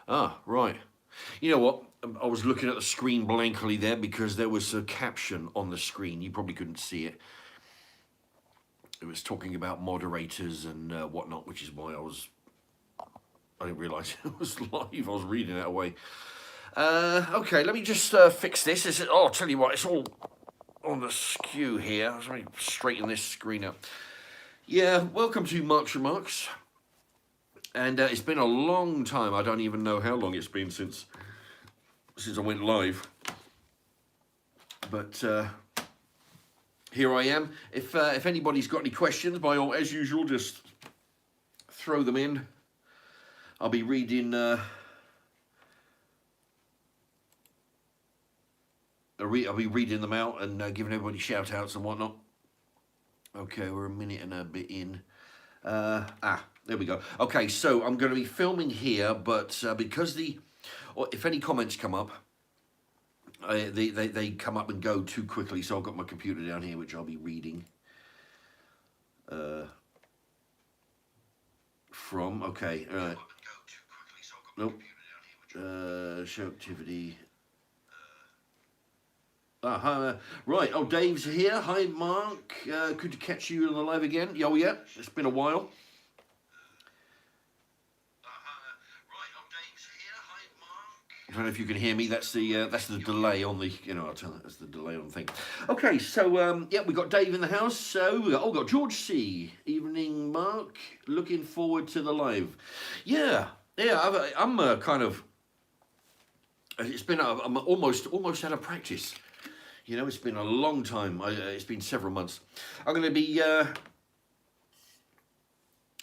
Ah, right. You know what? I was looking at the screen blankly there because there was a caption on the screen. You probably couldn't see it. It was talking about moderators and whatnot, which is why I didn't realise it was live. I was reading it away. Okay, let me just fix this. Oh, I'll tell you what, it's all on the skew here. Let me straighten this screen up. Yeah, welcome to Mark's Remarks. And it's been a long time. I don't even know how long it's been since I went live. But here I am. If anybody's got any questions, as usual, just throw them in. I'll be reading. I'll be reading them out and giving everybody shout outs and whatnot. Okay, we're a minute and a bit in. There we go. Okay, so I'm going to be filming here, but because if any comments come up, they come up and go too quickly. So I've got my computer down here, which I'll be reading from. Okay, all right. Nope. Show activity. Right. Oh, Dave's here. Hi, Mark. Good to catch you on the live again. Oh, yeah. It's been a while. I don't know if you can hear me. That's the delay on the, I'll tell you, that's the delay on the thing. Okay, so yeah, we got Dave in the house. So we got George C. Evening, Mark. Looking forward to the live. Yeah. I'm kind of. It's been I'm almost out of practice. It's been a long time. It's been several months. I'm going to be.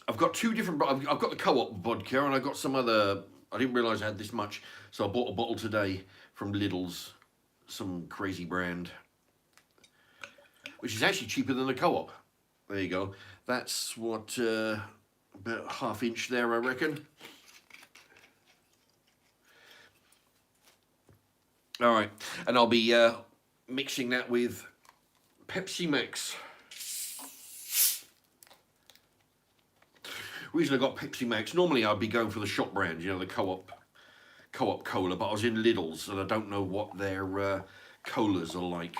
I've got two different. I've got the co-op vodka, and I got some other. I didn't realise I had this much, so I bought a bottle today from Lidl's, some crazy brand, which is actually cheaper than the co-op. There you go. That's what about ½ inch there, I reckon. All right, and I'll be mixing that with Pepsi Max. Reason I got Pepsi Max, normally I'd be going for the shop brand, the co-op cola, but I was in Lidl's and I don't know what their colas are like.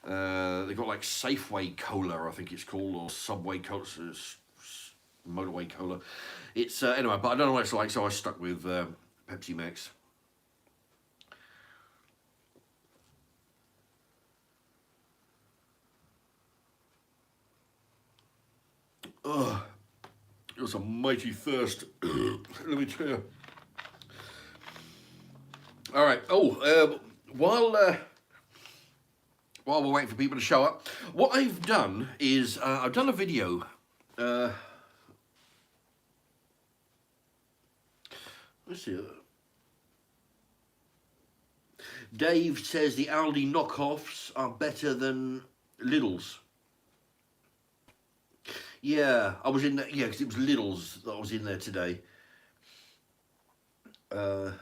They've got like Safeway Cola, I think it's called, or Subway Cola, Motorway Cola. It's, anyway, but I don't know what it's like, so I stuck with Pepsi Max. Ugh, it was a mighty thirst. Let me tell you. All right. Oh, while we're waiting for people to show up, what I've done is I've done a video. Let's see. Dave says the Aldi knockoffs are better than Lidl's. Yeah, I was in there, yeah, because it was Lidl's that I was in there today. Thing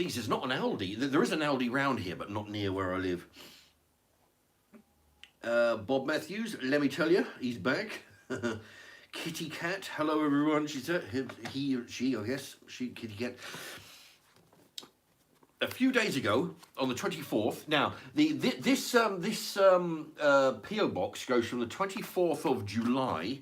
is, there's not an Aldi. There is an Aldi round here, but not near where I live. Bob Matthews, let me tell you, he's back. Kitty Cat, hello everyone. She said, he, she, I guess, Kitty Cat. A few days ago, on the 24th. Now, this p.o. box goes from the 24th of July.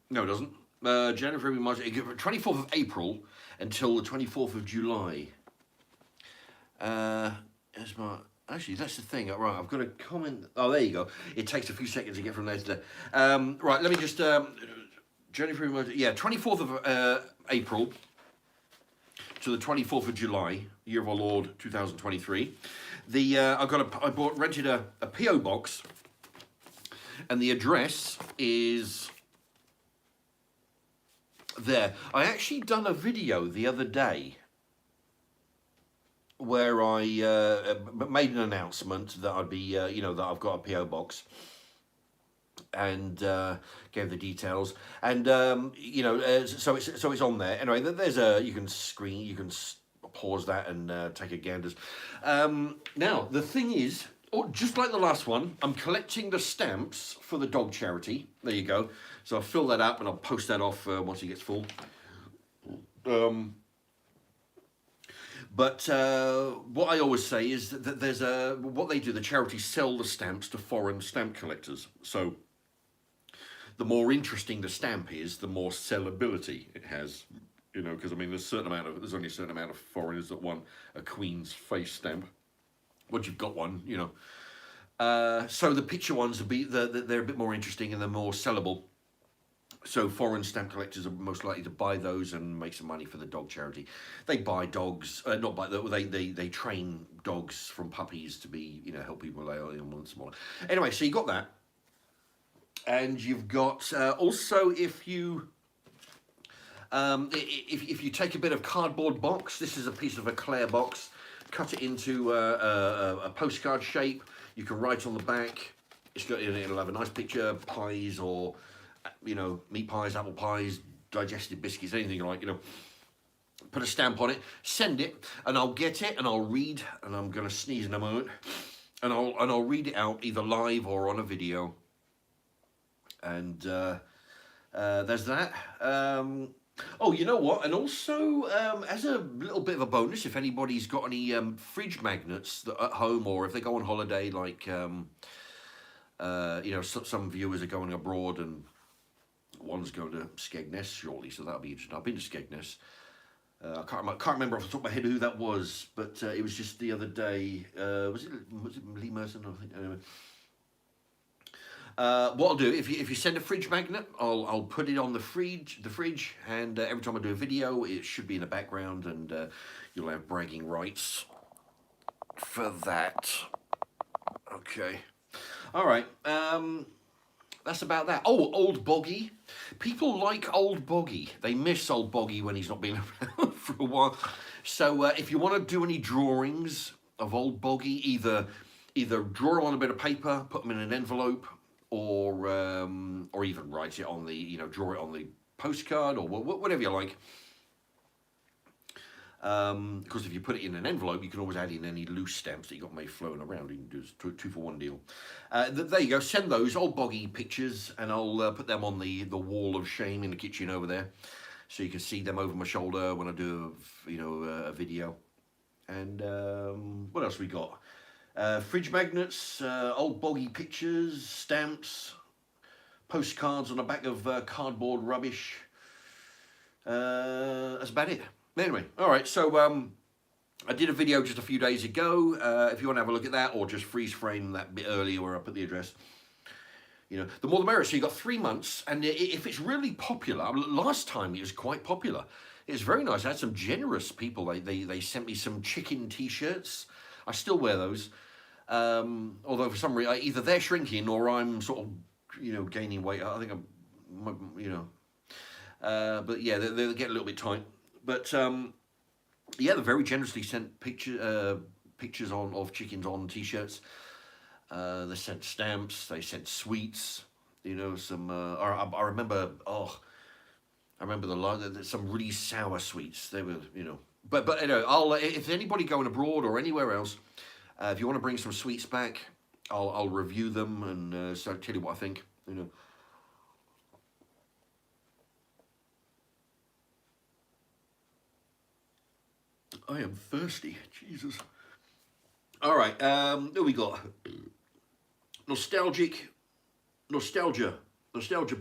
No, it doesn't. January, February, March. 24th of April until the 24th of July. Actually, that's the thing. Right, I've got a comment. Oh, there you go. It takes a few seconds to get from there to there. Right, let me just. January, February, March. Yeah, 24th of April. To the 24th of July, year of our Lord 2023. I rented a p.o. box, and the address is there. I actually done a video the other day where I made an announcement that I'd be, that I've got a p.o. box. And gave the details, and so it's on there. Anyway, there's you can pause that and take a gander. Now the thing is, Oh, just like the last one, I'm collecting the stamps for the dog charity. There you go. So I'll fill that up and I'll post that off once it gets full. But what I always say is that there's what they do. The charities sell the stamps to foreign stamp collectors. So the more interesting the stamp is, the more sellability it has. You know, because I mean, there's only a certain amount of foreigners that want a Queen's face stamp. Once you've got one, you know. So the picture ones they're a bit more interesting and they're more sellable. So foreign stamp collectors are most likely to buy those and make some money for the dog charity. They buy dogs, not buy. They train dogs from puppies to be, you know, help people lay on one smaller. Anyway, so you got that, and you've got also if you take a bit of cardboard box. This is a piece of eclair box. Cut it into a postcard shape. You can write on the back. It'll have a nice picture, pies or, you know, meat pies, apple pies, digestive biscuits, anything you like, you know. Put a stamp on it, send it, and I'll get it and I'll read, and I'm gonna sneeze in a moment, and I'll read it out either live or on a video. And there's that. Oh, you know what? And also, as a little bit of a bonus, if anybody's got any fridge magnets at home, or if they go on holiday, like, you know, some viewers are going abroad, and one's going to Skegness shortly, so that'll be interesting. I've been to Skegness. I can't remember off the top of my head who that was, but it was just the other day. Was it Lee Merson? I think. Anyway. What I'll do, if you send a fridge magnet, I'll put it on the fridge, and every time I do a video, it should be in the background, and you'll have bragging rights for that. Okay. All right. That's about that. Oh, Old Boggy. People like Old Boggy. They miss Old Boggy when he's not been around for a while. So if you want to do any drawings of Old Boggy, either draw on a bit of paper, put them in an envelope, or even write it on the, you know, draw it on the postcard, or whatever you like. Because if you put it in an envelope, you can always add in any loose stamps that you got made floating around. You can do a 2-for-1 deal. There you go. Send those Old Boggy pictures, and I'll put them on the wall of shame in the kitchen over there, so you can see them over my shoulder when I do a video. And what else we got? Fridge magnets, Old Boggy pictures, stamps, postcards on the back of cardboard rubbish. That's about it. Anyway, all right, so I did a video just a few days ago. If you want to have a look at that, or just freeze frame that bit earlier where I put the address, you know, the more the merrier. So you got 3 months, and if it's really popular, last time it was quite popular. It was very nice. I had some generous people. They sent me some chicken T-shirts. I still wear those. Although for some reason, either they're shrinking or I'm sort of, you know, gaining weight. I think I'm, you know, but yeah, they get a little bit tight. But yeah, they very generously sent pictures of chickens on T-shirts. They sent stamps. They sent sweets. You know, some. I remember. Oh, I remember some really sour sweets. They were, you know. But you know, I'll if anybody going abroad or anywhere else, if you want to bring some sweets back, I'll review them and so tell you what I think. You know. I am thirsty. Jesus. All right. Who we got? Nostalgia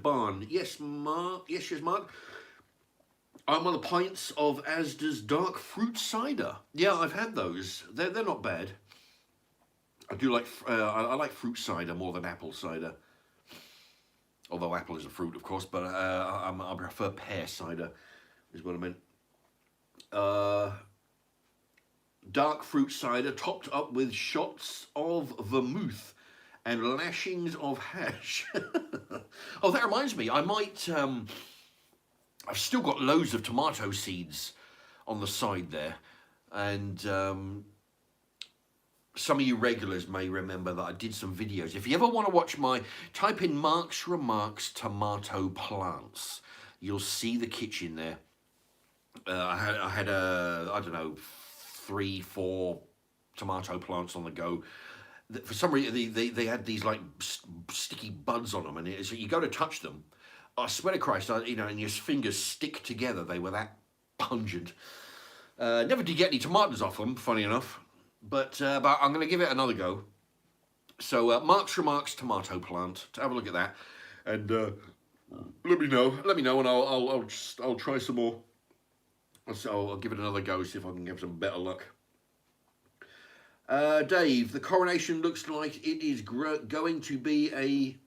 Barn. Yes, Mark. Yes, Mark. I'm on the pints of Asda's dark fruit cider. Yeah, I've had those. They're not bad. I do like. I like fruit cider more than apple cider. Although apple is a fruit, of course, but I prefer pear cider. Is what I meant. Dark fruit cider topped up with shots of vermouth and lashings of hash. Oh, that reminds me, I might, I've still got loads of tomato seeds on the side there. And some of you regulars may remember that I did some videos. If you ever want to watch type in Mark's Remarks tomato plants. You'll see the kitchen there. I had I don't know, 3-4 tomato plants on the go. For some reason, they had these like sticky buds on them, and so you go to touch them. I swear to Christ, and your fingers stick together. They were that pungent. Never did get any tomatoes off them, funny enough. But I'm going to give it another go. So Mark's Remarks tomato plant. To have a look at that, and let me know. Let me know, and I'll try some more. So I'll give it another go, see if I can get some better luck. Dave, the coronation looks like it is going to be a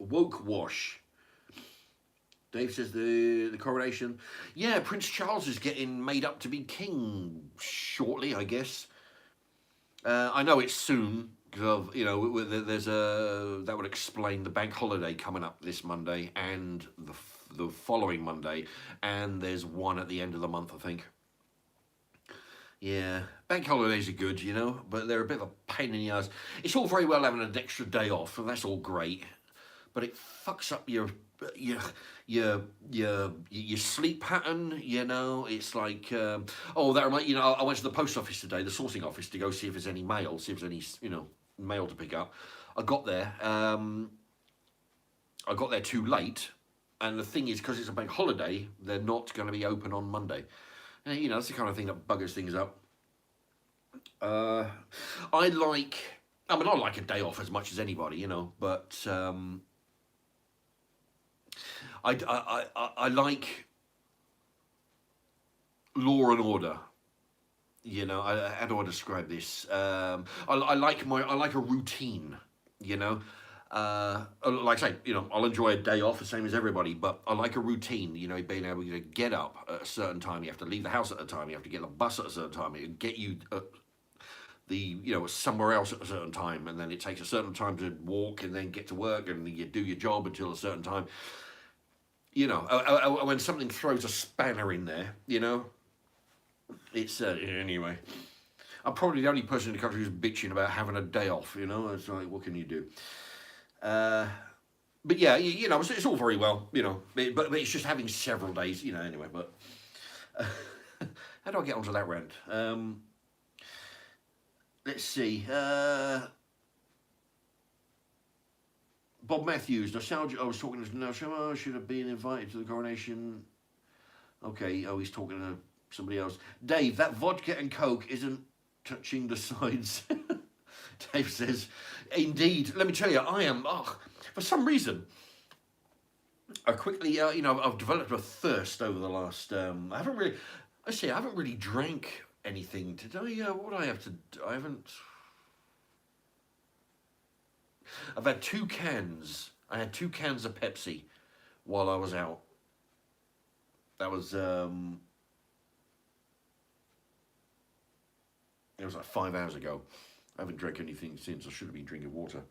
woke wash. Dave says the coronation. Yeah, Prince Charles is getting made up to be king shortly, I guess. I know it's soon, because there's that would explain the bank holiday coming up this Monday and the following Monday, and there's one at the end of the month, I think. Yeah, bank holidays are good, but they're a bit of a pain in the ass. It's all very well having an extra day off, and that's all great, but it fucks up your sleep pattern. It's like I went to the post office today, the sorting office, to go see if there's any mail, see if there's any mail to pick up. I got there too late, and the thing is, because it's a bank holiday, they're not going to be open on Monday. That's the kind of thing that buggers things up. I like a day off as much as anybody, but I like law and order. How do I describe this? I like a routine. Like I say, I'll enjoy a day off the same as everybody, but I like a routine, being able to get up at a certain time, you have to leave the house at a time, you have to get the bus at a certain time, it get you somewhere else at a certain time, and then it takes a certain time to walk and then get to work, and you do your job until a certain time. When something throws a spanner in there, it's, anyway. I'm probably the only person in the country who's bitching about having a day off, it's like, what can you do? But yeah, it's all very well, but it's just having several days, anyway, but how do I get onto that rant? Let's see. Bob Matthews, nostalgia. I was talking to nostalgia. Should have been invited to the coronation. Okay. Oh, he's talking to somebody else. Dave, that vodka and Coke isn't touching the sides. Dave says, indeed. Let me tell you, I am. For some reason, I quickly, I've developed a thirst over the last. I haven't really drank anything today. What do I have to do? I've had 2 cans. I had 2 cans of Pepsi while I was out. That was it was like 5 hours ago. I haven't drank anything since. I should have been drinking water.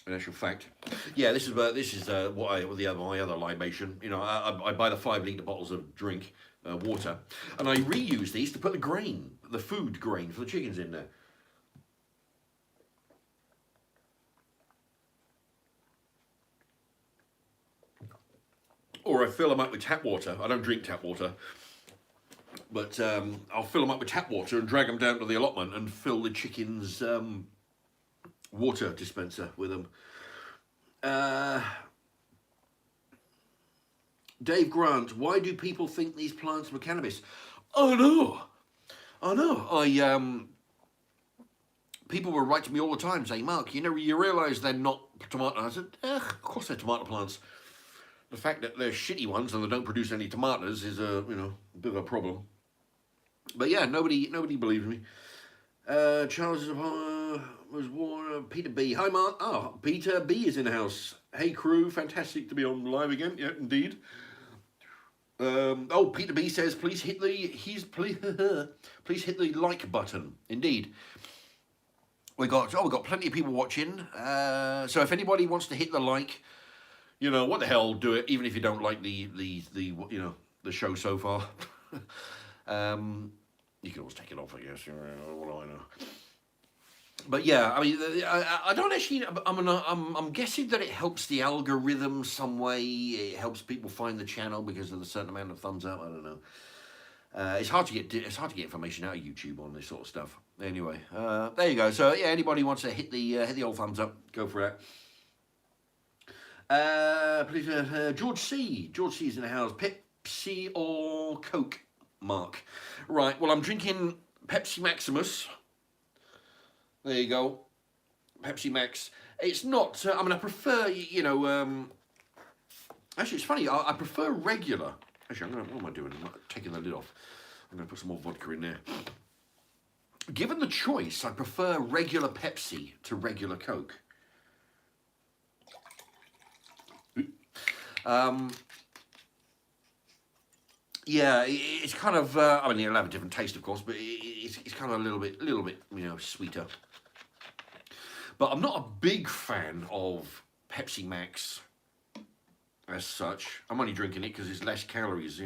In actual fact, yeah, this is my other libation. I buy the 5-litre bottles of drink water, and I reuse these to put the food grain for the chickens in there. Or I fill them up with tap water. I don't drink tap water, but I'll fill them up with tap water and drag them down to the allotment and fill the chickens' water dispenser with them. Dave Grant, why do people think these plants were cannabis? Oh no. People will write to me all the time saying, Mark, you realise they're not tomato. I said, of course they're tomato plants. The fact that they're shitty ones and they don't produce any tomatoes is a bit of a problem. But yeah, nobody believes me. Charles was born. Peter B. Hi Mark. Oh, Peter B is in the house. Hey crew, fantastic to be on live again. Yeah, indeed. Peter B says, please hit the like button. Indeed. We got plenty of people watching. So if anybody wants to hit the like, what the hell, do it, even if you don't like the show so far. You can always take it off, I guess. What do I know? But yeah, I don't actually. I'm guessing that it helps the algorithm some way. It helps people find the channel because of a certain amount of thumbs up. I don't know. It's hard to get information out of YouTube on this sort of stuff. Anyway, there you go. So yeah, anybody wants to hit the old thumbs up, go for it. Please, George C. George C is in the house. Pepsi or Coke? Mark. Right. Well, I'm drinking Pepsi Maximus. There you go. Pepsi Max. It's not. I mean, I prefer. Actually, it's funny. I prefer regular. Actually, what am I doing? I'm taking the lid off. I'm going to put some more vodka in there. Given the choice, I prefer regular Pepsi to regular Coke. Yeah, it's kind of. I mean, it'll have a different taste, of course, but it's kind of a little bit, sweeter. But I'm not a big fan of Pepsi Max as such. I'm only drinking it because it's less calories,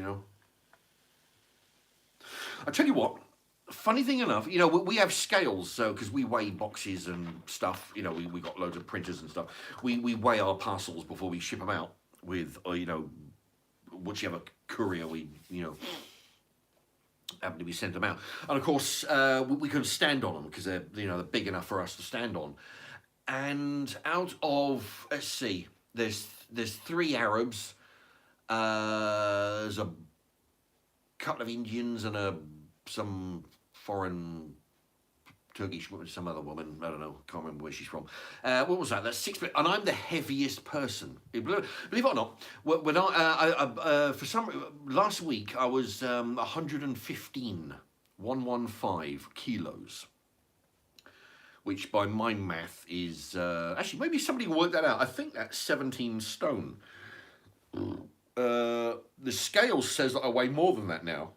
I tell you what, funny thing enough, we have scales, so because we weigh boxes and stuff, we got loads of printers and stuff. We weigh our parcels before we ship them out with, whichever courier we, happen to be sent them out. And of course, we can stand on them because they're, they're big enough for us to stand on. And out of, let's see, there's 3 Arabs, there's a couple of Indians and some foreign Turkish woman, some other woman, I don't know, can't remember where she's from. What was that? That's 6, and I'm the heaviest person. Believe it or not, when last week I was 115 kilos, which by my math is, actually maybe somebody worked that out. I think that's 17 stone. The scale says that I weigh more than that now,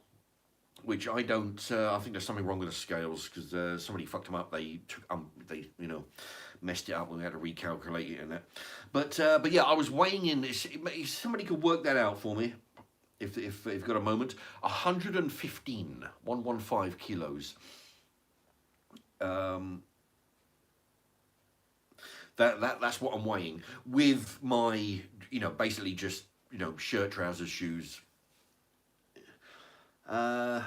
which I don't. I think there's something wrong with the scales because somebody fucked them up. They took, messed it up when we had to recalculate it and that. But yeah, I was weighing in. If somebody could work that out for me, if you've got a moment, 115 kilos. That's what I'm weighing with my, basically just, shirt, trousers, shoes. Sure.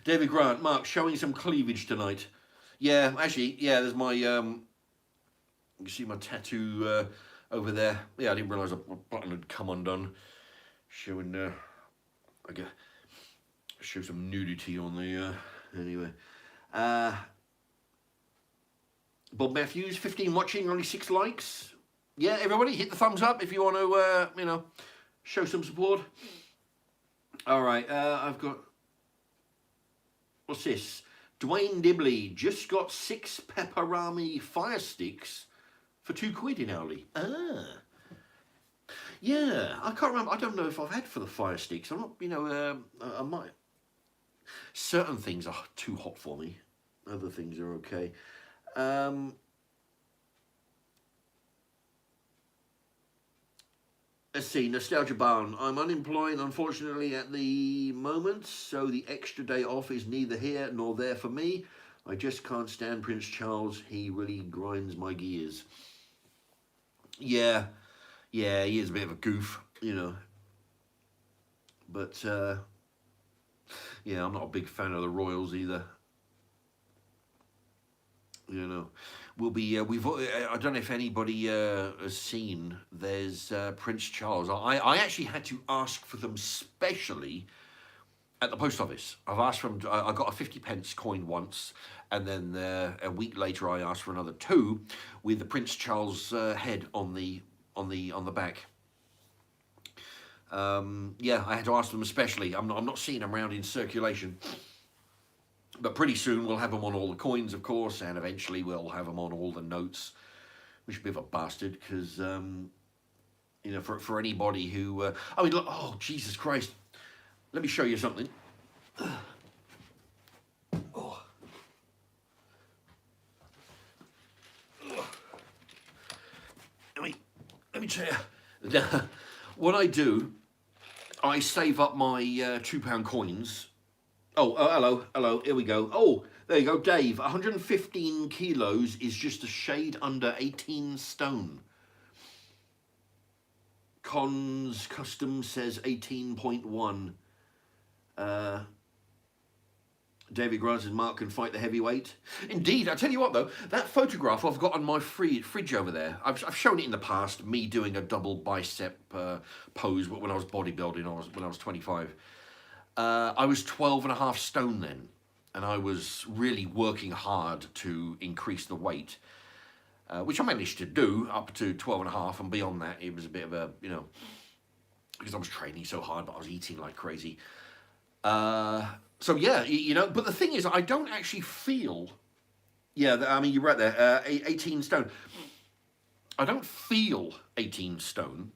David Grant, Mark, showing some cleavage tonight. Yeah, actually, yeah, there's my, you can see my tattoo over there. Yeah, I didn't realise a button had come undone. Showing, I guess, show some nudity on the, anyway. Bob Matthews, 15 watching, only 6 likes. Yeah, everybody, hit the thumbs up if you want to, show some support. All right, I've got, what's this? Dwayne Dibley just got 6 pepperami fire sticks for £2 in Aldi. Ah. Yeah, I can't remember. I don't know if I've had for the fire sticks. I'm not, I might. Certain things are too hot for me. Other things are okay. Let's see, Nostalgia Barn. I'm unemployed, unfortunately, at the moment, so the extra day off is neither here nor there for me. I just can't stand Prince Charles. He really grinds my gears. Yeah, he is a bit of a goof, But, yeah, I'm not a big fan of the royals either. We'll be. I don't know if anybody has seen. There's Prince Charles. I actually had to ask for them specially at the post office. I've asked for them. I got a 50p coin once, and then a week later I asked for another 2 with the Prince Charles head on the back. Yeah, I had to ask them especially. I'm not seeing them around in circulation. But pretty soon we'll have them on all the coins, of course, and eventually we'll have them on all the notes, which is a bit of a bastard, because, for anybody who... I mean, look, oh, Jesus Christ. Let me show you something. Oh. Let me tell you. What I do, I save up my £2 coins. Oh, hello, here we go. Oh, there you go, Dave. 115 kilos is just a shade under 18 stone. Cons Custom says 18.1. Uh, David Grant says Mark can fight the heavyweight. Indeed, I tell you what though, that photograph I've got on my fridge over there. I've shown it in the past. Me doing a double bicep pose when I was bodybuilding. When I was 25. I was 12.5 stone then, and I was really working hard to increase the weight, which I managed to do up to 12.5, and beyond that, it was a bit of a, you know, because I was training so hard, but I was eating like crazy. So yeah, you know, but the thing is, I don't actually feel, yeah, I mean, you're right there, 18 stone. I don't feel 18 stone.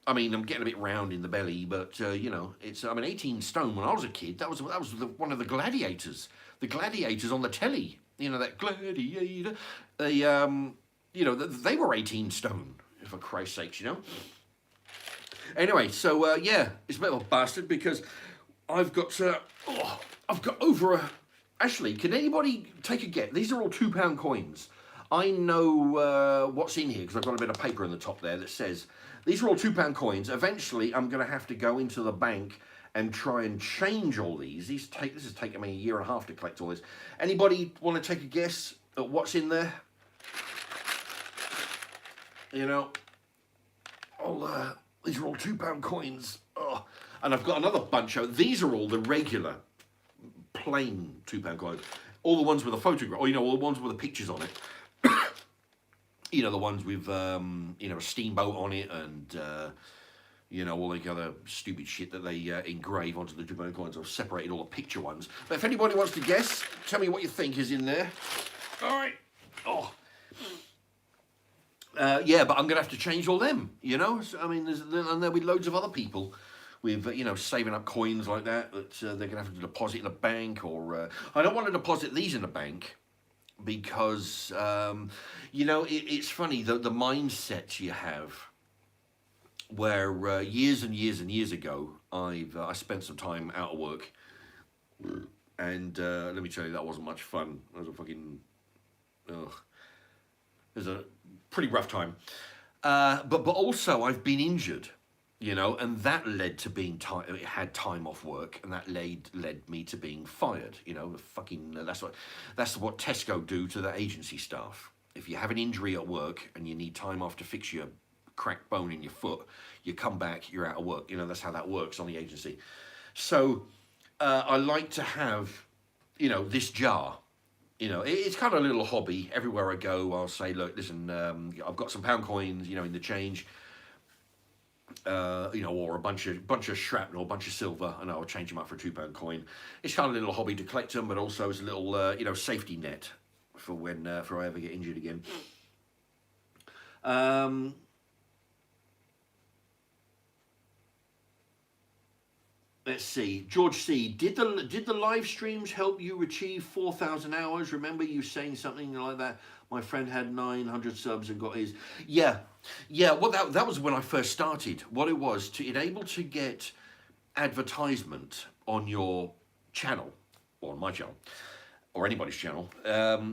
I mean, I'm getting a bit round in the belly, but you know, it's. I mean, 18 stone when I was a kid. That was one of the gladiators. The gladiators on the telly. You know that gladiator. They you know, they were 18 stone. For Christ's sakes, you know. Anyway, so yeah, it's a bit of a bastard because I've got over a. Actually, can anybody take a guess? These are all £2 coins. I know what's in here because I've got a bit of paper on the top there that says these are all £2 coins. Eventually, I'm going to have to go into the bank and try and change all these. This has taken me a year and a half to collect all this. Anybody want to take a guess at what's in there? You know, these are all £2 coins. Oh. And I've got another bunch of, these are all the regular, plain £2 coins. All the ones with a photograph, or, you know, all the ones with the pictures on it. You know, the ones with, you know, a steamboat on it and, you know, all the other stupid shit that they engrave onto the £2 coins. I've separated all the picture ones. But if anybody wants to guess, tell me what you think is in there. All right. Oh. Yeah, but I'm going to have to change all them, you know? So, I mean, and there'll be loads of other people with, you know, saving up coins like that they're going to have to deposit in the bank, or... I don't want to deposit these in the bank because, you know, it's funny, the mindset you have where years and years and years ago, I spent some time out of work, and let me tell you, that wasn't much fun. It was a fucking... Ugh. It was a pretty rough time. But also, I've been injured, you know, and that led to being had time off work, and that led me to being fired. You know, fucking that's what Tesco do to the agency staff. If you have an injury at work and you need time off to fix your cracked bone in your foot, you come back, you're out of work. You know, that's how that works on the agency. So I like to have, you know, this jar. You know, it's kind of a little hobby. Everywhere I go, I'll say, look, listen, I've got some pound coins, you know, in the change, you know, or a bunch of shrapnel, a bunch of silver, and I'll change them up for a £2 coin. It's kind of a little hobby to collect them, but also it's a little, you know, safety net for when if I ever get injured again. Let's see, George C. Did the live streams help you achieve 4,000 hours? Remember you saying something like that? My friend had 900 subs and got his. Yeah. Well, that was when I first started. What it was to enable to get advertisement on your channel, or on my channel, or anybody's channel.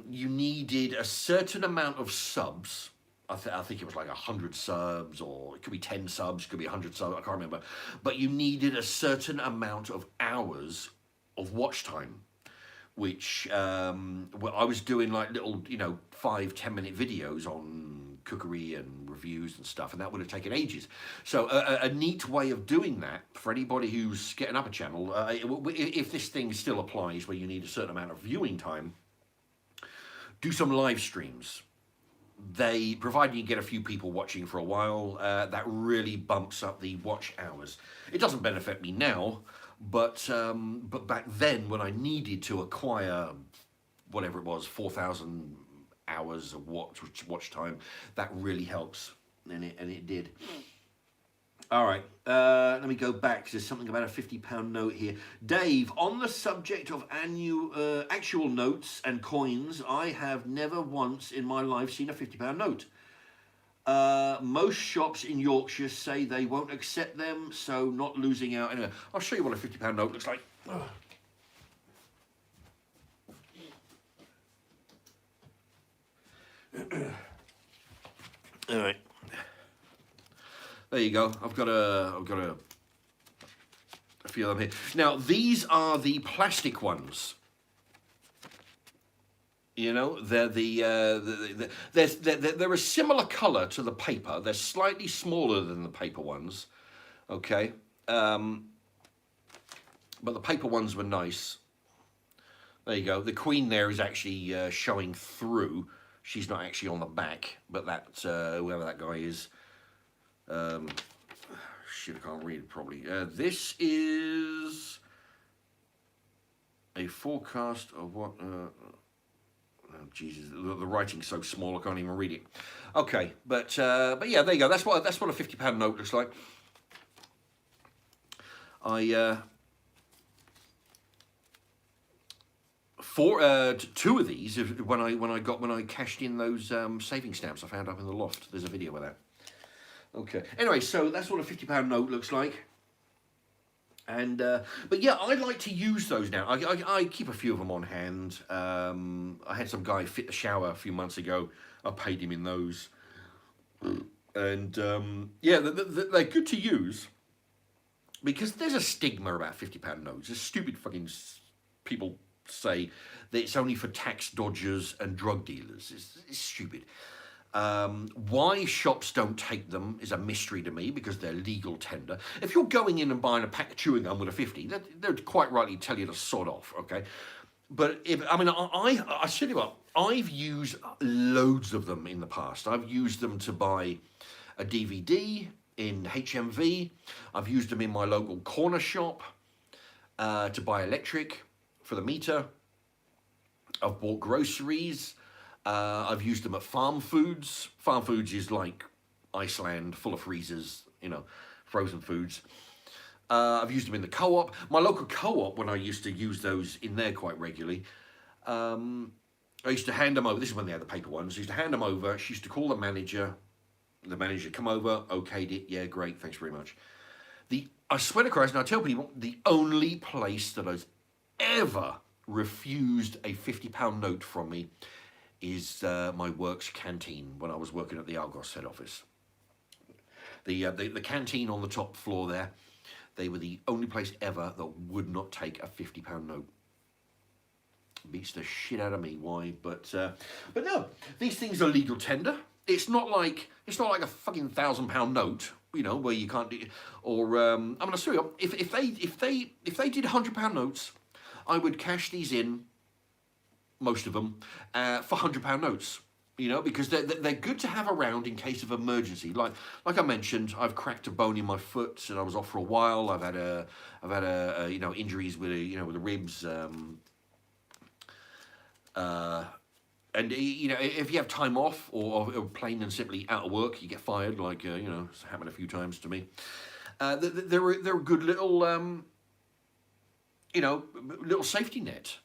You needed a certain amount of subs. I think it was like 100 subs, or it could be 10 subs, it could be 100 subs, I can't remember. But you needed a certain amount of hours of watch time, which well, I was doing like little, you know, 5-10 minute videos on cookery and reviews and stuff, and that would have taken ages. So a neat way of doing that for anybody who's getting up a channel, if this thing still applies where you need a certain amount of viewing time, do some live streams. They, provided you get a few people watching for a while, that really bumps up the watch hours. It doesn't benefit me now, but back then when I needed to acquire whatever it was, 4,000 hours of watch time, that really helps, and it did. All right, let me go back. There's something about a £50 note here. Dave, on the subject of actual notes and coins, I have never once in my life seen a £50 note. Most shops in Yorkshire say they won't accept them, so not losing out. Anyway, I'll show you what a £50 note looks like. All right. There you go. I've got a few of them here. Now, these are the plastic ones. You know, they're they're a similar colour to the paper. They're slightly smaller than the paper ones, okay? But the paper ones were nice. There you go. The Queen there is actually showing through. She's not actually on the back, but that whoever that guy is. Shit, I can't read it properly. This is a forecast of what... Oh, Jesus, the writing's so small I can't even read it. Okay, but yeah, there you go. That's what a £50 note looks like. Two of these when I cashed in those saving stamps I found up in the loft. There's a video of that. Okay. Anyway, so that's what a £50 note looks like. And but yeah, I like to use those now. I keep a few of them on hand. I had some guy fit the shower a few months ago. I paid him in those, and yeah, they're good to use because there's a stigma about £50 notes. There's stupid fucking people say that it's only for tax dodgers and drug dealers. It's stupid. Why shops don't take them is a mystery to me because they're legal tender. If you're going in and buying a pack of chewing gum with a 50, they'd quite rightly tell you to sod off, okay? But I tell you what, I've used loads of them in the past. I've used them to buy a DVD in HMV. I've used them in my local corner shop to buy electric for the meter. I've bought groceries. I've used them at Farm Foods. Farm Foods is like Iceland, full of freezers, you know, frozen foods. I've used them in the co-op. My local co-op, when I used to use those in there quite regularly, I used to hand them over. This is when they had the paper ones. I used to hand them over. She used to call the manager. The manager come over, okayed it. Yeah, great, thanks very much. I swear to Christ, and I tell people, the only place that has ever refused a £50 note from me is my works canteen when I was working at the Argos head office. The canteen on the top floor there, they were the only place ever that would not take a £50 note. Beats the shit out of me. Why? But no, these things are legal tender. It's not like a fucking £1,000 note, you know, where you can't do. Or I'm gonna show you. If they did £100 notes, I would cash these in. Most of them for £100 notes, you know, because they're good to have around in case of emergency. Like I mentioned, I've cracked a bone in my foot and I was off for a while. I've had a you know, injuries with with the ribs. And you know, if you have time off or plain and simply out of work, you get fired. Like you know, it's happened a few times to me. They're a good little you know, little safety net.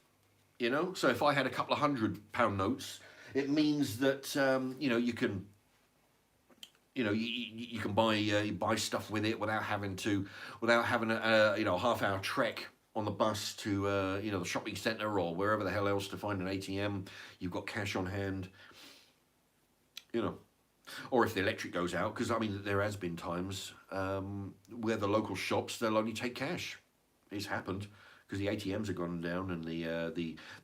You know, so if I had a couple of £100 notes, it means that you know, you can, you know, you can buy stuff with it without having a you know, half-hour trek on the bus to you know, the shopping centre or wherever the hell else to find an ATM. You've got cash on hand, you know, or if the electric goes out, because I mean there has been times where the local shops, they'll only take cash. It's happened. Because the ATMs have gone down, and the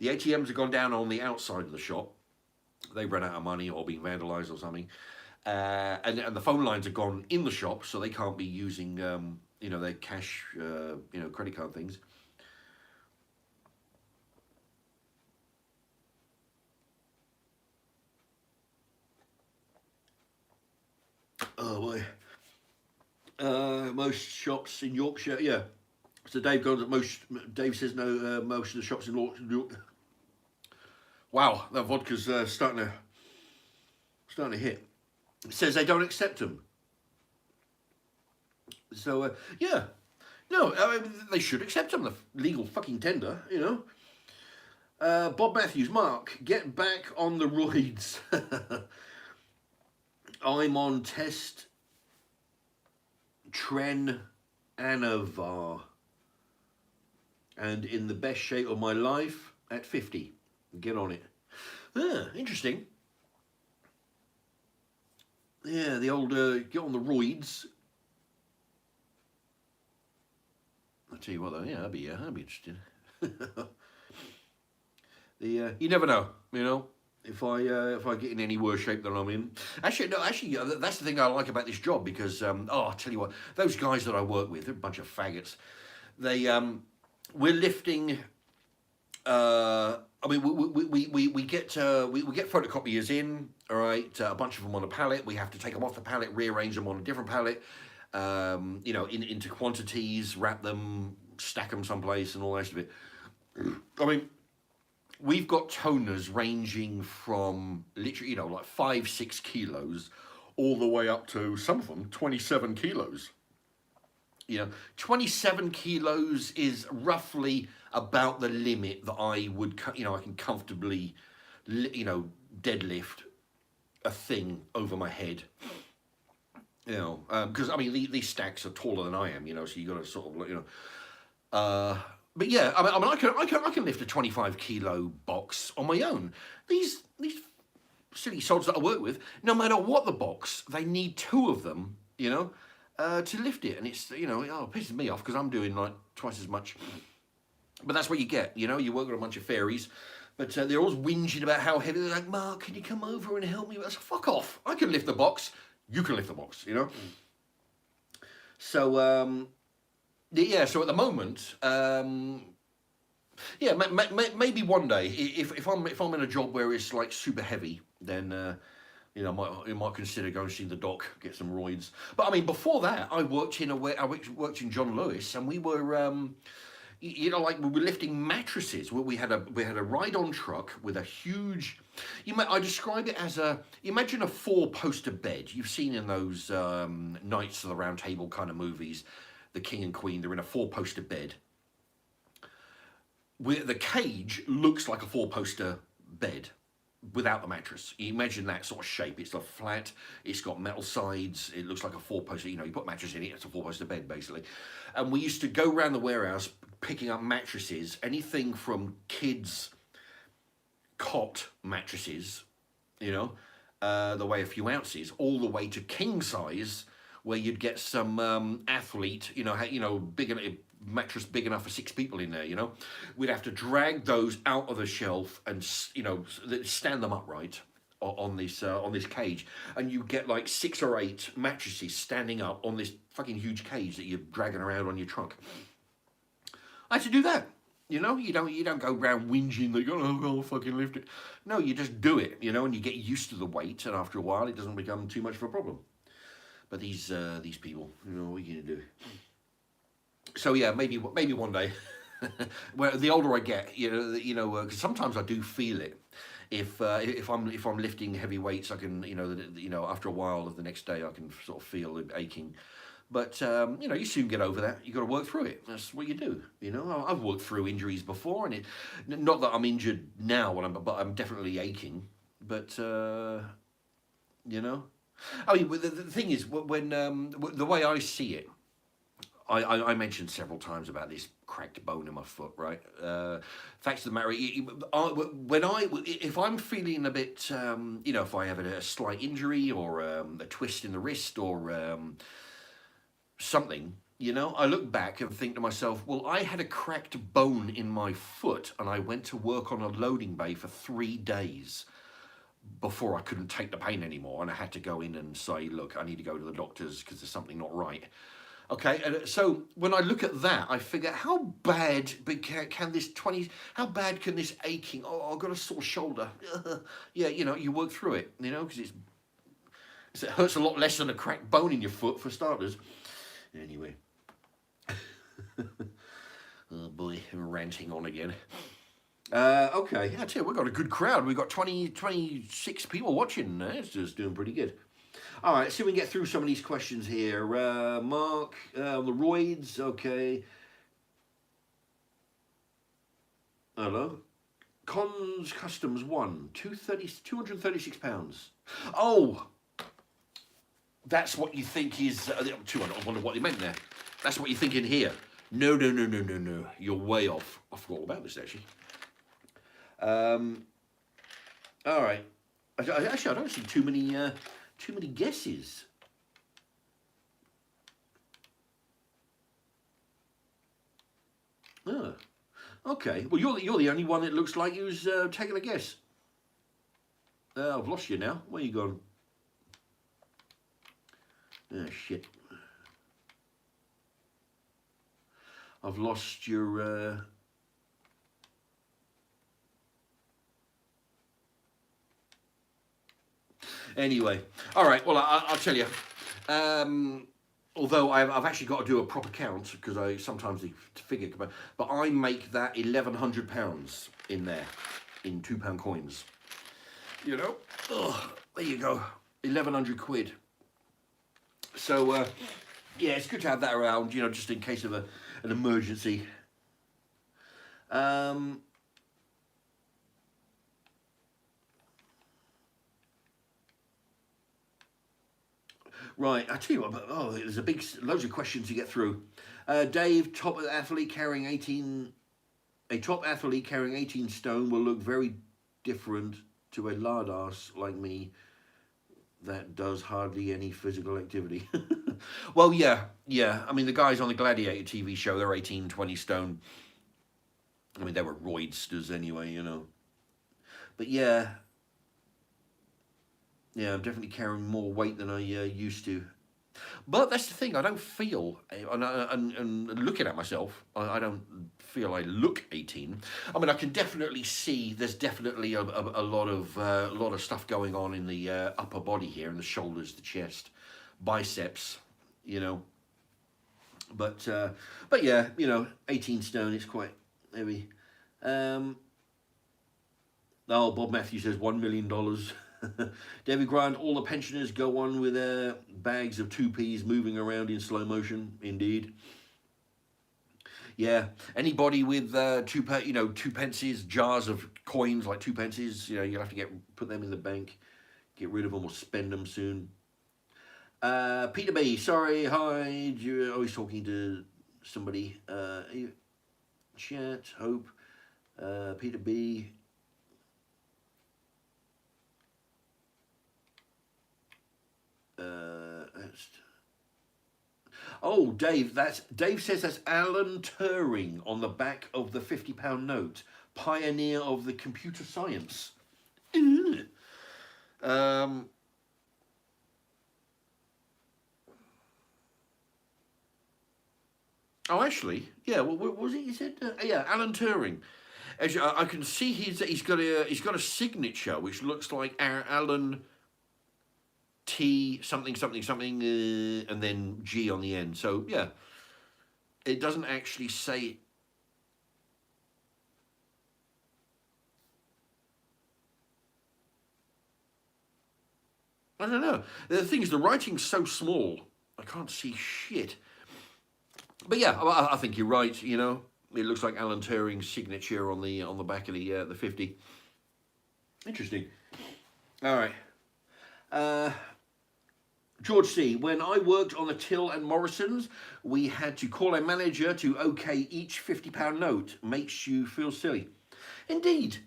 ATMs have gone down on the outside of the shop. They've run out of money or been vandalised or something, and the phone lines are gone in the shop, so they can't be using you know, their cash you know, credit card things. Oh boy, most shops in Yorkshire, yeah. So Dave goes at Dave says no. Most of the shops in Yorkshire. Wow, that vodka's starting to hit. It says they don't accept them. So yeah, no, I mean, they should accept them. The legal fucking tender, you know. Bob Matthews, Mark, get back on the roids. I'm on test Tren Anavar. And in the best shape of my life at 50. Get on it. Interesting. Yeah, the old get on the roids. I'll tell you what though, yeah, I'd be interested. You never know, you know. If I get in any worse shape than I'm in, actually, no, actually, that's the thing I like about this job because I'll tell you what, those guys that I work with, they're a bunch of faggots. They we're lifting. I mean, we get we get photocopiers in, all right, a bunch of them on a pallet. We have to take them off the pallet, rearrange them on a different pallet, you know, into quantities, wrap them, stack them someplace, and all the rest of it. I mean, we've got toners ranging from literally, you know, like 5-6 kilos, all the way up to some of them 27 kilos. You know, 27 kilos is roughly about the limit that I would, you know, I can comfortably, you know, deadlift a thing over my head. You know, because I mean, these stacks are taller than I am, you know, so you got to sort of, you know, but yeah, I mean, I can lift a 25 kilo box on my own. These silly sods that I work with, no matter what the box, they need two of them, you know, to lift it, and it's, you know, it pisses me off because I'm doing like twice as much. But that's what you get, you know. You work with a bunch of fairies, but they're always whinging about how heavy. They're like, Mark, can you come over and help me? I said, fuck off. I can lift the box. You can lift the box, you know. So yeah. So at the moment, yeah, maybe one day, if I'm in a job where it's like super heavy, then you know, I might consider going to see the doc, get some roids. But I mean, before that, I worked in John Lewis, and we were you know, like we were lifting mattresses. We had a ride-on truck with a huge. I describe it as imagine a 4-poster bed you've seen in those Knights of the Round Table kind of movies. The king and queen, they're in a 4-poster bed. The cage looks like a 4-poster bed without the mattress. You imagine that sort of shape. It's a flat, it's got metal sides, it looks like a 4-poster, you know, you put mattress in it, it's a 4-poster bed basically. And we used to go around the warehouse picking up mattresses, anything from kids' cot mattresses, you know, the weigh a few ounces, all the way to king size, where you'd get some athlete, you know, mattress big enough for 6 people in there, you know. We'd have to drag those out of the shelf and, you know, stand them upright on this cage, and you get like 6 or 8 mattresses standing up on this fucking huge cage that you're dragging around on your trunk. I had to do that. You know, you don't go around whinging that you're going, oh, I'll fucking lift it. No, you just do it, you know, and you get used to the weight, and after a while it doesn't become too much of a problem. But these people, you know, what are you gonna do? So yeah, maybe one day. Well, the older I get, you know, because sometimes I do feel it. If I'm lifting heavy weights, I can, you know, after a while of the next day, I can sort of feel it aching. But you know, you soon get over that. You got to work through it. That's what you do. You know, I've worked through injuries before, and not that I'm injured now, but I'm definitely aching. But you know, I mean, the thing is, when the way I see it, I mentioned several times about this cracked bone in my foot, right? Facts of the matter, if I'm feeling a bit, you know, if I have a slight injury or a twist in the wrist or something, you know, I look back and think to myself, well, I had a cracked bone in my foot and I went to work on a loading bay for 3 days before I couldn't take the pain anymore, and I had to go in and say, look, I need to go to the doctors because there's something not right. Okay, and so when I look at that, I figure, how bad can this how bad can this aching, oh, I've got a sore shoulder. Yeah, you know, you work through it, you know, because it hurts a lot less than a cracked bone in your foot, for starters. Anyway. Oh boy, I'm ranting on again. Okay, I tell you, we've got a good crowd. We've got 26 people watching. It's just doing pretty good. All right, see if we can get through some of these questions here. Mark, the roids, okay. Hello. Cons Customs 1, 236 pounds. Oh, that's what you think is 200. I wonder what he meant there. That's what you think in here. No. You're way off. I forgot all about this actually. All right. Actually, I don't see too many guesses. Ah, okay. Well, you're the only one that looks like who's taking a guess. I've lost you now. Where you gone? Ah, shit. I've lost your... Anyway. All right. Well, I'll tell you. Although I've actually got to do a proper count because I sometimes the figure, but I make that £1,100 in there, in £2 coins. You know, there you go, 1,100 quid. So yeah, it's good to have that around, you know, just in case of an emergency. Right, I tell you what, there's loads of questions to get through. Dave, a top athlete carrying 18 stone will look very different to a lard ass like me that does hardly any physical activity. Well, yeah. I mean, the guys on the Gladiator TV show, they're 18, 20 stone. I mean, they were roidsters anyway, you know. But yeah, I'm definitely carrying more weight than I used to. But that's the thing, I don't feel, and looking at myself, I don't feel I look 18. I mean, I can definitely see there's definitely a lot of stuff going on in the upper body here, in the shoulders, the chest, biceps, you know. But yeah, you know, 18 stone, it's quite heavy. Oh, Bob Matthews says $1 million. David Grant, all the pensioners go on with their bags of 2p's moving around in slow motion. Indeed. Yeah, anybody with 2 pences, jars of coins like 2 pences, you know, you'll have to put them in the bank, get rid of them or spend them soon. Peter B, sorry, hi, you're always talking to somebody. Chat, hope, Peter B. Oh, Dave says that's Alan Turing on the back of the £50 note, pioneer of the computer science. Oh, actually, yeah. What was it you said? Yeah, Alan Turing. Actually, I can see he's got a signature which looks like Alan T something something something and then G on the end. So yeah, it doesn't actually say. I don't know. The thing is, the writing's so small, I can't see shit. But yeah, I think you're right. You know, it looks like Alan Turing's signature on the back of the 50. Interesting. All right. George C. When I worked on the till and Morrison's, we had to call a manager to okay each £50 note. Makes you feel silly. Indeed.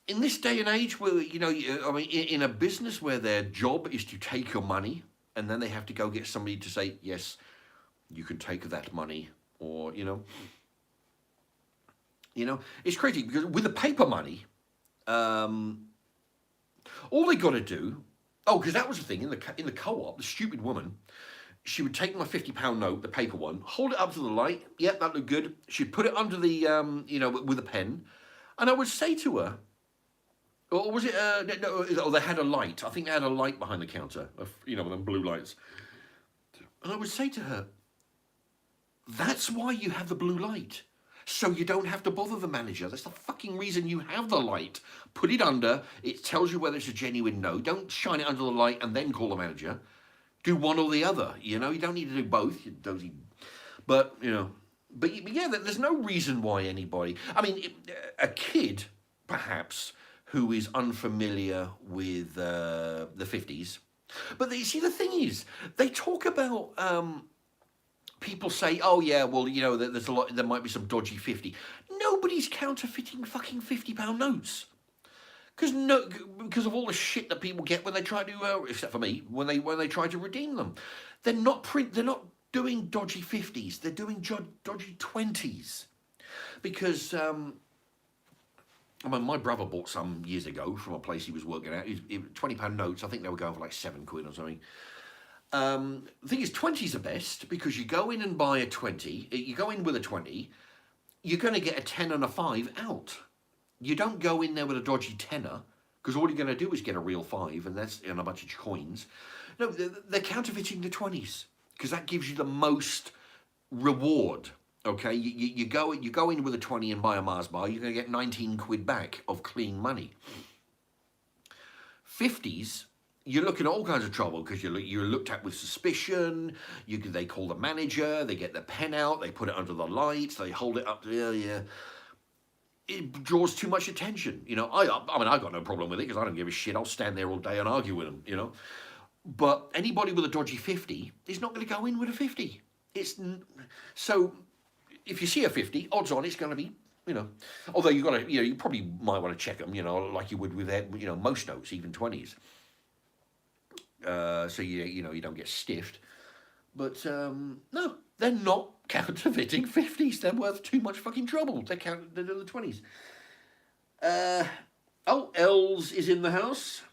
In this day and age, where you know, I mean, in a business where their job is to take your money, and then they have to go get somebody to say, yes, you can take that money, or you know, it's crazy because with the paper money, all they got to do. Oh, because that was the thing in the co-op. The stupid woman, she would take my £50 note, the paper one, hold it up to the light. Yep, that looked good. She'd put it under the with a pen, and I would say to her, or was it? No, oh, they had a light. I think they had a light behind the counter. You know, them blue lights. And I would say to her, "That's why you have the blue light." So you don't have to bother the manager. That's the fucking reason you have the light. Put it under. It tells you whether it's a genuine no. Don't shine it under the light and then call the manager. Do one or the other. You know, you don't need to do both. You dozy. But you know, but yeah, there's no reason why anybody. I mean, a kid perhaps who is unfamiliar with the 50s. But you see, the thing is, they talk about. People say, oh yeah, well, you know, there might be some dodgy 50. Nobody's counterfeiting fucking £50 notes. Because of all the shit that people get when they try to, except for me, when they try to redeem them. They're not doing dodgy 50s. They're doing dodgy 20s. Because, I mean, my brother bought some years ago from a place he was working at. £20 notes. I think they were going for like £7 or something. The thing is, 20s are best because you go in and buy a 20. You go in with a 20, you're going to get a 10 and a 5 out. You don't go in there with a dodgy tenner because all you're going to do is get a real 5 and a bunch of coins. No, they're counterfeiting the 20s because that gives you the most reward. Okay, you go in with a 20 and buy a Mars bar, you're going to get 19 quid back of clean money. 50s, you're looking at all kinds of trouble because you're looked at with suspicion. They call the manager, they get the pen out, they put it under the lights, they hold it up. Yeah. It draws too much attention. You know, I mean, I got no problem with it because I don't give a shit. I'll stand there all day and argue with them, you know. But anybody with a dodgy 50 is not going to go in with a 50. So if you see a 50, odds on it's going to be, you know. Although you probably might want to check them, you know, like you would with, you know, most notes, even 20s. So you don't get stiffed. But no, they're not counterfeiting 50s. They're worth too much fucking trouble. They're in the 20s. Els is in the house.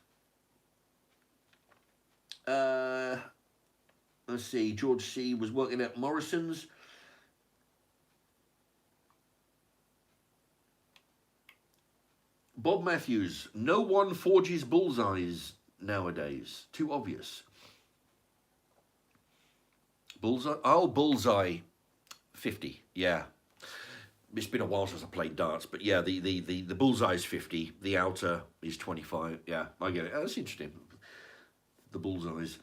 Let's see. George C was working at Morrison's. Bob Matthews. No one forges bullseyes nowadays. Too obvious. Bullseye. Oh, bullseye. 50. Yeah. It's been a while since I played darts, but yeah, the bullseye is 50. The outer is 25. Yeah, I get it. Oh, that's interesting. The bullseyes.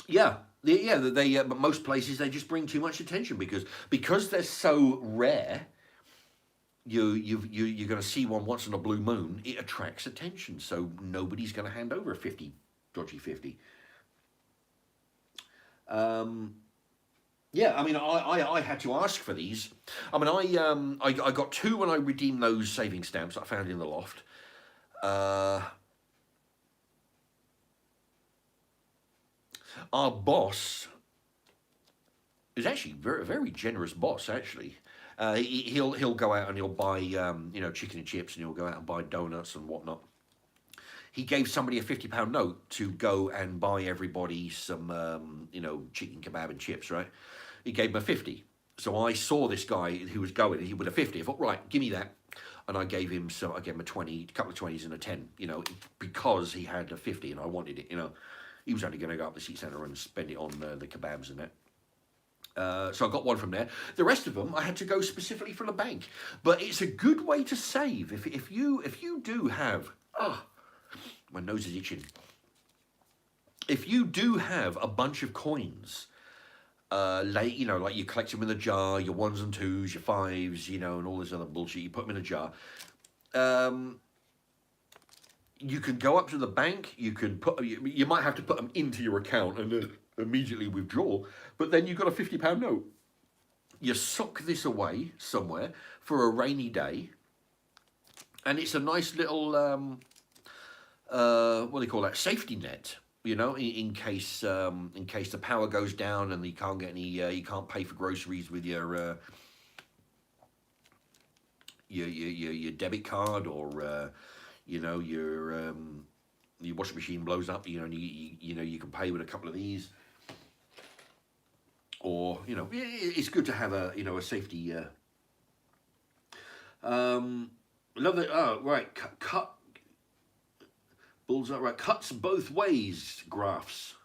Yeah. But most places they just bring too much attention because they're so rare. You're going to see one once in a blue moon. It attracts attention, so nobody's going to hand over a 50 dodgy 50. Yeah, I mean, I had to ask for these. I mean, I got 2 when I redeemed those saving stamps that I found in the loft. Our boss is actually a very generous boss, actually. He'll go out and he'll buy chicken and chips, and he'll go out and buy donuts and whatnot. He gave somebody a £50 note to go and buy everybody some chicken kebab and chips, right? He gave him a 50. So I saw this guy who was going with a 50. I thought, right, give me that. And I gave him a 20, a couple of 20s and a 10, because he had a 50 and I wanted it, He was only going to go up the seat centre and spend it on the kebabs and that. So I got one from there. The rest of them I had to go specifically from the bank. But it's a good way to save. If you do have, my nose is itching. If you do have a bunch of coins, like you collect them in a jar, your 1s and 2s, your 5s, and all this other bullshit, you put them in a jar. You can go up to the bank, you might have to put them into your account and immediately withdraw, but then you've got a £50 note. You sock this away somewhere for a rainy day, and it's a nice little, what do they call that, safety net, in case the power goes down and you can't get any, you can't pay for groceries with your debit card, or your washing machine blows up, you can pay with a couple of these, or it's good to have a safety. Love it. Oh, right, cut bullseye. Right, cuts both ways. Graphs.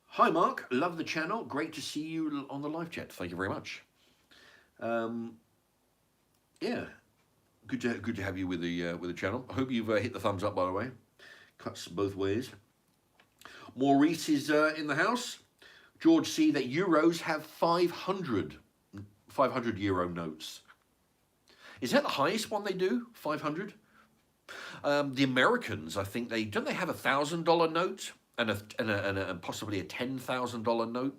Hi, Mark. Love the channel. Great to see you on the live chat. Thank you very much. Yeah. Good to have you with the channel. I hope you've hit the thumbs up, by the way. Cuts both ways. Maurice is in the house. George C, that Euros have 500 euro notes. Is that the highest one they do? 500? The Americans, I think they have $1,000 note and possibly a $10,000 note.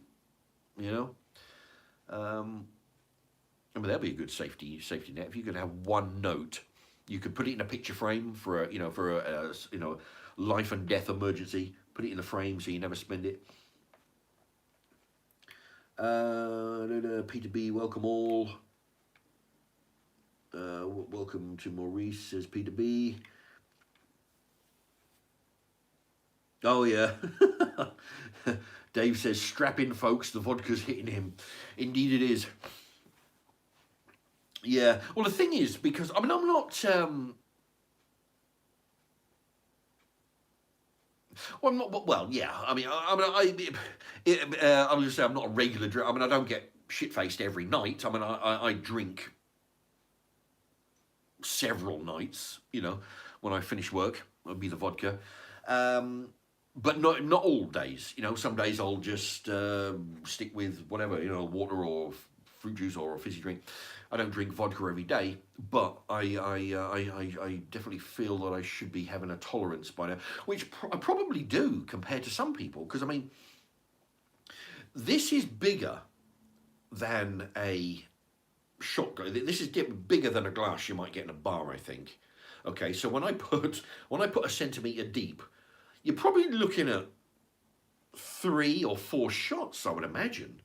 I mean, that'd be a good safety net. If you could have one note, you could put it in a picture frame for a life and death emergency. Put it in the frame so you never spend it. Peter B, welcome all. Welcome to Maurice, says Peter B. Oh yeah. Dave says, strap in folks, the vodka's hitting him. Indeed it is. Yeah. Well, the thing is, because, I mean, I'm not... well, I'm not. Well, yeah. I mean, I was just say I'm not a regular drinker. I mean, I don't get shit faced every night. I mean, I drink several nights. You know, when I finish work, it'll be the vodka, but not all days. You know, some days I'll just stick with whatever. You know, water or fruit juice or a fizzy drink. I don't drink vodka every day, but I definitely feel that I should be having a tolerance by now, which I probably do compared to some people. Because I mean, this is bigger than a shot glass. This is bigger than a glass you might get in a bar, I think. Okay, so when I put a centimetre deep, you're probably looking at 3 or 4 shots, I would imagine.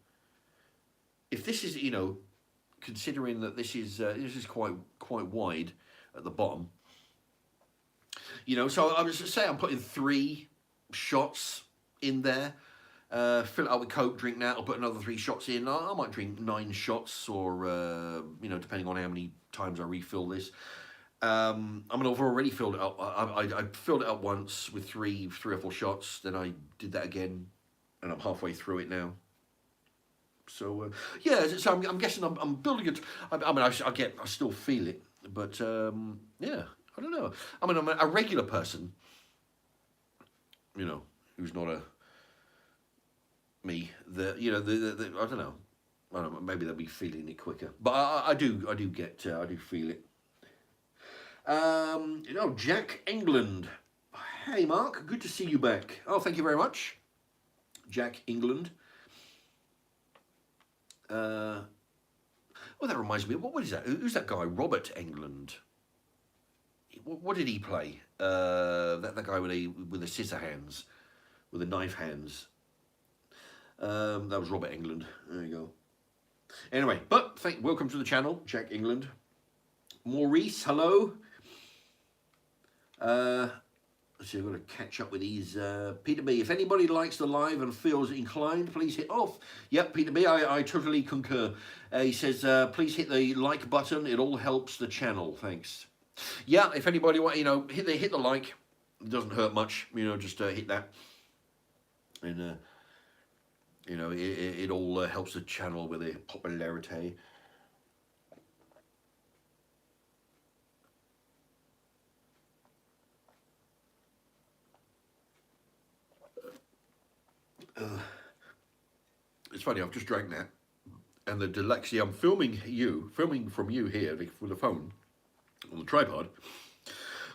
If this is, you know, considering that this is quite wide at the bottom, you know, so I was just saying I'm putting 3 shots in there, fill it up with Coke, drink that, I'll put another 3 shots in. I might drink 9 shots, or you know, depending on how many times I refill this. I mean, I've already filled it up. I filled it up once with 3 or 4 shots, then I did that again, and I'm halfway through it now. So yeah, so I'm guessing I'm building it. I mean, I still feel it, but yeah, I don't know. I mean, I'm a regular person, you know, who's not me. I don't know. I don't know. Maybe they'll be feeling it quicker, but I do feel it. You know, Jack England. Hey, Mark, good to see you back. Oh, thank you very much, Jack England. Well, that reminds me. What is that? Who's that guy? Robert England. What did he play? That guy with the scissor hands, with the knife hands. That was Robert England. There you go. Anyway, but welcome to the channel, Jack England. Maurice, hello. So I've got to catch up with these. Peter B, if anybody likes the live and feels inclined, please hit off. Yep, Peter B, I totally concur. He says, please hit the like button. It all helps the channel. Thanks. Yeah, if anybody want, you know, hit the like. It doesn't hurt much. You know, just hit that. And, you know, it all helps the channel with the popularity. It's funny, I've just drank that, and the dyslexia, I'm filming from you here with the phone on the tripod,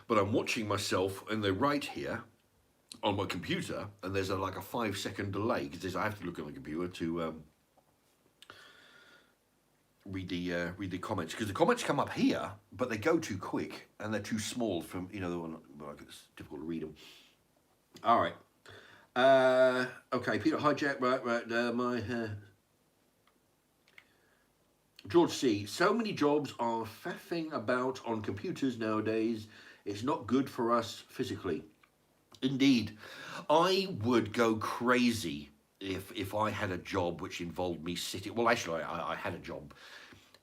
but I'm watching myself in the right here on my computer, and there's like a 5-second delay, because I have to look at the computer to read the comments, because the comments come up here, but they go too quick, and they're too small from, you know, it's difficult to read them. All right. Okay, Peter, hi Jack, right, George C, so many jobs are faffing about on computers nowadays, it's not good for us physically. Indeed, I would go crazy if I had a job which involved me sitting, well actually I had a job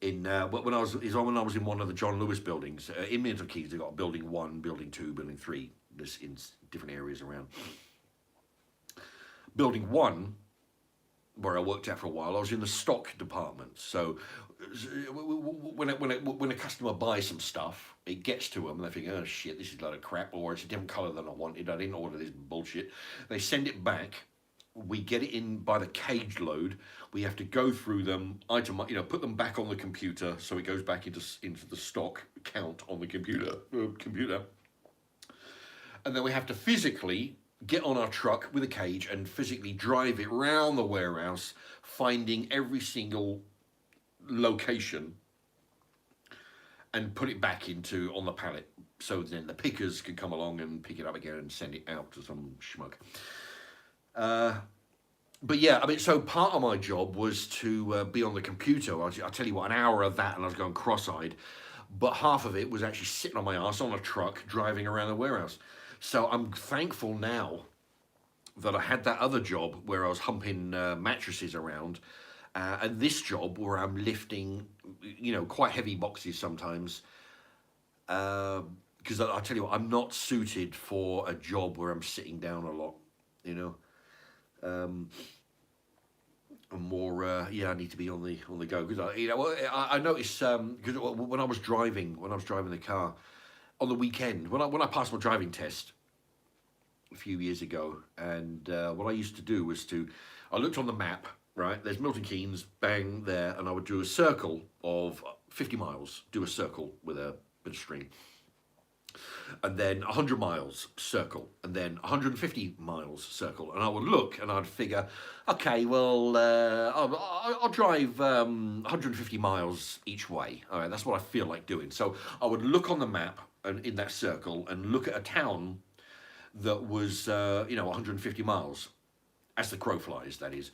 in, when I was in one of the John Lewis buildings, in Milton Keynes. They've got building 1, building 2, building 3, this in different areas around. Building 1, where I worked at for a while, I was in the stock department. So when a customer buys some stuff, it gets to them and they think, oh shit, this is a load of crap, or it's a different colour than I wanted, I didn't order this bullshit. They send it back, we get it in by the cage load, we have to go through them, put them back on the computer so it goes back into the stock count on the computer. And then we have to physically get on our truck with a cage and physically drive it round the warehouse, finding every single location and put it back on the pallet, so then the pickers can come along and pick it up again and send it out to some schmuck. But yeah, I mean, so part of my job was to be on the computer. I'll tell you what, an hour of that, and I was going cross-eyed. But half of it was actually sitting on my ass on a truck driving around the warehouse. So I'm thankful now that I had that other job where I was humping mattresses around, and this job where I'm lifting, quite heavy boxes sometimes. Because I tell you what, I'm not suited for a job where I'm sitting down a lot. You know. Um, I'm more, yeah, I need to be on the go because I noticed because when I was driving the car on the weekend when I passed my driving test a few years ago, and what I used to do was I looked on the map, right? There's Milton Keynes, bang there, and I would do a circle of 50 miles, do a circle with a bit of string, and then 100 miles circle, and then 150 miles circle, and I would look and I'd figure, okay, well, I'll drive 150 miles each way. All right, that's what I feel like doing. So I would look on the map and in that circle and look at a town that was 150 miles, as the crow flies, that is.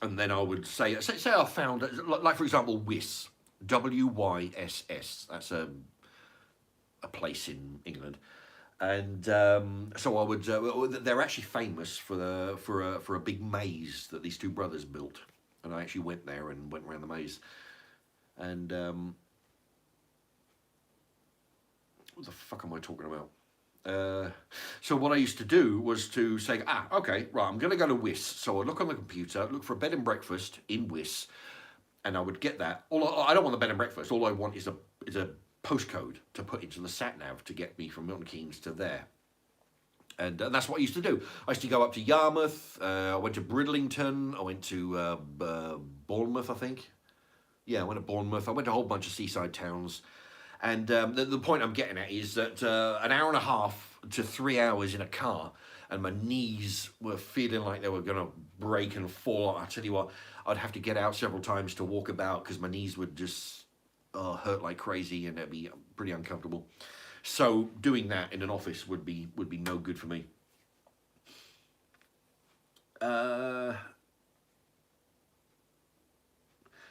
And then I would say I found, like for example, Wyss, Wyss. That's a place in England, and so I would. They're actually famous for a big maze that these two brothers built, and I actually went there and went around the maze. And what the fuck am I talking about? So what I used to do was to say, okay, right, I'm going to go to Wyss. So I'd look on the computer, look for a bed and breakfast in Wyss, and I would get that. I don't want the bed and breakfast. All I want is a postcode to put into the sat nav to get me from Milton Keynes to there. And that's what I used to do. I used to go up to Yarmouth. I went to Bridlington. I went to Bournemouth, I think. Yeah, I went to Bournemouth. I went to a whole bunch of seaside towns. And the point I'm getting at is that an hour and a half to 3 hours in a car, and my knees were feeling like they were going to break and fall. I tell you what, I'd have to get out several times to walk about because my knees would just hurt like crazy, and it'd be pretty uncomfortable. So doing that in an office would be no good for me.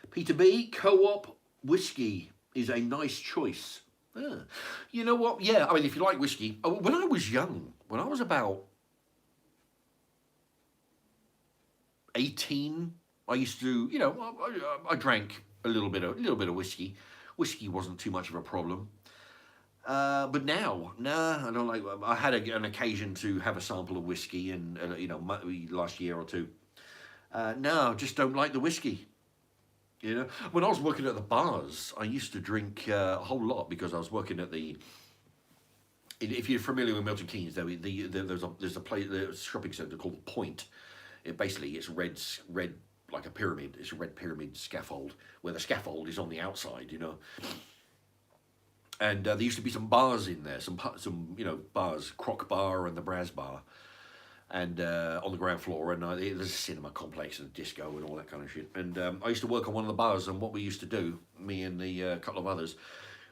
Peter B, co-op whiskey is a nice choice. You know what? Yeah, I mean, if you like whiskey, when I was young, when I was about 18, I used to, I drank a little bit of whiskey. Whiskey wasn't too much of a problem. But now, nah, I don't like. I had an occasion to have a sample of whiskey, and last year or two. No, just don't like the whiskey. When I was working at the bars, I used to drink a whole lot because I was working at the. If you're familiar with Milton Keynes, there's a place, there's a shopping centre called Point. It's red like a pyramid. It's a red pyramid scaffold where the scaffold is on the outside. And there used to be some bars in there, some bars, Croc Bar and the Brass Bar, and on the ground floor, and there's a cinema complex and a disco and all that kind of shit. And I used to work on one of the bars, and what we used to do, me and the couple of others,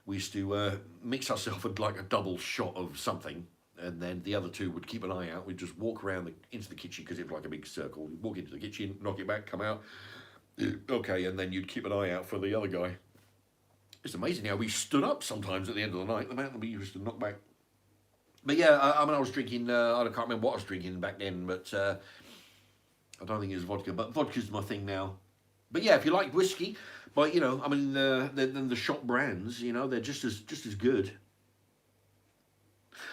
we used to mix ourselves with like a double shot of something, and then the other two would keep an eye out. We'd just walk around into the kitchen because it was like a big circle. We'd walk into the kitchen, knock it back, come out. Okay, and then you'd keep an eye out for the other guy. It's amazing how we stood up sometimes at the end of the night. The amount that we used to knock back. But yeah, I mean, I was drinking. I can't remember what I was drinking back then, but I don't think it was vodka. But vodka's my thing now. But yeah, if you like whiskey, but I mean, then the shop brands, they're just as good.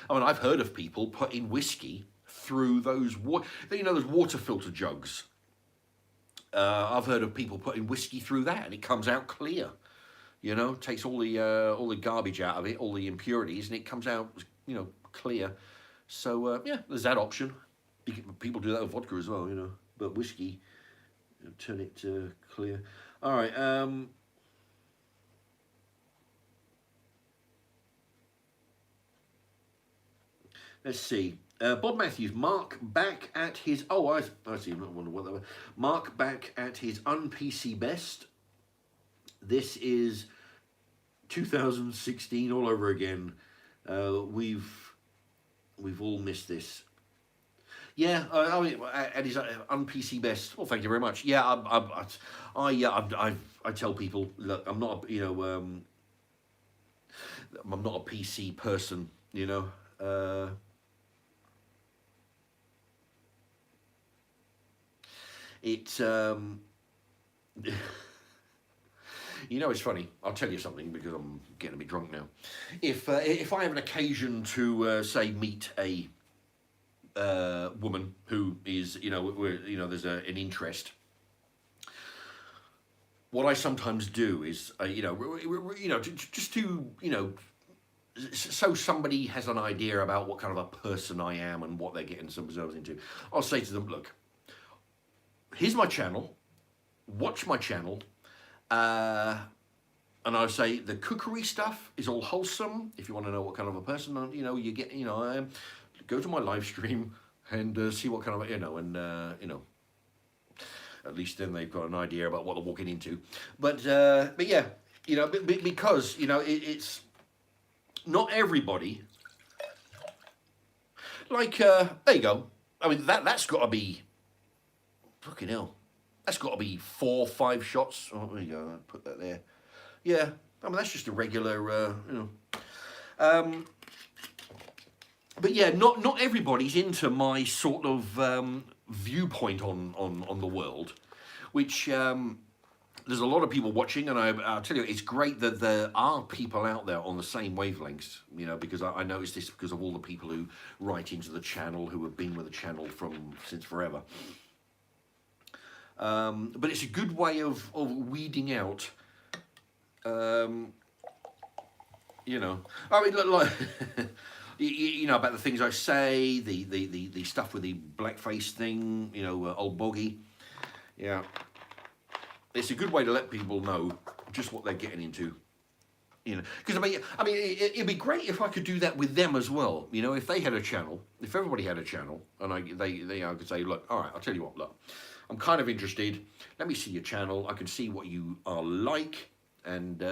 I mean, I've heard of people putting whiskey through those those water filter jugs. I've heard of people putting whiskey through that, and it comes out clear. Takes all the garbage out of it, all the impurities, and it comes out, clear. So yeah, there's that option. People do that with vodka as well, But whiskey, turn it clear. All right. Let's see. Bob Matthews, Mark back at his. Oh, I see. I'm not wondering what that was. Mark back at his un-PC best. This is 2016 all over again. We've all missed this. Yeah, and he's un-PC best. Well, thank you very much. Yeah, I tell people, look, I'm not, I'm not a PC person. Uh, it's it's funny. I'll tell you something because I'm getting a bit drunk now. If I have an occasion to say meet a woman who is there's an interest. What I sometimes do is just to so somebody has an idea about what kind of a person I am and what they're getting themselves into. I'll say to them, look, here's my channel. Watch my channel. And I say the cookery stuff is all wholesome. If you want to know what kind of a person you get, I am, go to my live stream and see what kind of at least then they've got an idea about what they're walking into. But yeah, because it's not everybody. Like there you go. I mean that's got to be fucking hell. That's got to be 4 or 5 shots. Oh, there you go. I'll put that there. Yeah, I mean that's just a regular, But yeah, not everybody's into my sort of viewpoint on the world, which there's a lot of people watching, and I'll tell you, it's great that there are people out there on the same wavelengths. Because I noticed this because of all the people who write into the channel who have been with the channel since forever. But it's a good way of weeding out. I mean, like, about the things I say, the stuff with the blackface thing, old bogey. Yeah, it's a good way to let people know just what they're getting into. Because I mean, it'd be great if I could do that with them as well. If they had a channel, if everybody had a channel, and I could say, look, all right, I'll tell you what, look, I'm kind of interested. Let me see your channel. I can see what you are like. And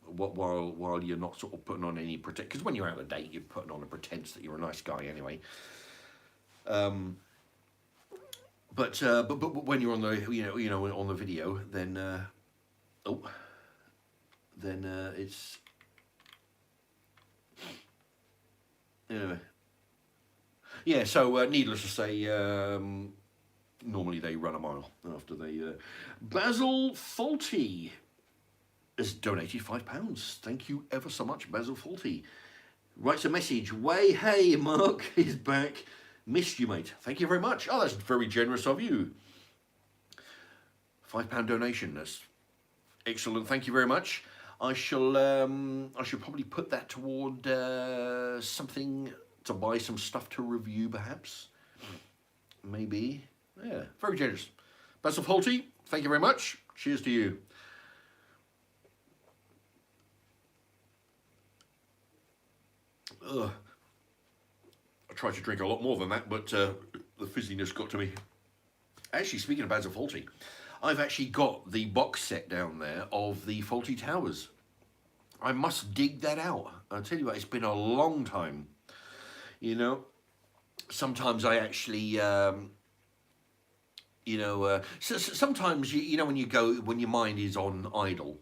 while you're not sort of putting on any pretense, because when you're out of date, you're putting on a pretense that you're a nice guy anyway. But when you're on the on the video, then it's yeah. So needless to say, normally they run a mile after they. Basil Faulty has donated £5. Thank you ever so much, Basil Faulty. Writes a message. Hey, Mark is back. Missed you, mate. Thank you very much. Oh, that's very generous of you. £5 donation. That's excellent. Thank you very much. I should probably put that toward something to buy some stuff to review, perhaps. Maybe. Yeah, very generous. Basil Faulty, thank you very much. Cheers to you. I tried to drink a lot more than that, but the fizziness got to me. Actually, speaking of Basil Faulty, I've actually got the box set down there of the Faulty Towers. I must dig that out. I'll tell you what, it's been a long time. Sometimes I actually, sometimes, when your mind is on idle,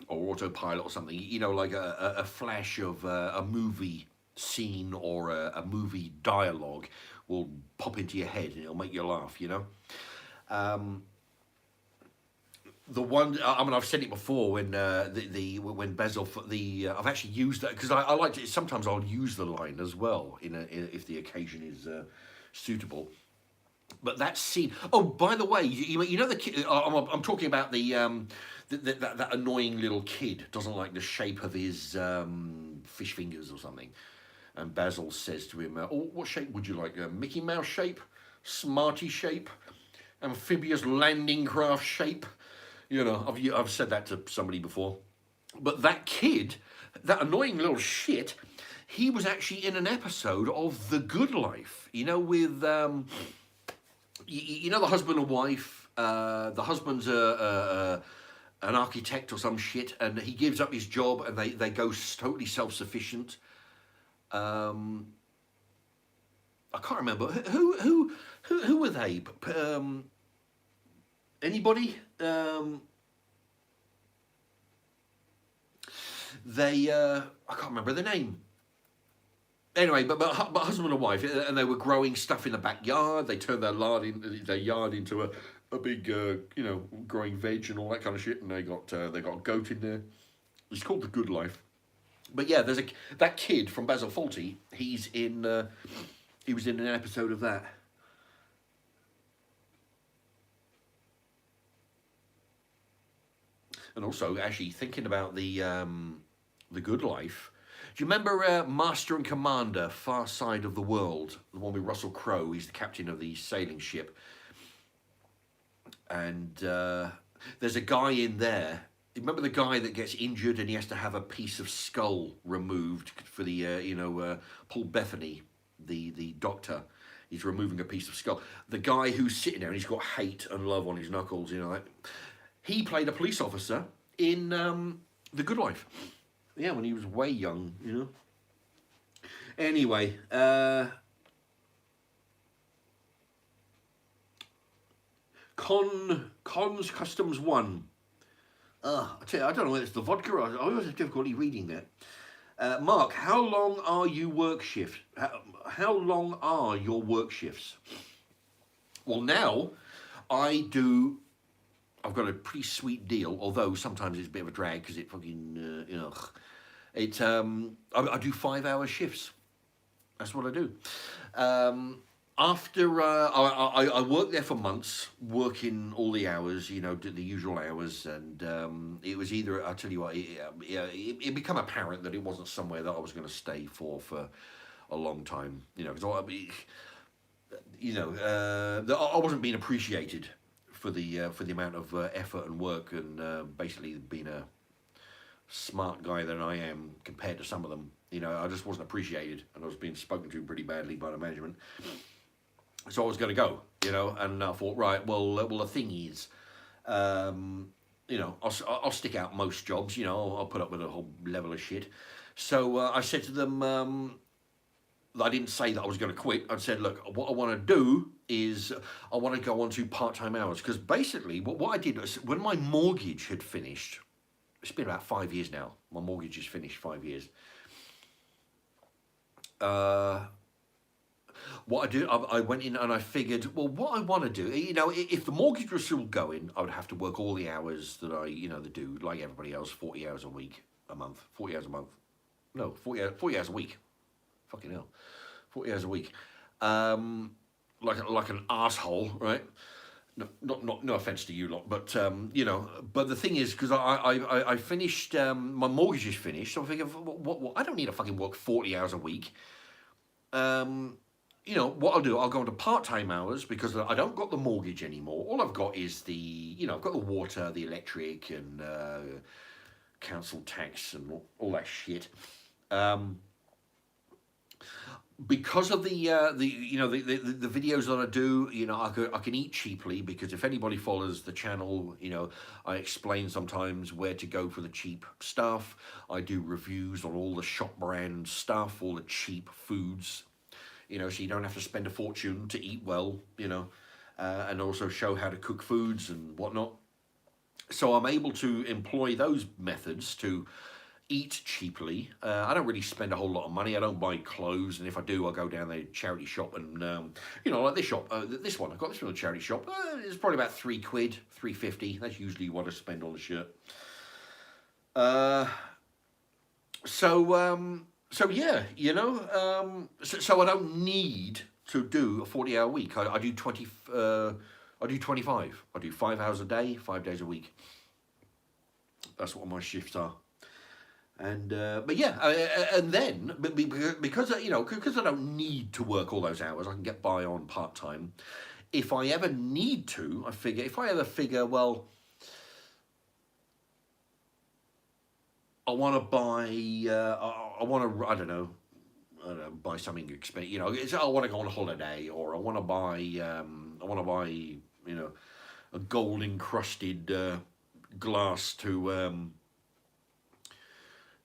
or autopilot or something, like a flash of a movie scene or a movie dialogue will pop into your head and it'll make you laugh, the one, I mean, I've said it before when when Basil, I've actually used that because I like to. Sometimes I'll use the line as well if the occasion is suitable. But that scene. Oh, by the way, the kid. I'm talking about that annoying little kid doesn't like the shape of his fish fingers or something, and Basil says to him, "Oh, what shape would you like? Mickey Mouse shape, Smarty shape, amphibious landing craft shape." I've said that to somebody before. But that kid, that annoying little shit, he was actually in an episode of The Good Life. With the husband and wife. The husband's an architect or some shit, and he gives up his job, and they go totally self-sufficient. I can't remember who were they? Anybody? They I can't remember the name. Anyway, but husband and wife, and they were growing stuff in the backyard. They turned their yard into a big growing veg and all that kind of shit. And they got a goat in there. It's called The Good Life. But yeah, there's that kid from Basil Fawlty. He was in an episode of that. And also, actually thinking about the Good Life. Do you remember Master and Commander, Far Side of the World? The one with Russell Crowe. He's the captain of the sailing ship. And there's a guy in there. Remember the guy that gets injured and he has to have a piece of skull removed for the, Paul Bethany, the doctor. He's removing a piece of skull. The guy who's sitting there and he's got hate and love on his knuckles, he played a police officer in The Good Life. Yeah, when he was way young, Anyway, Cons Customs 1. I tell you, I don't know whether it's the vodka or I always have difficulty reading that. Mark, how long are you work shift? How long are your work shifts? Well, now I've got a pretty sweet deal, although sometimes it's a bit of a drag because it fucking, I do 5-hour shifts. That's what I do. After I worked there for months, working all the hours, did the usual hours, and it was either, I'll tell you what, it became apparent that it wasn't somewhere that I was going to stay for a long time, because I wasn't being appreciated for the amount of effort and work and basically being a smart guy than I am compared to some of them. I just wasn't appreciated, and I was being spoken to pretty badly by the management. So I was going to go, and I thought, right, well, the thing is, I'll stick out most jobs, I'll put up with a whole level of shit. So I said to them, I didn't say that I was going to quit. I said, look, what I want to do is I want to go on to part-time hours. Because basically, what I did was, when my mortgage had finished, it's been about 5 years now. My mortgage is finished 5 years. What I did, I went in and I figured, well, what I want to do, if the mortgage was still going, I would have to work all the hours that I, do, like everybody else, 40 hours a week, a month, 40 hours a month. No, 40 hours a week. Fucking hell. 40 hours a week. Like an asshole, right? No offense to you lot, but but the thing is, because I finished, my mortgage is finished, so I figured, what I don't need to fucking work 40 hours a week. What I'll do, I'll go into part-time hours because I don't got the mortgage anymore. All I've got is I've got the water, the electric, and council tax and all that shit. Because of the videos that I do, I can eat cheaply, because if anybody follows the channel, I explain sometimes where to go for the cheap stuff. I do reviews on all the shop brand stuff, all the cheap foods, so you don't have to spend a fortune to eat well, and also show how to cook foods and whatnot. So I'm able to employ those methods to eat cheaply. I don't really spend a whole lot of money. I don't buy clothes, and if I do, I'll go down the charity shop and, like this shop, this one, I got this from the charity shop. It's probably about £3, £3.50. That's usually what I spend on the shirt. So yeah, so I don't need to do a 40-hour week. I do 25. I do 5 hours a day, 5 days a week. That's what my shifts are. And but yeah, and then because I don't need to work all those hours, I can get by on part-time. If I ever need to, if I ever figure, well, I want to buy, I don't know, buy something expensive. I want to go on holiday, or I want to buy, a gold encrusted glass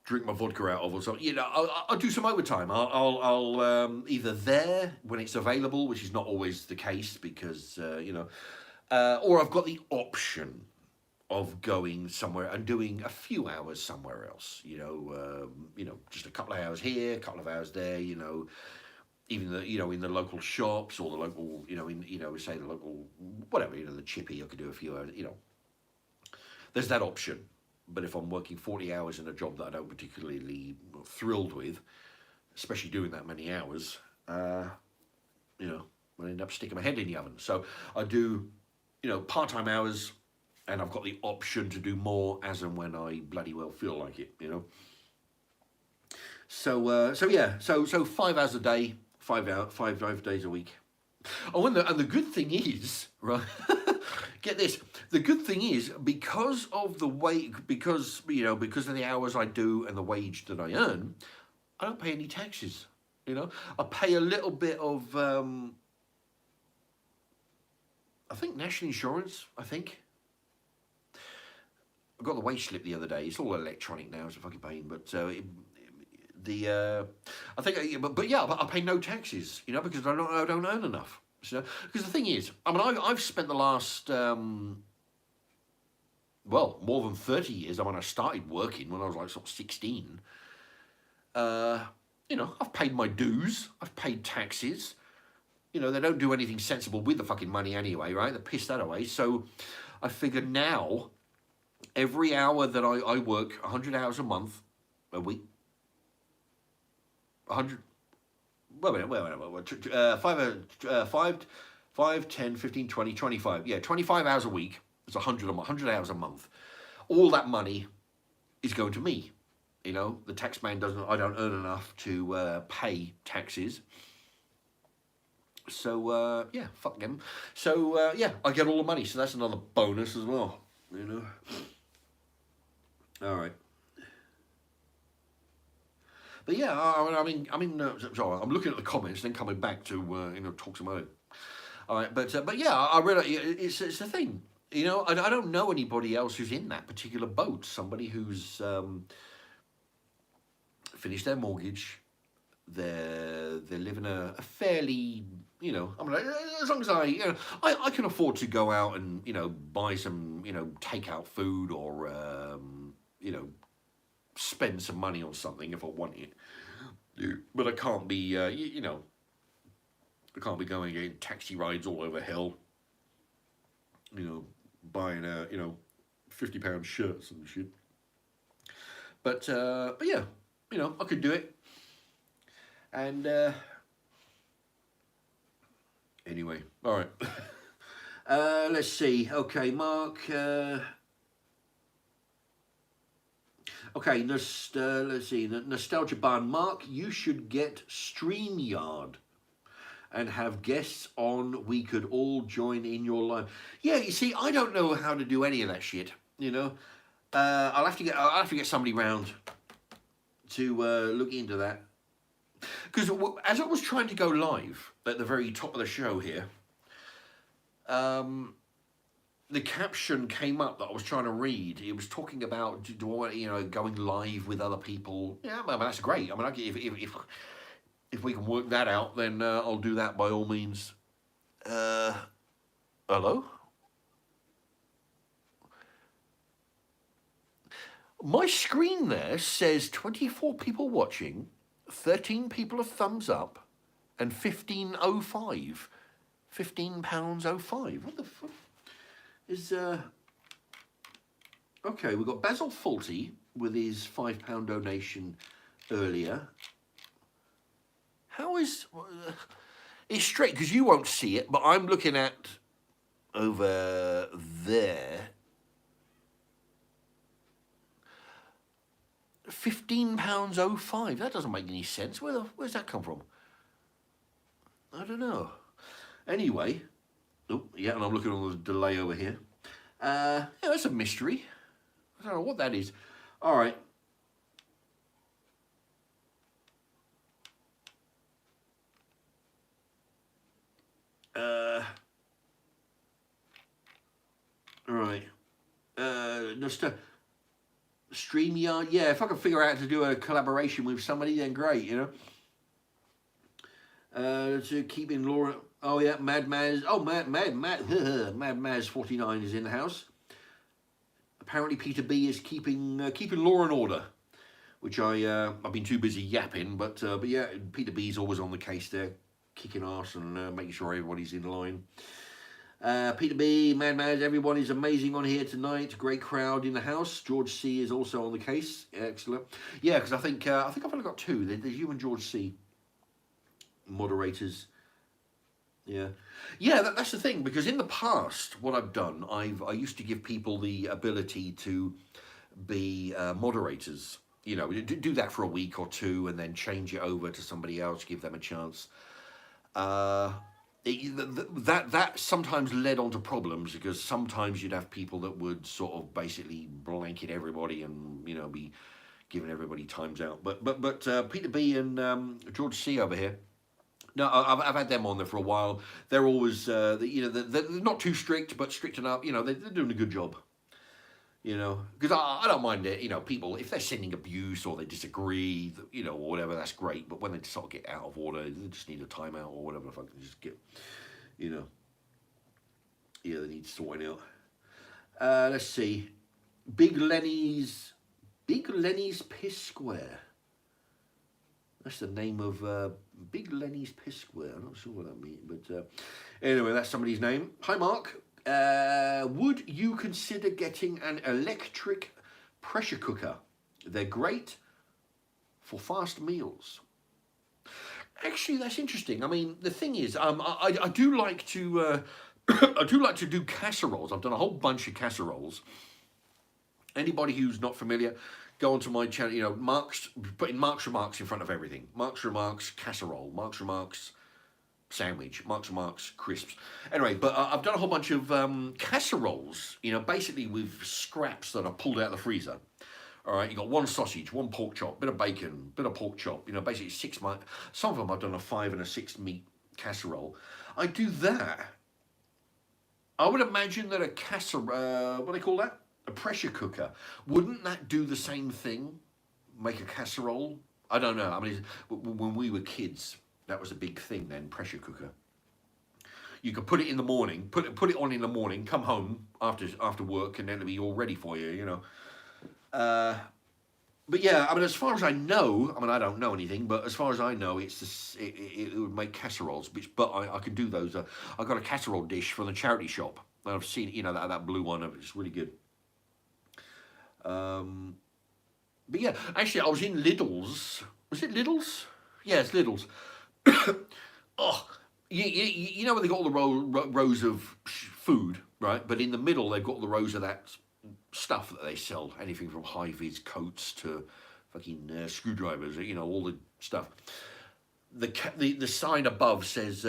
drink my vodka out of or something. You know, I'll do some overtime. I'll either there when it's available, which is not always the case because you know, or I've got the option of going somewhere and doing a few hours somewhere else. You know, just a couple of hours here, a couple of hours there. You know, even in the local shops or the local, say the local whatever, the chippy. I could do a few hours. You know, there's that option. But if I'm working 40 hours in a job that I don't particularly thrilled with, especially doing that many hours, you know, I end up sticking my head in the oven. So I do, part-time hours, and I've got the option to do more as and when I bloody well feel like it, So yeah, so 5 hours a day, 5 days a week. Oh, and the good thing is, right? Get this. The good thing is because of the way, because of the hours I do and the wage that I earn, I don't pay any taxes. I pay a little bit of, I think national insurance. I think I got the wage slip the other day. It's all electronic now. It's a fucking pain, but I think, but yeah, I pay no taxes. Because I don't earn enough. So, because the thing is, I mean, I've spent the last, more than 30 years. I mean, I started working when I was like sort of 16. I've paid my dues. I've paid taxes. They don't do anything sensible with the fucking money anyway, right? They piss that away. So I figure now, every hour that I work, 100 hours a week, 100. Wait, 5, 10, 15, 20, 25. Yeah, 25 hours a week. It's 100 hours a month. All that money is going to me. The tax man I don't earn enough to pay taxes. So, yeah, fuck them. So, yeah, I get all the money. So that's another bonus as well, All right. But yeah, sorry, I'm looking at the comments, then coming back to talk some more. All right, but yeah, I really it's a thing. I don't know anybody else who's in that particular boat. Somebody who's finished their mortgage, they're living a fairly, as long as I can afford to go out and buy some takeout food or spend some money on something if I want it. But I can't be, I can't be going in taxi rides all over hell. Buying £50 shirts and shit. But yeah, I could do it. And anyway, all right. Let's see. Okay, Mark. Okay, let's see. Nostalgia Barn. Mark, you should get StreamYard and have guests on. We could all join in your live. Yeah, you see, I don't know how to do any of that shit. I'll have to get somebody round to look into that. Because as I was trying to go live at the very top of the show here, the caption came up that I was trying to read. It was talking about going live with other people. Yeah, I mean, that's great. I mean, if we can work that out, then I'll do that by all means. Hello? My screen there says 24 people watching, 13 people have thumbs up, and 15.05. £15.05. What the fuck? Is okay, we've got Basil Faulty with his £5 donation earlier. How is it's straight because you won't see it, but I'm looking at over there. £15.05. That doesn't make any sense. Where's that come from? I don't know. Anyway. Oh, yeah, and I'm looking on the delay over here. Yeah, that's a mystery. I don't know what that is. All right. All right. StreamYard, yeah, if I can figure out how to do a collaboration with somebody, then great, you know. To keep in Laura, oh yeah, Mad Maz, oh Mad Maz 49 is in the house. Apparently Peter B is keeping law and order, which I've been too busy yapping, but yeah, Peter B's always on the case there, kicking ass and making sure everybody's in line. Peter B, Mad Mad, everyone is amazing on here tonight. Great crowd in the house. George C is also on the case. Excellent. Yeah, because I think I've only got two. There's you and George C. Moderators. Yeah, yeah. That's the thing, because in the past, what I've done, I used to give people the ability to be moderators. You know, do that for a week or two, and then change it over to somebody else, give them a chance. That sometimes led on to problems, because sometimes you'd have people that would sort of basically blanket everybody and, you know, be giving everybody times out. But Peter B and George C over here. No, I've had them on there for a while. They're always, you know, they're not too strict, but strict enough. You know, they're doing a good job. You know, because I don't mind it. You know, people, if they're sending abuse or they disagree, you know, or whatever, that's great. But when they sort of get out of order, they just need a timeout or whatever. If I can just get, you know, yeah, they need sorting out. Let's see, Big Lenny's Piss Square. That's the name of Big Lenny's Piss Square. I'm not sure what that means, but anyway, that's somebody's name. Hi, Mark. Would you consider getting an electric pressure cooker? They're great for fast meals. Actually, that's interesting. I mean, the thing is, I do like to I do like to do casseroles. I've done a whole bunch of casseroles. Anybody who's not familiar, go onto my channel. You know, put in Mark's Remarks in front of everything. Mark's Remarks casserole. Mark's Remarks sandwich. Mark's Remarks crisps. Anyway, but I've done a whole bunch of casseroles. You know, basically with scraps that are pulled out of the freezer. All right, you got one sausage, one pork chop, bit of bacon, bit of pork chop. You know, basically 6 meat. Some of them I've done a 5 and a 6 meat casserole. I do that. I would imagine that a casserole, what do they call that? A pressure cooker. Wouldn't that do the same thing? Make a casserole? I don't know. I mean, when we were kids, that was a big thing then, pressure cooker. You could put it in the morning, put it on in the morning, come home after work, and then it'll be all ready for you, you know. But yeah, I mean, as far as I know, I mean, I don't know anything, but as far as I know, it would make casseroles, but I can do those. I got a casserole dish from the charity shop. I've seen, you know, that blue one. It's really good. But yeah, actually, I was in Lidl's. Was it Lidl's? Yeah, it's Lidl's. Oh, you know where they got all the rows of food, right? But in the middle, they've got the rows of that stuff that they sell. Anything from high-vis coats to fucking screwdrivers, you know, all the stuff. The sign above says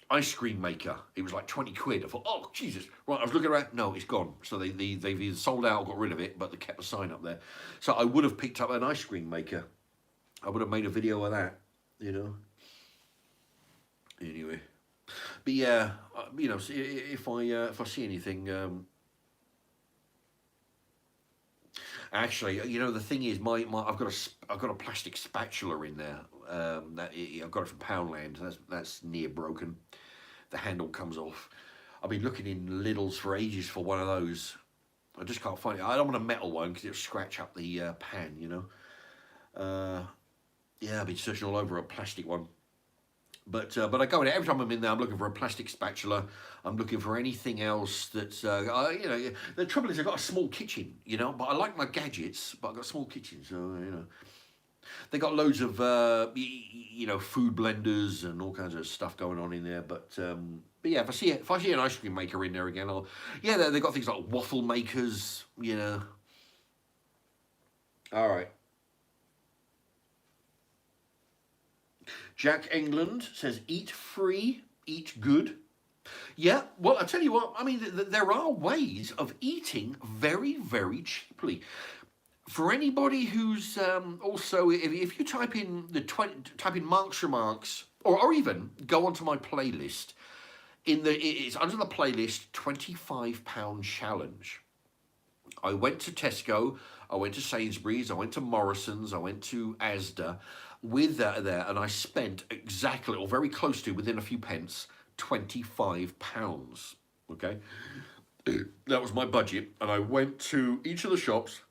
ice cream maker. It was like 20 quid. I thought, oh, Jesus. Right, I was looking around. No, it's gone. So they've either sold out or got rid of it, but they kept the sign up there. So I would have picked up an ice cream maker. I would have made a video of that, you know. Anyway. But yeah, you know, if I see anything... Actually, you know, the thing is, I've got a plastic spatula in there. I've got it from Poundland. That's near broken. The handle comes off. I've been looking in Lidl's for ages for one of those. I just can't find it. I don't want a metal one because it'll scratch up the pan, you know. Yeah, I've been searching all over a plastic one. But I go in every time I'm in there. I'm looking for a plastic spatula. I'm looking for anything else that's you know. The trouble is I've got a small kitchen, you know. But I like my gadgets, but I've got a small kitchen, so you know. They got loads of you know, food blenders and all kinds of stuff going on in there. But yeah, if I see an ice cream maker in there again, they got things like waffle makers, you know. All right. Jack England says, eat free, eat good. Yeah, well, I tell you what, I mean, there are ways of eating very, very cheaply. For anybody who's also, if you type in Mark's Remarks, or even go onto my playlist, it's under the playlist £25 challenge. I went to Tesco, I went to Sainsbury's, I went to Morrison's, I went to Asda with that there, and I spent exactly, or very close to, within a few pence, £25. Okay, that was my budget, and I went to each of the shops,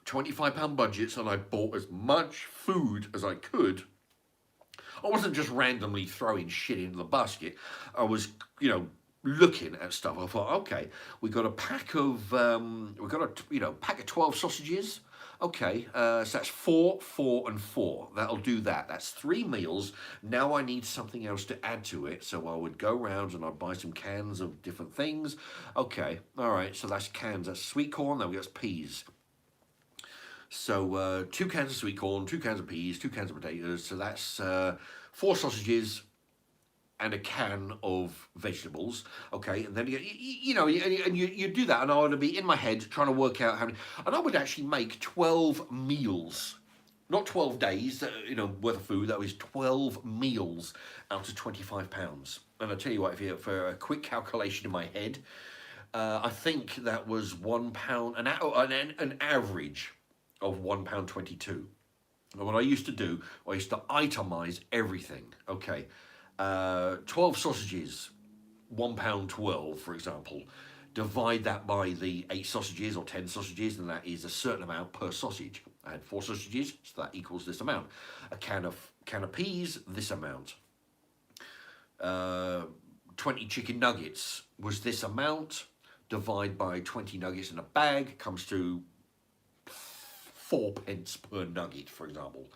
£25 budgets, and I bought as much food as I could. I wasn't just randomly throwing shit into the basket. I was, looking at stuff. I thought, okay, we got a pack of, pack of 12 sausages. Okay, so that's 4, 4, and 4. That'll do that. That's 3 meals. Now I need something else to add to it. So I would go around and I'd buy some cans of different things. Okay, all right, so that's cans. That's sweet corn. Then we got peas. So 2 cans of sweet corn, 2 cans of peas, 2 cans of potatoes. So that's 4 sausages and a can of vegetables. Okay, and then you do that, and I would be in my head trying to work out how many, and I would actually make 12 meals, not 12 days, worth of food. That was 12 meals out of £25. And I tell you what, for a quick calculation in my head, I think that was £1 an average of £1.22. And what I used to do, I used to itemize everything. Okay, 12 sausages, £1.12, for example. Divide that by the 8 sausages or 10 sausages, and that is a certain amount per sausage. I had 4 sausages, so that equals this amount. A can of peas, this amount. 20 chicken nuggets was this amount. Divide by 20 nuggets in a bag, comes to 4 pence per nugget, for example.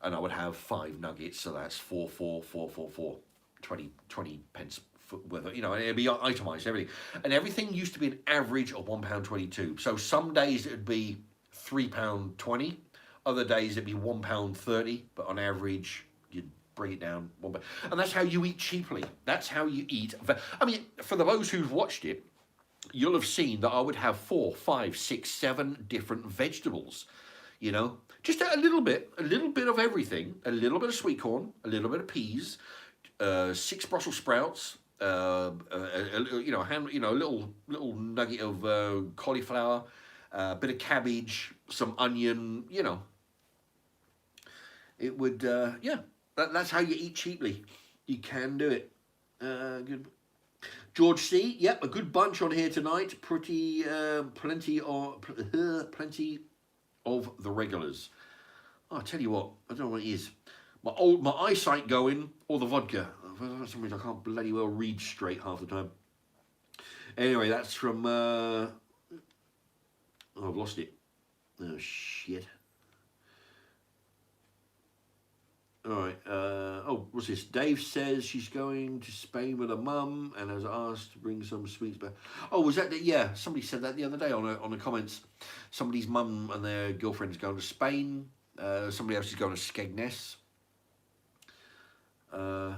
And I would have 5 nuggets, so that's 4, 4, 4, 4, 4, 20 pence worth of, it'd be itemized, everything. And everything used to be an average of £1.22. So some days it'd be £3.20, other days it'd be £1.30, but on average, you'd bring it down. And that's how you eat cheaply. That's how you eat. I mean, for those who've watched it, you'll have seen that I would have 4, 5, 6, 7 different vegetables, just a little bit of everything, a little bit of sweet corn, a little bit of peas, 6 Brussels sprouts, a little nugget of cauliflower, a bit of cabbage, some onion, It would, that's how you eat cheaply. You can do it. Good. George C, yep, a good bunch on here tonight. Plenty of the regulars. Oh, I tell you what, I don't know what it is. My eyesight going, or the vodka. For some reason I can't bloody well read straight half the time. Anyway, that's from, I've lost it. Oh, shit. All right. What's this? Dave says she's going to Spain with her mum and has asked to bring some sweets back. Oh, was that? Yeah, somebody said that the other day on the comments. Somebody's mum and their girlfriend is going to Spain. Somebody else is going to Skegness. So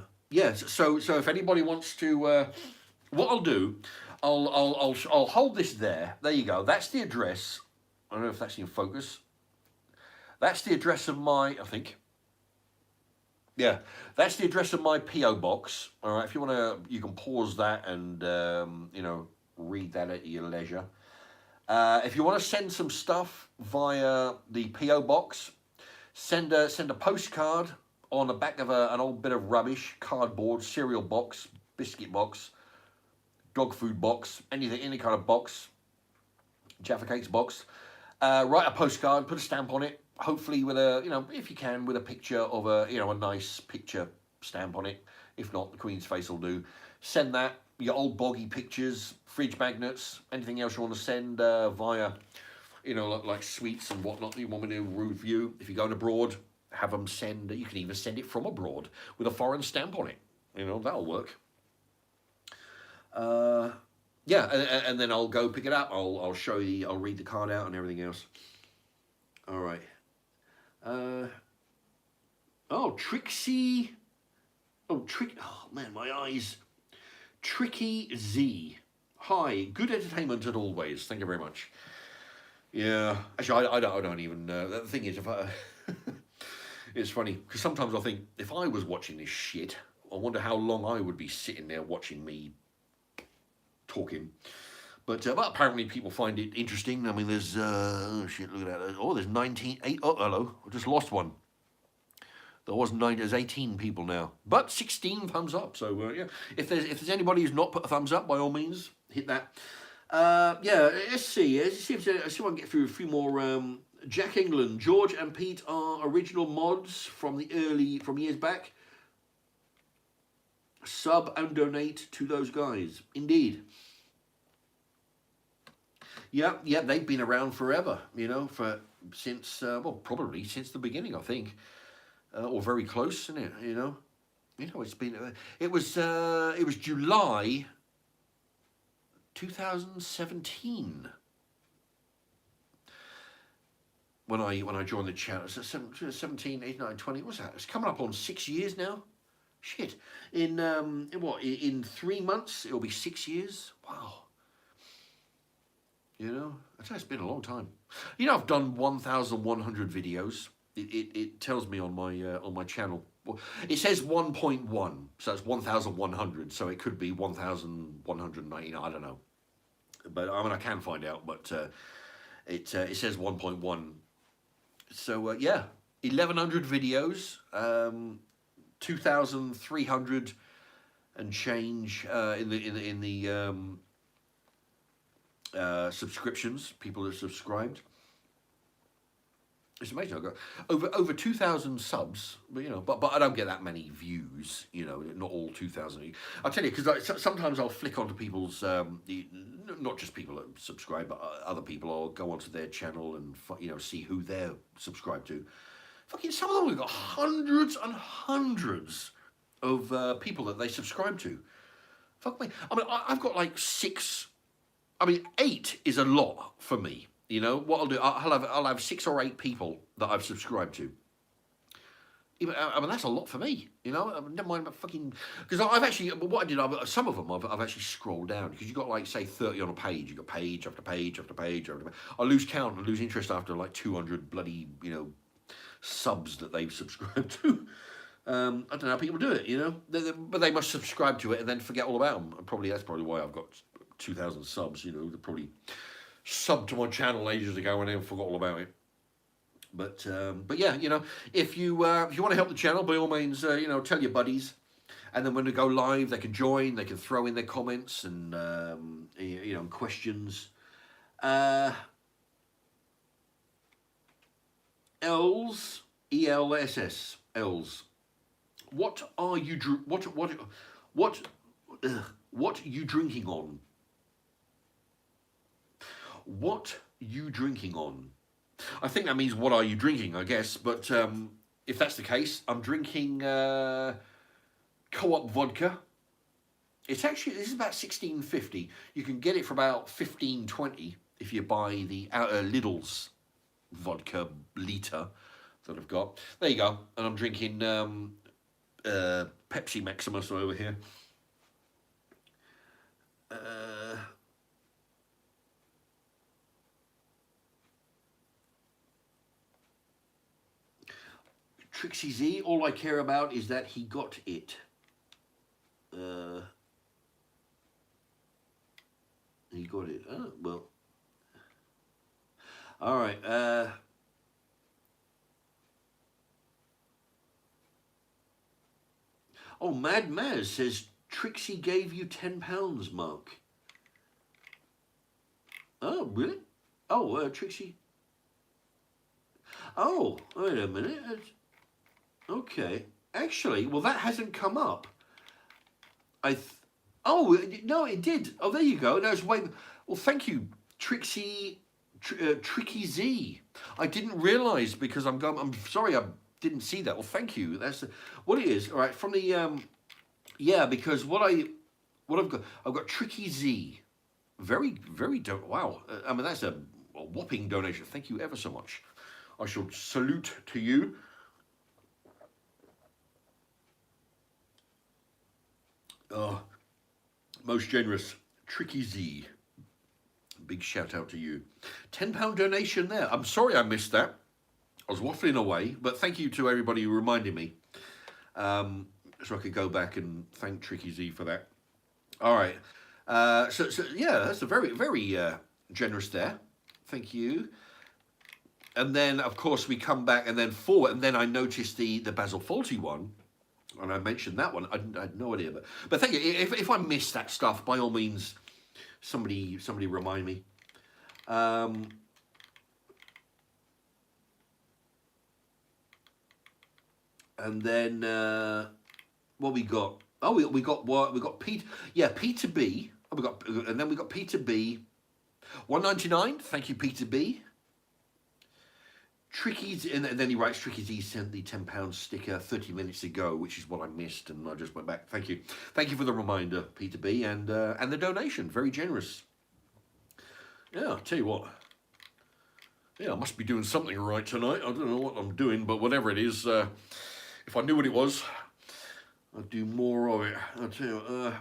if anybody wants to, what I'll do, I'll hold this there. There you go. That's the address. I don't know if that's in focus. That's the address of my, I think. Yeah, that's the address of my P.O. box. All right, if you want to, you can pause that and, read that at your leisure. If you want to send some stuff via the P.O. box, send a postcard on the back of an old bit of rubbish, cardboard, cereal box, biscuit box, dog food box, anything, any kind of box, Jaffa Cakes box. Write a postcard, put a stamp on it. Hopefully with a, if you can, with a picture of a nice picture stamp on it. If not, the Queen's face will do. Send that, your old boggy pictures, fridge magnets, anything else you want to send via, like sweets and whatnot that you want me to review. If you're going abroad, have them send, you can even send it from abroad with a foreign stamp on it. That'll work. Yeah, and then I'll go pick it up. I'll show you, I'll read the card out and everything else. All right. Trixie. Oh, man, my eyes. Tricky Z. Hi, good entertainment as always. Thank you very much. Yeah, actually, I don't even. The thing is, if I, it's funny because sometimes I think if I was watching this shit, I wonder how long I would be sitting there watching me talking. But apparently people find it interesting. I mean, there's oh shit, look at that. Oh, there's 19. Oh, hello, I just lost one. There was 9. There's 18 people now, but 16 thumbs up. So yeah, if there's anybody who's not put a thumbs up, by all means, hit that. Yeah, let's see. Let's see if I can get through a few more. Jack England, George and Pete are original mods from years back. Sub and donate to those guys. Indeed. Yeah, they've been around forever. You know, since probably since the beginning, I think, or very close, isn't it? You know, it's been. It was July 2017 when I joined the channel. So 17, 18, 19, 20. What's that? It's coming up on 6 years now. Shit. In 3 months it'll be 6 years. Wow. You know, it's been a long time. You know, I've done 1,100 videos. It tells me on my channel. Well, it says 1.1, so it's 1,100. So it could be 1,190. I don't know, but I mean I can find out. But it says 1.1. So yeah, 1,100 videos, 2,300 and change in the subscriptions. People that subscribed. It's amazing. I've got over 2,000 subs, but I don't get that many views. You know, not all 2,000. I'll tell you, because sometimes I'll flick onto people's, not just people that subscribe, but other people. I'll go onto their channel and see who they're subscribed to. Fucking some of them have got hundreds and hundreds of people that they subscribe to. Fuck me. I mean, I've got like 6. I mean, 8 is a lot for me. You know what I'll do? I'll have 6 or 8 people that I've subscribed to. I mean, that's a lot for me. You know, never mind about fucking. Because I've actually, what I did, some of them I've actually scrolled down, because you've got like say 30 on a page. You have got page after page after page after page. I lose count and lose interest after like 200 bloody subs that they've subscribed to. I don't know how people do it. But they must subscribe to it and then forget all about them. And that's probably why I've got 2,000 subs. They're probably subbed to my channel ages ago and then forgot all about it. But yeah, if you want to help the channel, by all means, tell your buddies, and then when they go live, they can join. They can throw in their comments and questions. Els ELSS Els. What are you what you drinking on? What you drinking on? I think that means what are you drinking, I guess. But if that's the case, I'm drinking co-op vodka. This is about 16.50. You can get it for about 15.20 if you buy the Lidl's vodka liter that I've got. There you go. And I'm drinking Pepsi Maximus over here. Trixie Z, all I care about is that he got it. He got it. Oh, well. All right. Oh, Mad Maz says Trixie gave you £10, Mark. Oh, really? Oh, Trixie. Oh, wait a minute. Okay. Actually, well, that hasn't come up. Oh, no, it did. Oh, there you go. No, it's way. Well, thank you, Trixie, Tricky Z. I didn't realise because I'm sorry, I didn't see that. Well, thank you. That's what it is. All right, from the yeah, because what I've got Tricky Z. Very, very wow. I mean, that's a whopping donation. Thank you ever so much. I shall salute to you. Oh, most generous, Tricky Z. Big shout out to you. £10 donation there. I'm sorry I missed that. I was waffling away, but thank you to everybody who reminded me. So I could go back and thank Tricky Z for that. All right. So yeah, that's a very generous there. Thank you. And then of course we come back and then forward, and then I noticed the Basil Fawlty one, and I mentioned that one. I had no idea, but thank you. If I miss that stuff, by all means, somebody remind me. And then what we got? Oh, we got what? We got P. Yeah, Peter B. Oh, we got, and then we got Peter B. 1.99. Thank you, Peter B. Tricky's, and then he writes, Tricky's E sent the £10 sticker 30 minutes ago, which is what I missed, and I just went back. Thank you for the reminder, Peter B, and the donation. Very generous. Yeah, I'll tell you what. Yeah, I must be doing something right tonight. I don't know what I'm doing, but whatever it is, if I knew what it was, I'd do more of it. I'll tell you.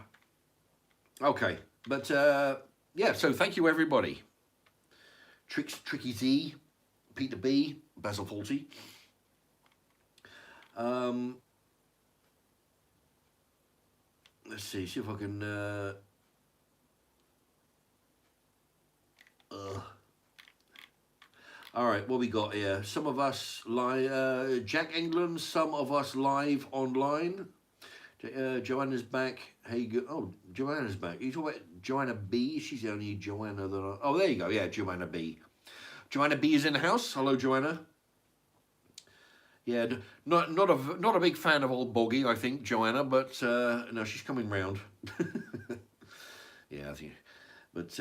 Okay, but yeah. So thank you, everybody. Tricky Z, Peter B, Basil Fawlty. Let's see if I can. All right, what we got here? Some of us live, Jack England. Some of us live online. Joanna's back. Hey, oh, Joanna's back. You talking about Joanna B? She's the only Joanna that I... Oh, there you go. Yeah, Joanna B. Joanna B is in the house. Hello, Joanna. Yeah, not a big fan of old Boggy, I think, Joanna, but no, she's coming round. Yeah, I think, but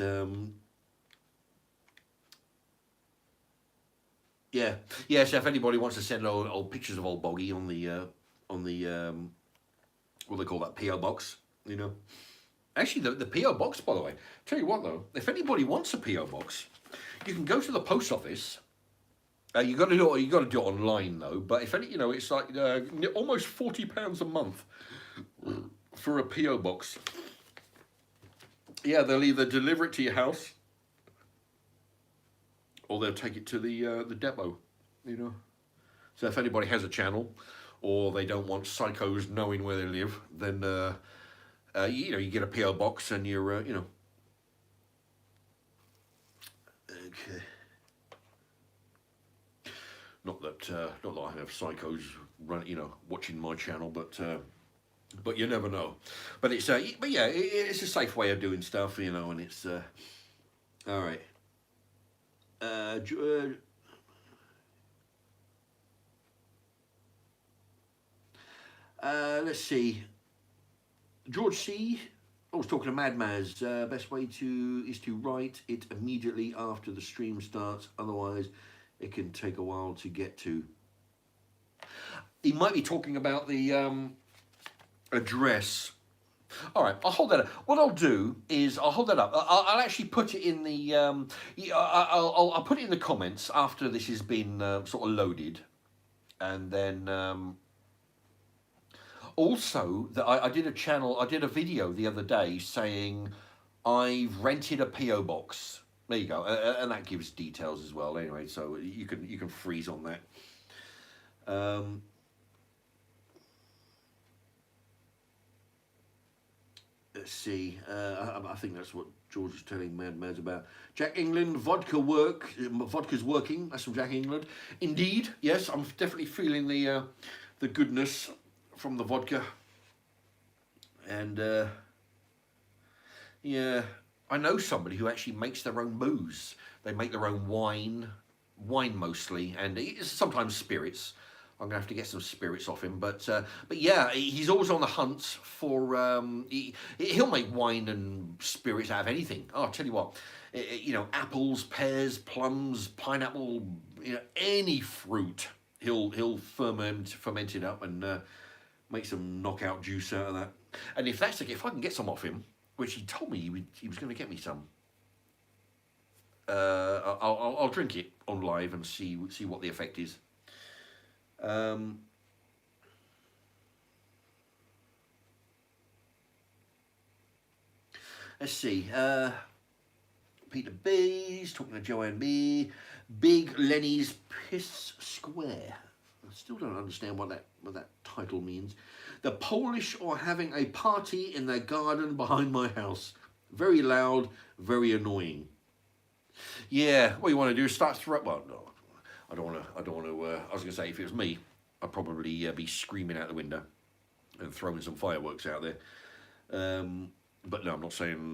yeah, yeah. So if anybody wants to send old pictures of old Boggy on the what they call that, P.o. box, you know. Actually, the P.o. box, by the way. Tell you what though, if anybody wants a P.o. box, you can go to the post office. You got to do it online though. But if any, you know, it's like almost £40 a month for a P.o. box. Yeah, they'll either deliver it to your house, or they'll take it to the depot. You know. So if anybody has a channel, or they don't want psychos knowing where they live, then you know, you get a P.o. box and you're you know. Okay. Not that I have psychos run, you know, watching my channel, but you never know. But it's but yeah, it's a safe way of doing stuff, you know, and it's all right. Let's see. George C. I was talking to Mad Maz. Best way is to write it immediately after the stream starts. Otherwise, it can take a while to get to. He might be talking about the address. All right, I'll hold that up. What I'll do is I'll hold that up. I'll actually put it in the. I'll put it in the comments after this has been sort of loaded, and then. Also, that I did a video the other day saying I've rented a P.o. box. There you go, and that gives details as well. Anyway, so you can freeze on that. Let's see. I think that's what George is telling Mad Mad about. Jack England, vodka's working. That's from Jack England. Indeed, yes, I'm definitely feeling the goodness from the vodka. And yeah, I know somebody who actually makes their own booze. They make their own wine mostly, and sometimes spirits. I'm gonna have to get some spirits off him, but yeah, he's always on the hunt for. He'll make wine and spirits out of anything. Oh, I'll tell you what, you know, apples, pears, plums, pineapple, you know, any fruit. He'll ferment it up and make some knockout juice out of that. And if I can get some off him, which he told me he was going to get me some. I'll drink it on live and see what the effect is. Let's see. Peter B's talking to Joanne B. Big Lenny's Piss Square. I still don't understand what that title means. The Polish are having a party in their garden behind my house. Very loud, very annoying. Yeah, what you want to do is start throwing. Well, no, I don't want to. I don't want to. I was going to say, if it was me, I'd probably be screaming out the window and throwing some fireworks out there. But no, I'm not saying.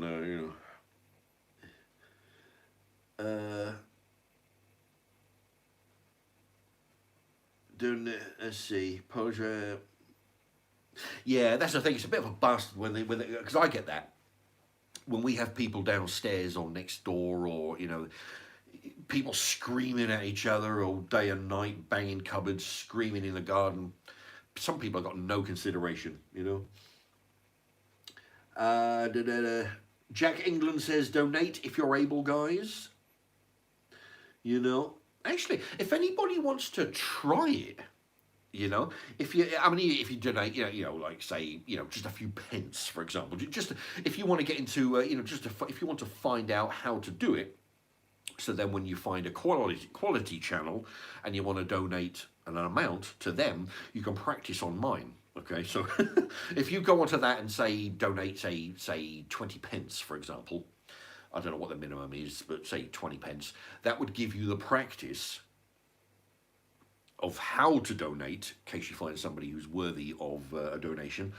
Doing. Let's see. Poser. Yeah, that's the thing. It's a bit of a bust when they because I get that when we have people downstairs or next door, or people screaming at each other all day and night, banging cupboards, screaming in the garden. Some people have got no consideration, Jack England says, donate if you're able, guys. Actually, if anybody wants to try it, if you donate, like say, just a few pence, for example, just if you want to get into, if you want to find out how to do it, so then when you find a quality channel and you want to donate an amount to them, you can practice on mine. Okay, so if you go onto that and say donate, say 20 pence, for example, I don't know what the minimum is, but say 20 pence, that would give you the practice of how to donate, in case you find somebody who's worthy of a donation.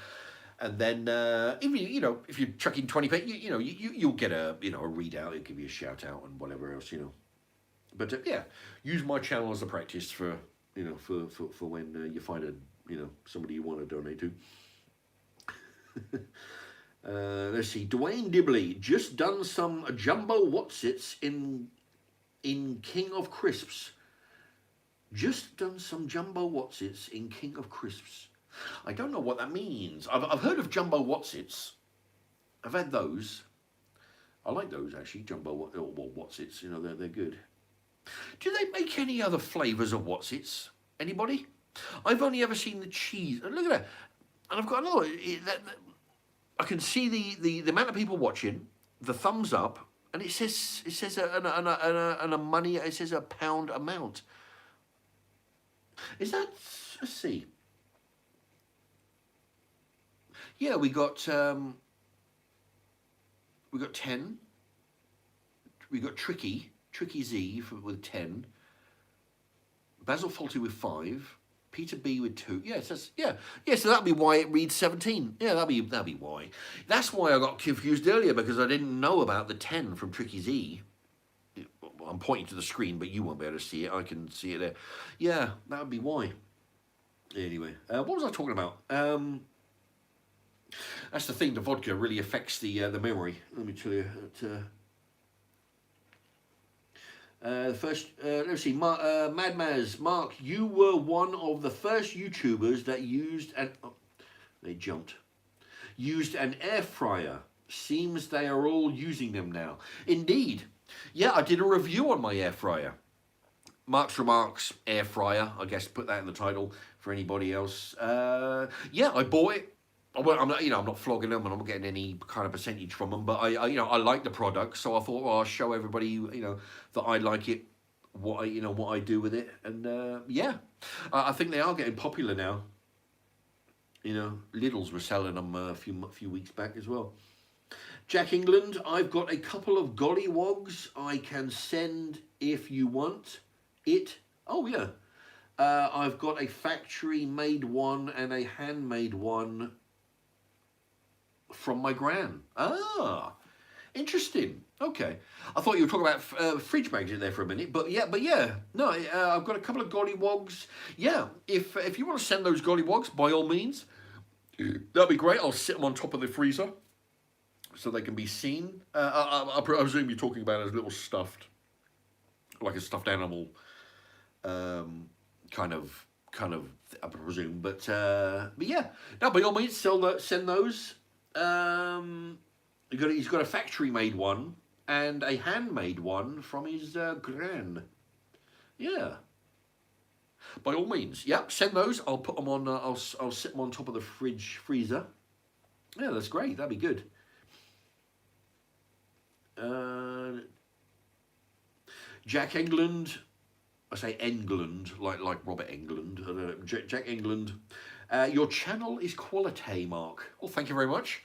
And then if you chuck in 20 pence, you'll get a readout. It'll give you a shout out and whatever else. But yeah, use my channel as a practice for for when you find somebody you want to donate to. Let's see. Dwayne Dibley just done some jumbo Wotsits in King of Crisps. Just done some jumbo Wotsits in King of Crisps. I don't know what that means. I've heard of jumbo Wotsits. I've had those. I like those actually, jumbo Wotsits. They're good. Do they make any other flavours of Wotsits? Anybody? I've only ever seen the cheese. Look at that. And I've got another. I can see the amount of people watching, the thumbs up, and it says a money. It says a pound amount. Is that? Let's see. Yeah, we got 10. We got Tricky Z with 10. Basil Faulty with 5. Peter B with 2. Yeah, it says, yeah. So that'd be why it reads 17. Yeah, that'd be why. That's why I got confused earlier, because I didn't know about the 10 from Tricky Z. I'm pointing to the screen, but you won't be able to see it. I can see it there. Yeah, that would be why. Anyway, what was I talking about? That's the thing. The vodka really affects the memory. Let me tell you. First, let's see. Mad Maz, Mark, you were one of the first YouTubers that used an. Oh, they jumped. Used an air fryer. Seems they are all using them now. Indeed. Yeah, I did a review on my air fryer. Mark's Remarks air fryer. I guess put that in the title for anybody else. Yeah, I bought it. I'm not flogging them, and I'm not getting any kind of percentage from them. But I like the product, so I thought, well, I'll show everybody, that I like it, what I do with it, and yeah, I think they are getting popular now. Lidl's were selling them a few weeks back as well. Jack England, I've got a couple of gollywogs I can send if you want it. Oh yeah, I've got a factory-made one and a handmade one from my gran. Ah, interesting. Okay, I thought you were talking about fridge magnet there for a minute, but yeah, no, I've got a couple of gollywogs. Yeah, if you want to send those gollywogs, by all means, that'd be great. I'll sit them on top of the freezer so they can be seen. I presume you're talking about as little stuffed, like a stuffed animal, kind of. I presume, but yeah, no, by all means, send those. He's got a factory-made one and a handmade one from his gran. Yeah. By all means, yeah, send those. I'll put them on. I'll sit them on top of the freezer. Yeah, that's great. That'd be good. Jack England. I say England, like Robert England. Jack England. Your channel is quality, Mark. Well, thank you very much.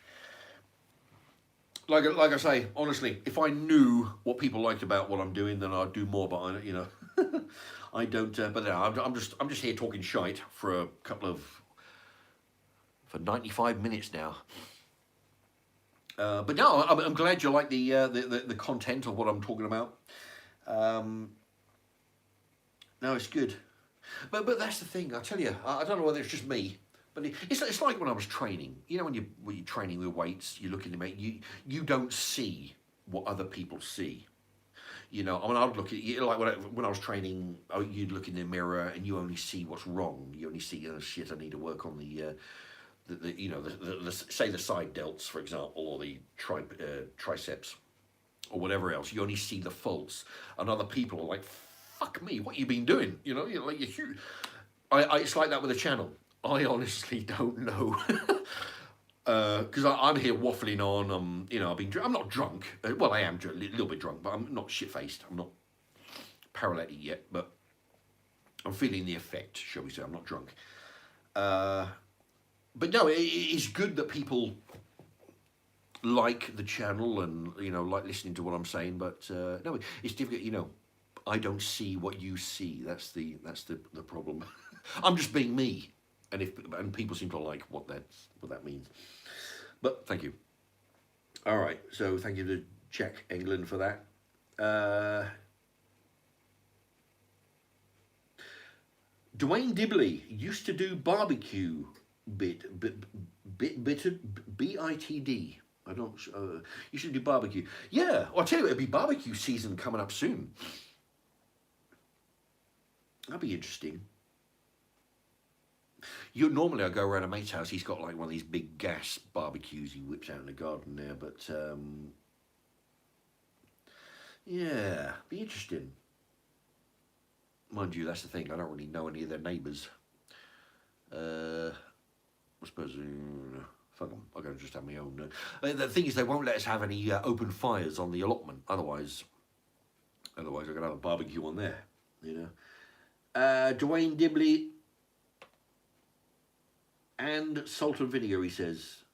like I say, honestly, if I knew what people liked about what I'm doing, then I'd do more. But I don't. But no, I'm just here talking shite for 95 minutes now. But no, I'm glad you like the content of what I'm talking about. Um, no, it's good. But that's the thing. I tell you, I don't know whether it's just me, but it's like when I was training. You know, when you're training with weights, you're looking to make you don't see what other people see. You know, I mean, I'd look at you like when I was training. You'd look in the mirror and you only see what's wrong. You only see, shit, I need to work on the say the side delts, for example, or the triceps or whatever else. You only see the faults, and other people are like, "Fuck me, what you been doing?" You know, you're like you're huge. It's like that with the channel. I honestly don't know. Because I'm here waffling on. I'm not drunk. Well, I am a little bit drunk, but I'm not shit faced. I'm not paralytic yet, but I'm feeling the effect, shall we say? I'm not drunk. But no, it's good that people like the channel and like listening to what I'm saying. But no, it's difficult. I don't see what you see. That's the problem. I'm just being me, and people seem to like what that means. But thank you. All right, so thank you to Jack England for that. Dwayne Dibley used to do barbecue bitted BITD. I don't. You should do barbecue. Yeah, well, I'll tell you, it'll be barbecue season coming up soon. That'd be interesting. Normally I go around a mate's house. He's got like one of these big gas barbecues he whips out in the garden there. But yeah, be interesting. Mind you, that's the thing. I don't really know any of their neighbours. I suppose. Fuck them. I'm going to just have my own. The thing is, they won't let us have any open fires on the allotment. Otherwise, I'm going to have a barbecue on there. Dwayne Dibley and salt and vinegar, he says.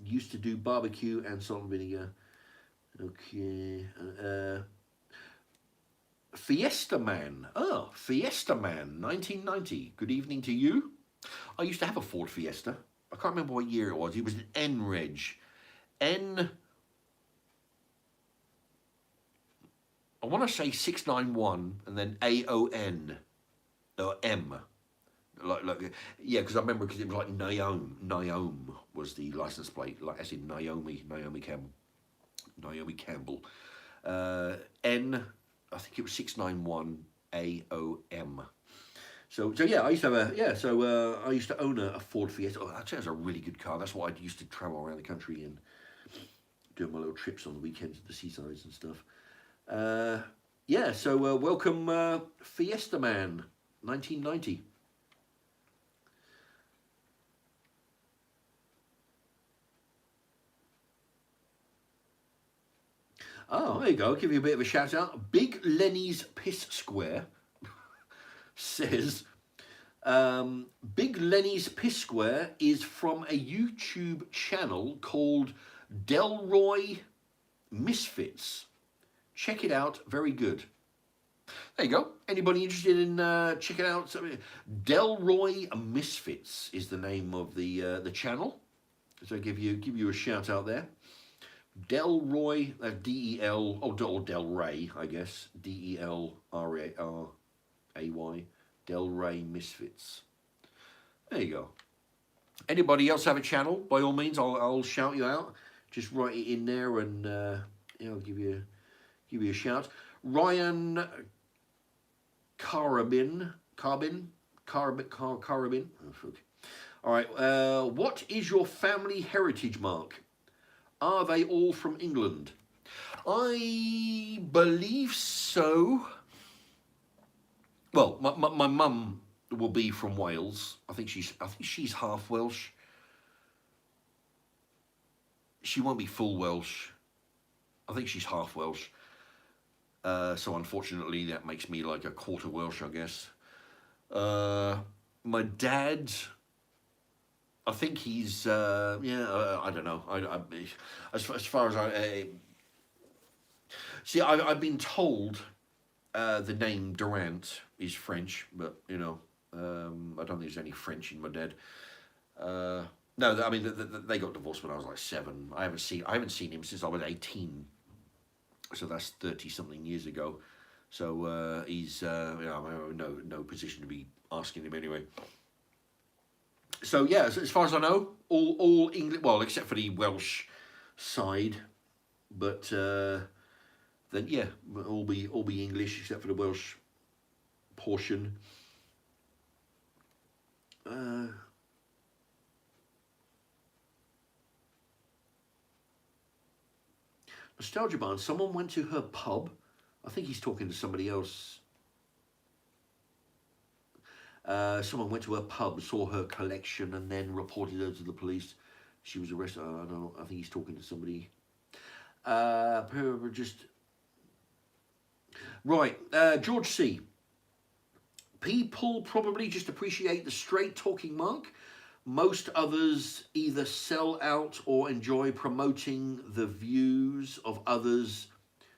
Used to do barbecue and salt and vinegar. Okay. Fiesta Man. Oh, Fiesta Man, 1990. Good evening to you. I used to have a Ford Fiesta. I can't remember what year it was. It was an N-Reg. I want to say 691 and then AON or M. Yeah, because I remember because it was like Naome was the license plate, like as in Naomi Campbell. N, I think it was 691 AOM. So yeah, I used to have I used to own a Ford Fiesta. Oh, actually, it was a really good car. That's what I used to travel around the country and do my little trips on the weekends at the seasides and stuff. Yeah, so welcome Fiesta Man, 1990. Oh, there you go. I'll give you a bit of a shout out. Big Lenny's Piss Square says, Big Lenny's Piss Square is from a YouTube channel called Delroy Misfits. Check it out. Very good. There you go. Anybody interested in checking out something? Delroy Misfits is the name of the channel. So give you a shout out there. Delroy, D-E-L, or Delray, I guess. D-E-L-R-A-Y. Delray Misfits. There you go. Anybody else have a channel? By all means, I'll shout you out. Just write it in there, and I'll give you a shout. Ryan Carabin. Oh, fuck. All right. What is your family heritage mark? Are they all from England? I believe so. Well, my mum will be from Wales. I think she's half Welsh. She won't be full Welsh. I think she's half Welsh. So unfortunately, that makes me like a quarter Welsh, I guess. My dad, I think he's I don't know. As far as see, I've been told the name Durant is French, but you know, I don't think there's any French in my dad. Uh, no, I mean they got divorced when I was like 7. I haven't seen him since I was 18, so that's 30 something years ago. So he's I'm in no position to be asking him anyway. So yeah, as far as I know, all English, well, except for the Welsh side, but then yeah, all be English except for the Welsh portion. Uh, Nostalgia Barn. Someone went to her pub. I think he's talking to somebody else. Someone went to her pub, saw her collection, and then reported her to the police. She was arrested. I don't know. I think he's talking to somebody. Just right. George C. People probably just appreciate the straight talking mark. Most others either sell out or enjoy promoting the views of others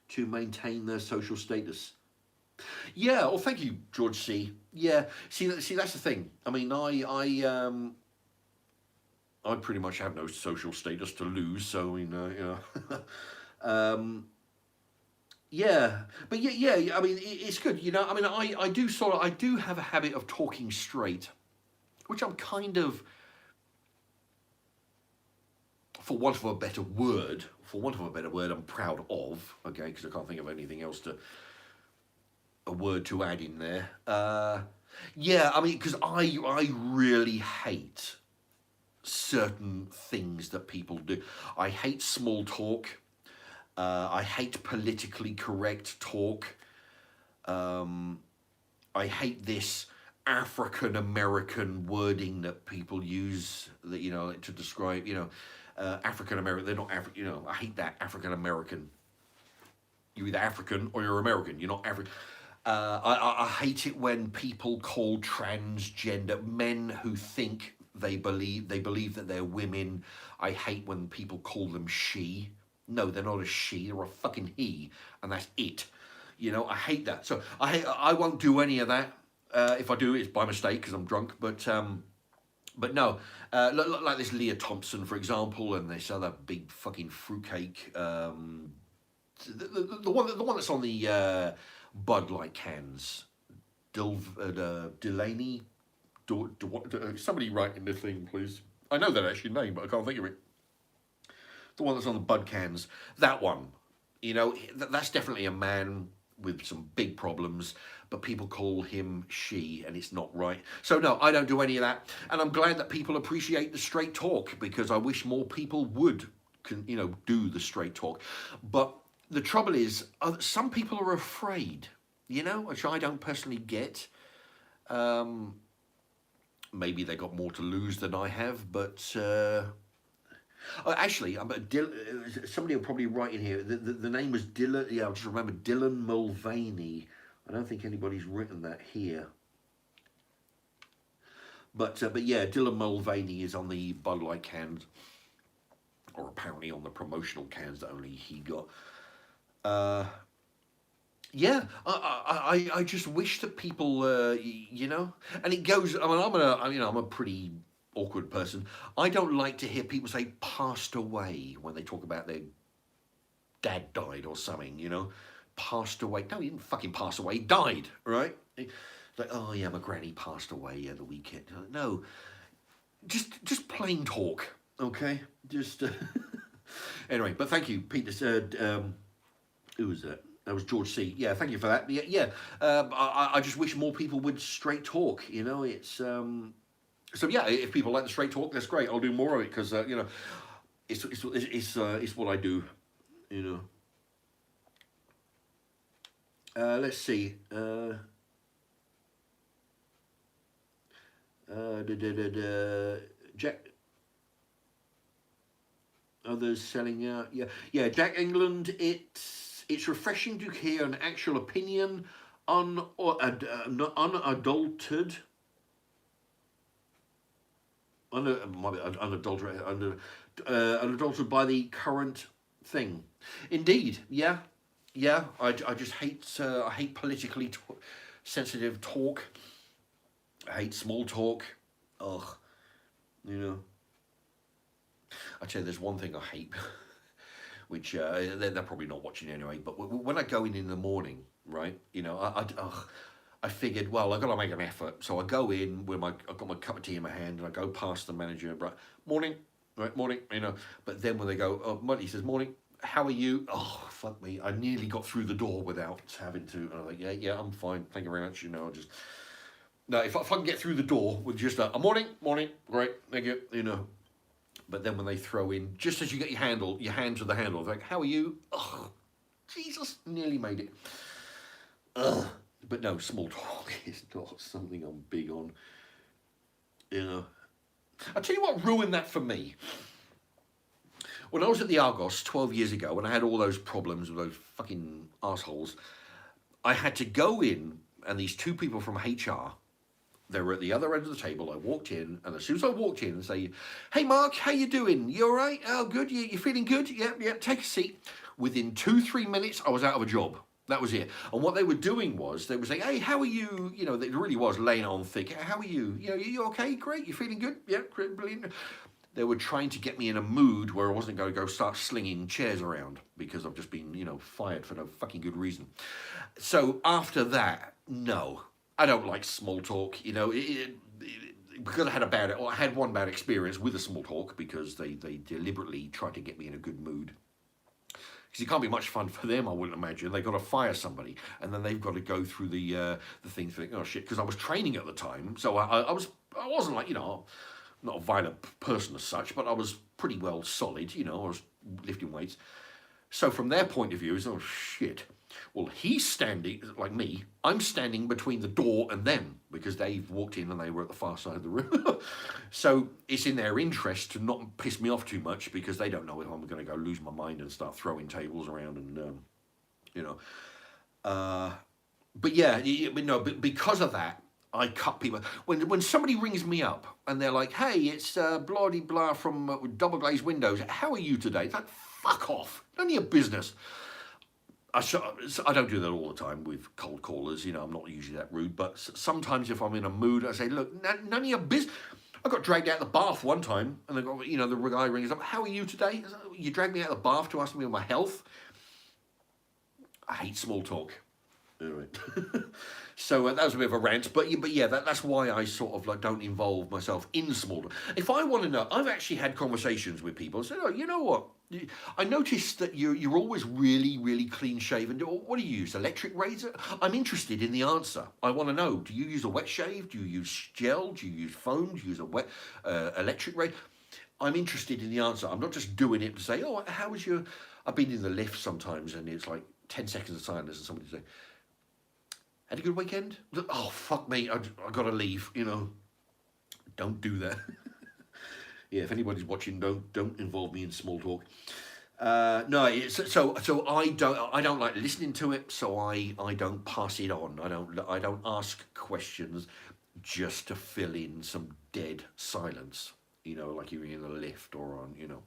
to maintain their social status. Yeah, well, thank you, George C. Yeah, see, that's the thing. I mean, I pretty much have no social status to lose, so you know, yeah, but yeah. I mean, it's good, you know. I mean, I do have a habit of talking straight, which I'm kind of, for want of a better word, I'm proud of. Okay, because I can't think of anything else to a word to add in there. Yeah, I mean, because I really hate certain things that people do. I hate small talk. I hate politically correct talk. I hate this African American wording that people use that to describe African American. They're not African. I hate that African American. You're either African or you're American. You're not African. I hate it when people call transgender men who think they believe that they're women. I hate when people call them she. No, they're not a she. They're a fucking he, and that's it. I hate that. So I won't do any of that. If I do, it's by mistake because I'm drunk. But no, like this Leah Thompson, for example, and this other big fucking fruitcake. The one that's on the Bud Light cans, Delaney. Somebody write in the thing, please. I know that actually name, but I can't think of it. The one that's on the Bud cans, that one. That's definitely a man with some big problems, but people call him she, and it's not right. So no, I don't do any of that, and I'm glad that people appreciate the straight talk because I wish more people would, do the straight talk. But the trouble is, some people are afraid, which I don't personally get. Maybe they got more to lose than I have, but actually, somebody will probably write in here. The name was Dylan. Yeah, I just remember Dylan Mulvaney. I don't think anybody's written that here. But yeah, Dylan Mulvaney is on the Bud Light cans, or apparently on the promotional cans that only he got. Yeah, I just wish that people, and it goes. I mean, I'm a pretty awkward person. I don't like to hear people say passed away when they talk about their dad died or something. Passed away. No, he didn't fucking pass away. He died, right? It's like, oh yeah, my granny passed away the weekend. No, just plain talk, okay? Just anyway. But thank you, Peter said. Who was that? That was George C. Yeah, thank you for that. Yeah. I just wish more people would straight talk. It's so yeah. If people like the straight talk, that's great. I'll do more of it because it's what I do. Let's see. Jack. Others selling out. Yeah. Jack England. It's refreshing to hear an actual opinion, unadulterated. unadulterated by the current thing. Indeed, yeah, yeah. I just hate I hate politically sensitive talk. I hate small talk. Ugh, you know. I tell you, there's one thing I hate, which they're probably not watching anyway. But when I go in the morning, right? You know, I figured, well, I've got to make an effort. So I go in with I've got my cup of tea in my hand, and I go past the manager, right, morning, right, morning, you know. But then when they go, oh, he says, morning, how are you? Oh, fuck me. I nearly got through the door without having to. And I'm like, yeah, yeah, I'm fine. Thank you very much. You know, I just, no, if I can get through the door with just a morning, morning, great, thank you, you know. But then when they throw in, just as you get your hands to the handle, they're like, how are you? Oh, Jesus, nearly made it. Ugh. But no, small talk is not something I'm big on. You know, I'll tell you what ruined that for me. When I was at the Argos 12 years ago, when I had all those problems with those fucking assholes, I had to go in, and these two people from HR, they were at the other end of the table. I walked in, and as soon as I walked in and say, hey Mark, how you doing? You all right? Oh, good. You feeling good? Yeah, yeah, take a seat. Within 2-3 minutes, I was out of a job. That was it. And what they were doing was, they were saying, hey, how are you? You know, it really was laying on thick. How are you? You know, you okay? Great. You feeling good? Yeah, great, brilliant. They were trying to get me in a mood where I wasn't going to go start slinging chairs around because I've just been, you know, fired for no fucking good reason. So after that, no, I don't like small talk. You know, because I had one bad experience with a small talk because they deliberately tried to get me in a good mood. Because it can't be much fun for them, I wouldn't imagine. They've got to fire somebody, and then they've got to go through the thing, thinking, oh shit. Because I was training at the time, so I wasn't like, you know, not a violent person as such, but I was pretty well solid. You know, I was lifting weights. So from their point of view, it's, oh shit. Well, he's standing, like me, I'm standing between the door and them because they've walked in and they were at the far side of the room. So it's in their interest to not piss me off too much because they don't know if I'm going to go lose my mind and start throwing tables around and, you know. But yeah, but because of that, I cut people. When somebody rings me up and they're like, hey, it's blah de blah from Double Glazed Windows. How are you today? It's like, fuck off. None of your business. I don't do that all the time with cold callers. You know, I'm not usually that rude. But sometimes if I'm in a mood, I say, look, none of your business. I got dragged out of the bath one time, and they got, you know, the guy rings up, how are you today? You dragged me out of the bath to ask me about my health. I hate small talk. Anyway. So that was a bit of a rant, but yeah, that's why I sort of like don't involve myself in small talk. If I want to know, I've actually had conversations with people. Say, oh, you know what? I noticed that you're always really clean shaven. What do you use? Electric razor? I'm interested in the answer. I want to know. Do you use a wet shave? Do you use gel? Do you use foam? Do you use a wet electric razor? I'm interested in the answer. I'm not just doing it to say, oh, how was your? I've been in the lift sometimes, and it's like 10 seconds of silence, and somebody say, had a good weekend? Oh, fuck me, I got to leave, you know. Don't do that. Yeah, if anybody's watching, don't involve me in small talk. No, so I don't like listening to it, so I don't pass it on. I don't ask questions just to fill in some dead silence. You know, like you're in a lift or on, you know,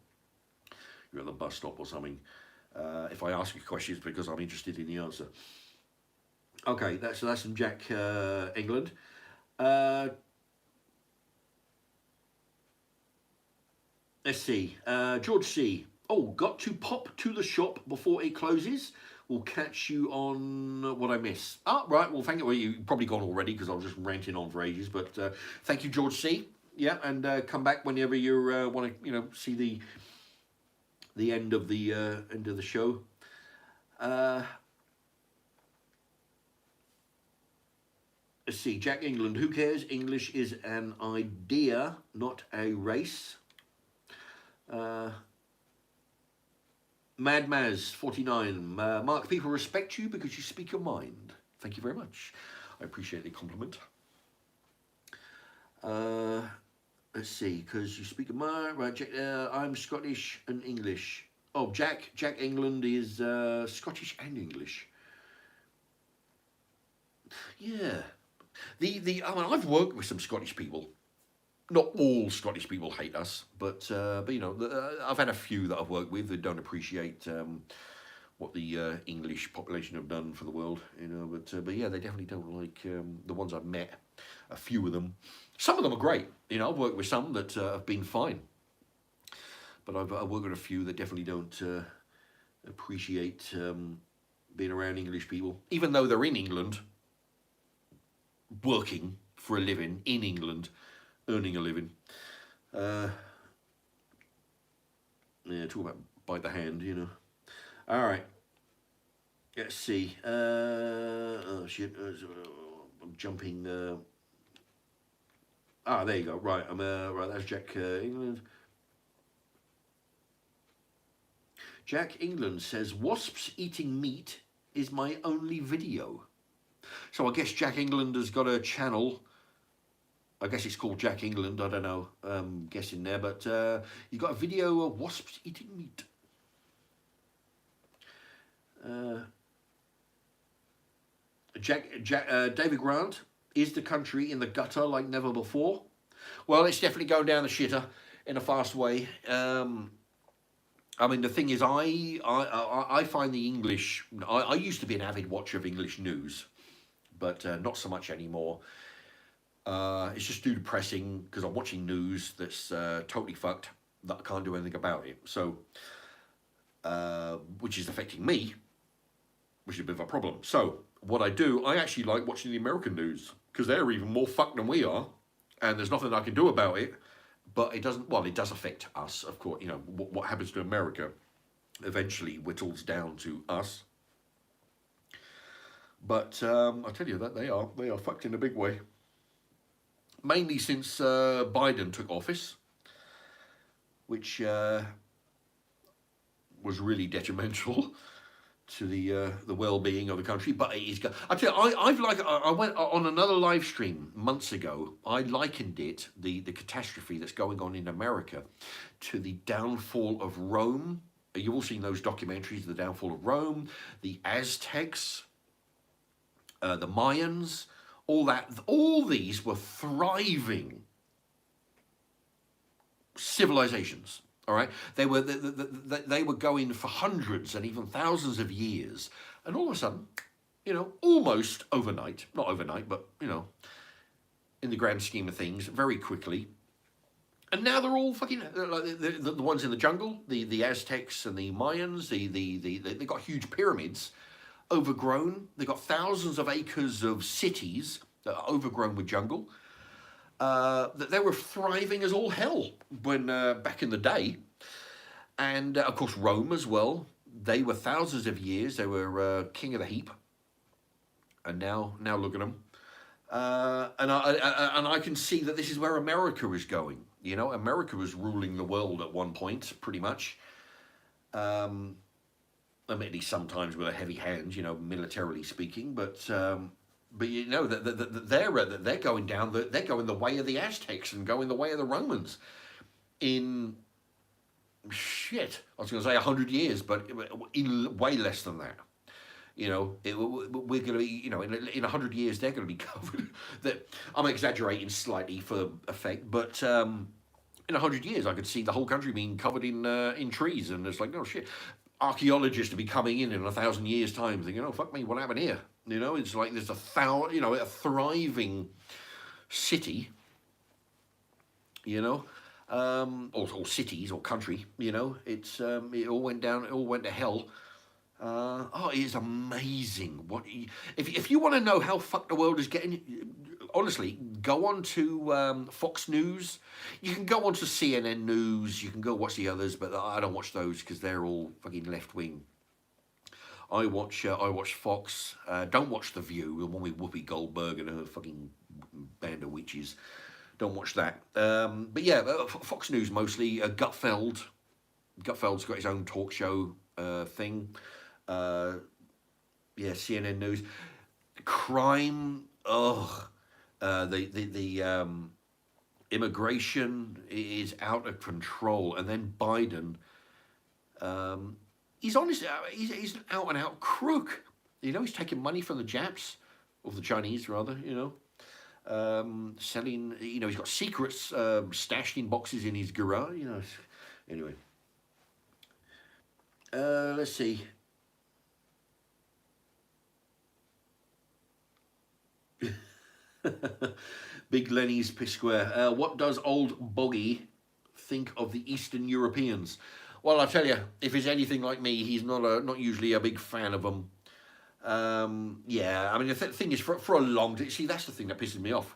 you're at the bus stop or something. If I ask you questions because I'm interested in the answer. Okay, that's from Jack England. Let's see. George C. Oh, got to pop to the shop before it closes. We'll catch you on what I miss. Ah, right. Well, thank you. Well, you've probably gone already because I was just ranting on for ages. But thank you, George C. Yeah, and come back whenever you want to, you know, see the end of the show. Let's see, Jack England, who cares? English is an idea, not a race. Mad Maz, 49. Mark, people respect you because you speak your mind. Thank you very much. I appreciate the compliment. Let's see, because you speak your mind. Right, Jack, I'm Scottish and English. Oh, Jack England is Scottish and English. Yeah. I mean, I've worked with some Scottish people. not all Scottish people hate us, but you know, I've had a few that I've worked with that don't appreciate what the English population have done for the world, you know. But yeah, they definitely don't like the ones I've met. A few of them, some of them are great. You know, I've worked with some that have been fine, but I've worked with a few that definitely don't appreciate being around English people, even though they're in England, working for a living in England, earning a living. Yeah, talk about bite the hand, you know. All right. Let's see. Oh shit! I'm jumping. There you go. Right. Right. That's Jack England. Jack England says wasps eating meat is my only video. So I guess Jack England has got a channel. I guess it's called Jack England. I don't know. Guessing there, but you got a video of wasps eating meat. David Grant, is the country in the gutter like never before? Well, it's definitely going down the shitter in a fast way. I mean, the thing is, I find the English. I used to be an avid watcher of English news, but not so much anymore. It's just too depressing because I'm watching news that's totally fucked that I can't do anything about it. So, which is affecting me, which is a bit of a problem. So what I do, I actually like watching the American news because they're even more fucked than we are, and there's nothing I can do about it. But it doesn't. Well, it does affect us, of course. You know what happens to America eventually whittles down to us. But I tell you that they are fucked in a big way. Mainly since Biden took office, which was really detrimental to the well-being of the country. But it is. I tell you, I went on another live stream months ago. I likened it, the catastrophe that's going on in America, to the downfall of Rome. You've all seen those documentaries, the downfall of Rome, the Aztecs, the Mayans. All these were thriving civilizations. All right, they were going for hundreds and even thousands of years, and all of a sudden, you know, almost overnight, not overnight, but you know, in the grand scheme of things, very quickly. And now they're all fucking like the ones in the jungle, the Aztecs and the Mayans. They got huge pyramids, overgrown. They got thousands of acres of cities that are overgrown with jungle. That they were thriving as all hell when back in the day, and of course Rome as well. They were thousands of years. They were king of the heap, and now look at them. And I can see that this is where America is going. You know, America was ruling the world at one point, pretty much. Admittedly, sometimes with a heavy hand, you know, militarily speaking, but you know that they're going down they're going the way of the Aztecs and going the way of the Romans in shit. I was going to say 100 years, but in way less than that. You know, we're going to be, you know, in 100 years they're going to be covered. That I'm exaggerating slightly for effect, but in 100 years I could see the whole country being covered in trees, and it's like, no shit. Archaeologists to be coming in 1,000 years' time, thinking, "Oh fuck me, what happened here?" You know, it's like there's a thriving city. You know, or cities or country. You know, it's it all went down, it all went to hell. It is amazing. If you want to know how fucked the world is getting, honestly, go on to Fox News. You can go on to CNN News. You can go watch the others, but I don't watch those because they're all fucking left wing. I watch Fox. Don't watch The View, the one with Whoopi Goldberg and her fucking band of witches. Don't watch that. But yeah, Fox News mostly. Gutfeld. Gutfeld's got his own talk show thing. Yeah, CNN News. Crime. The immigration is out of control, and then Biden. He's honestly, he's an out and out crook. You know, he's taking money from the Japs, or the Chinese rather. You know, selling. You know, he's got secrets stashed in boxes in his garage. You know, anyway. Let's see. Big Lenny's P Square. What does old Boggy think of the Eastern Europeans? Well, I tell you, if he's anything like me, he's not usually a big fan of them. Yeah, I mean, the thing is, for a long time, see, that's the thing that pisses me off.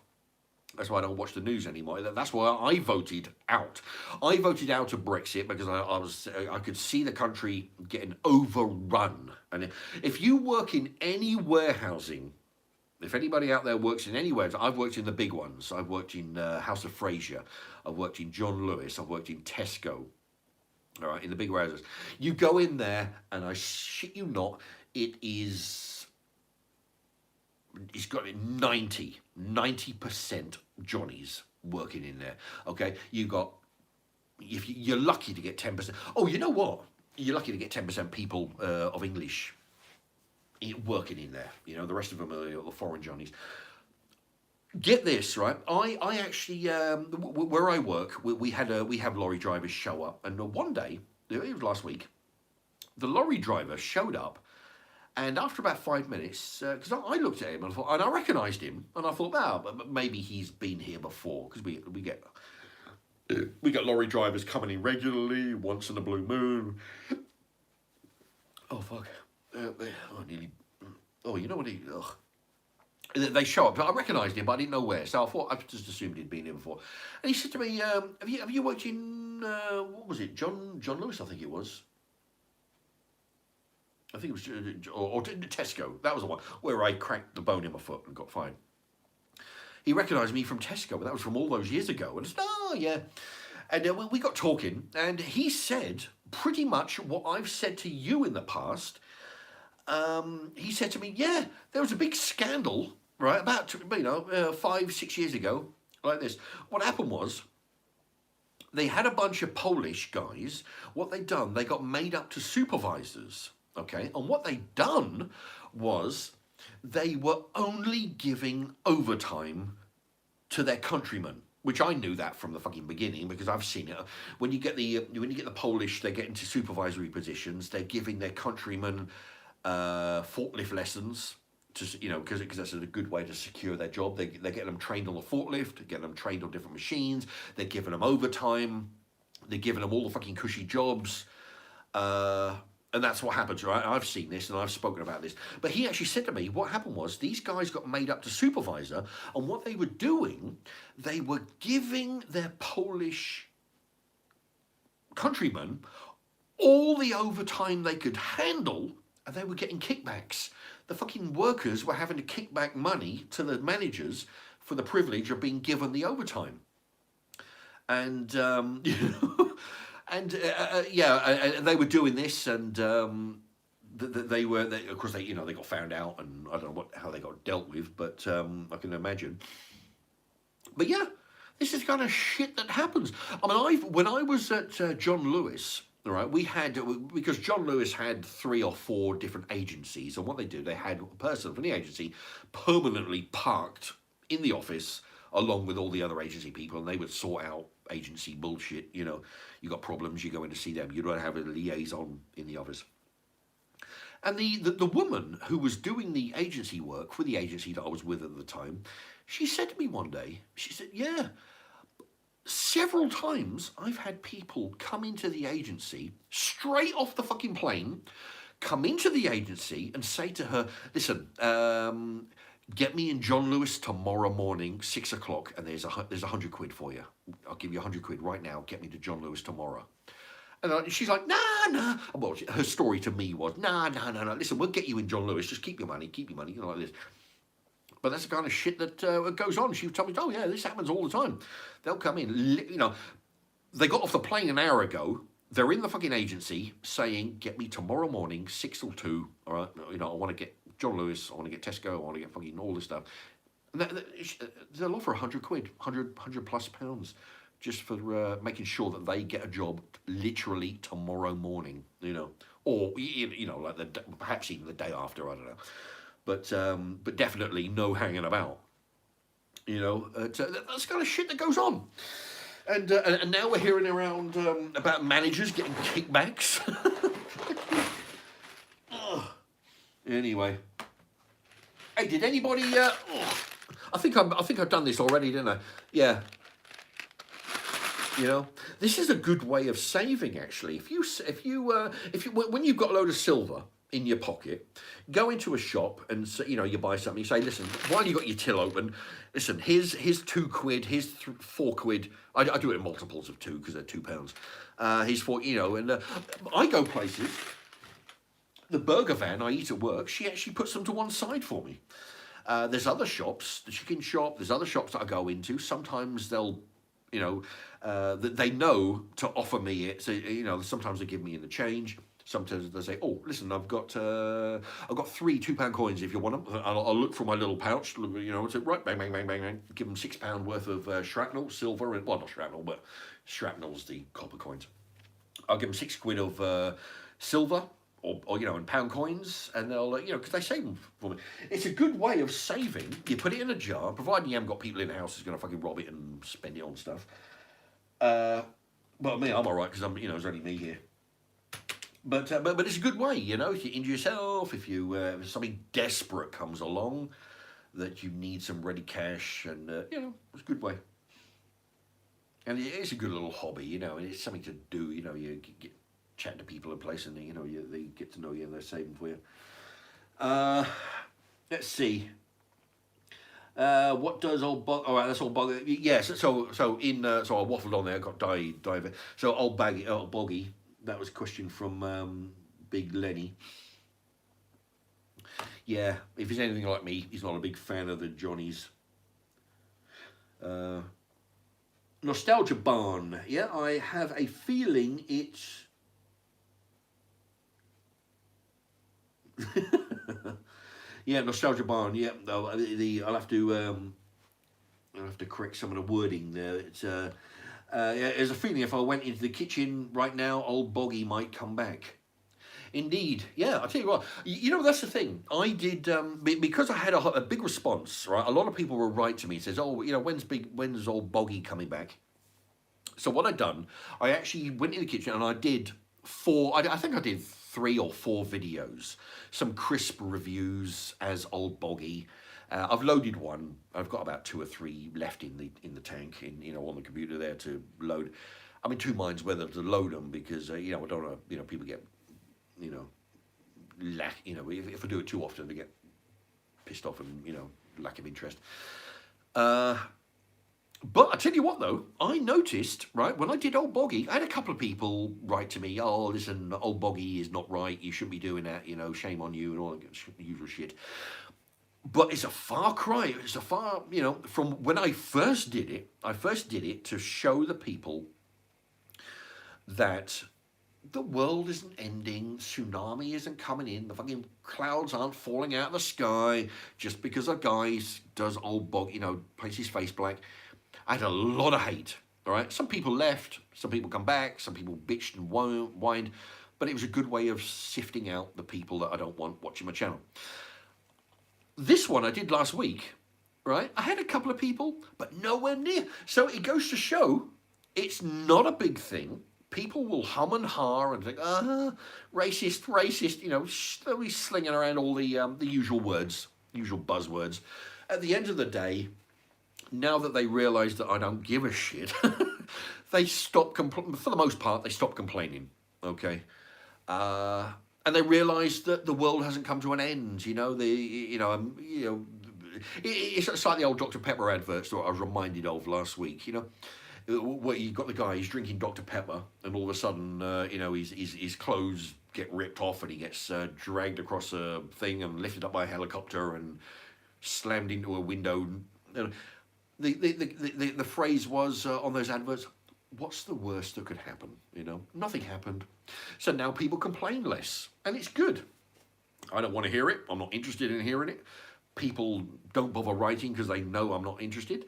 That's why I don't watch the news anymore. That's why I voted out. I voted out of Brexit because I could see the country getting overrun. And if you work in any warehousing, if anybody out there works in anywhere, I've worked in the big ones. I've worked in House of Fraser. I've worked in John Lewis. I've worked in Tesco. All right, in the big warehouses. You go in there, and I shit you not, it's got 90% Johnnies working in there. Okay, if you're lucky to get 10%. Oh, you know what? You're lucky to get 10% people of English working in there. You know, the rest of them are the foreign Johnnies. Get this, right? I actually where I work, we have lorry drivers show up, and one day, it was last week, the lorry driver showed up, and after about 5 minutes, because I looked at him and I recognised him, and I thought, but maybe he's been here before, because we get lorry drivers coming in regularly, once in a blue moon. Oh fuck! You know what they show up. I recognised him, but I didn't know where. So I just assumed he'd been here before. And he said to me, "Have you worked in what was it? John Lewis, I think it was. I think it was or Tesco. That was the one where I cracked the bone in my foot and got fined." He recognised me from Tesco, but that was from all those years ago. And I said, "Oh yeah." And we got talking, and he said pretty much what I've said to you in the past. He said to me, "Yeah, there was a big scandal, right, about 5-6 years ago, like this. What happened was, they had a bunch of Polish guys. What they'd done, they got made up to supervisors, okay? And what they'd done was they were only giving overtime to their countrymen." Which I knew that from the fucking beginning because I've seen it. When you get the Polish, they get into supervisory positions. They're giving their countrymen forklift lessons because that's a good way to secure their job. They're getting them trained on the forklift, getting them trained on different machines. They're giving them overtime. They're giving them all the fucking cushy jobs. And that's what happens, right? I've seen this and I've spoken about this. But he actually said to me, what happened was these guys got made up to supervisor, and what they were doing, they were giving their Polish countrymen all the overtime they could handle, and they were getting kickbacks. The fucking workers were having to kick back money to the managers for the privilege of being given the overtime. And, and they were doing this, and they of course, they got found out, and I don't know how they got dealt with, but I can imagine. But yeah, this is the kind of shit that happens. I mean, when I was at John Lewis, all right, because John Lewis had 3 or 4 different agencies, and what they had a person from the agency permanently parked in the office along with all the other agency people, and they would sort out agency bullshit. You got problems, you go in to see them. You don't have a liaison in the office. And the woman who was doing the agency work for the agency that I was with at the time, she said to me one day, she said, "Yeah, several times I've had people come into the agency straight off the fucking plane, come into the agency and say to her, 'Listen, get me in John Lewis tomorrow morning, 6 o'clock, and there's 100 quid for you. I'll give you 100 quid right now. Get me to John Lewis tomorrow.'" And she's like, nah. Well, her story to me was, nah. Listen, we'll get you in John Lewis. Just keep your money, like this. But that's the kind of shit that goes on. She told me, "Oh yeah, this happens all the time. They'll come in, they got off the plane an hour ago. They're in the fucking agency saying, 'Get me tomorrow morning, 6 till 2. All right, I want to get John Lewis. I want to get Tesco. I want to get fucking all this stuff.' And they'll offer 100 quid, 100 plus pounds, just for making sure that they get a job literally tomorrow morning, or like perhaps even the day after. I don't know, but definitely no hanging about. You know, that's the kind of shit that goes on. And now we're hearing around about managers getting kickbacks. Anyway, hey, did anybody? I think I've done this already, didn't I? Yeah. You know, this is a good way of saving. Actually, when you've got a load of silver in your pocket, go into a shop and you buy something. You say, listen, while you got your till open, listen, here's £2, here's £4. I do it in multiples of 2 because they're £2. Here's 4, and I go places. The burger van I eat at work, she actually puts them to one side for me. There's other shops, the chicken shop. There's other shops that I go into. Sometimes they'll, that they know to offer me it. So sometimes they give me in the change. Sometimes they say, "Oh, listen, I've got 3 £2 coins if you want them." I'll look for my little pouch, say, right, bang, bang, bang, bang, bang. Give them £6 worth of shrapnel, silver, and well, not shrapnel, but shrapnel's the copper coins. I'll give them £6 of silver. Or in pound coins, and they'll because they save them for me. It's a good way of saving. You put it in a jar, providing you haven't got people in the house who's going to fucking rob it and spend it on stuff. But me, I'm all right because there's only me here. But it's a good way, if you injure yourself, if something desperate comes along that you need some ready cash, and it's a good way. And it's a good little hobby, and it's something to do. You get chatting to people in place, and they get to know you, and they're saving for you. Let's see. What does old bog? All right, that's old bog. Yes. So I waffled on there. I got dive. So old boggy. That was a question from Big Lenny. Yeah, if he's anything like me, he's not a big fan of the Johnnies. Nostalgia Barn. Yeah, I have a feeling it's. Yeah, Nostalgia Barn. Yeah, no, I'll have to correct some of the wording there. It's there's a feeling if I went into the kitchen right now, old Boggy might come back. Indeed, yeah. I'll tell you what. That's the thing. I did because I had a big response. Right, a lot of people will write to me and says, "Oh, when's old Boggy coming back?" So what I'd done, I actually went in the kitchen and I did 4. I think I did 3 or 4 videos, some crisp reviews as old Boggy. I've loaded one. I've got about 2 or 3 left in the tank, on the computer there to load. I'm in 2 minds whether to load them because I don't want to, people get, if I do it too often, they get pissed off and lack of interest. But I tell you what, though, I noticed, right, when I did Old Boggy, I had a couple of people write to me, "Oh, listen, Old Boggy is not right. You shouldn't be doing that. Shame on you," and all that usual shit. But it's a far cry. It's a far, from when I first did it. I first did it to show the people that the world isn't ending, tsunami isn't coming in, the fucking clouds aren't falling out of the sky just because a guy does Old Boggy, paints his face black. I had a lot of hate, all right? Some people left, some people come back, some people bitched and whined, but it was a good way of sifting out the people that I don't want watching my channel. This one I did last week, right? I had a couple of people, but nowhere near. So it goes to show it's not a big thing. People will hum and ha and think, racist, they'll be slinging around all the usual words, usual buzzwords. At the end of the day, now that they realise that I don't give a shit, they stop for the most part. They stop complaining. Okay, and they realise that the world hasn't come to an end. It's like the old Dr. Pepper adverts that I was reminded of last week. Where you got the guy, he's drinking Dr. Pepper, and all of a sudden, his clothes get ripped off, and he gets dragged across a thing and lifted up by a helicopter and slammed into a window. The phrase was on those adverts, "What's the worst that could happen?" Nothing happened. So now people complain less, and it's good. I don't want to hear it. I'm not interested in hearing it. People don't bother writing because they know I'm not interested.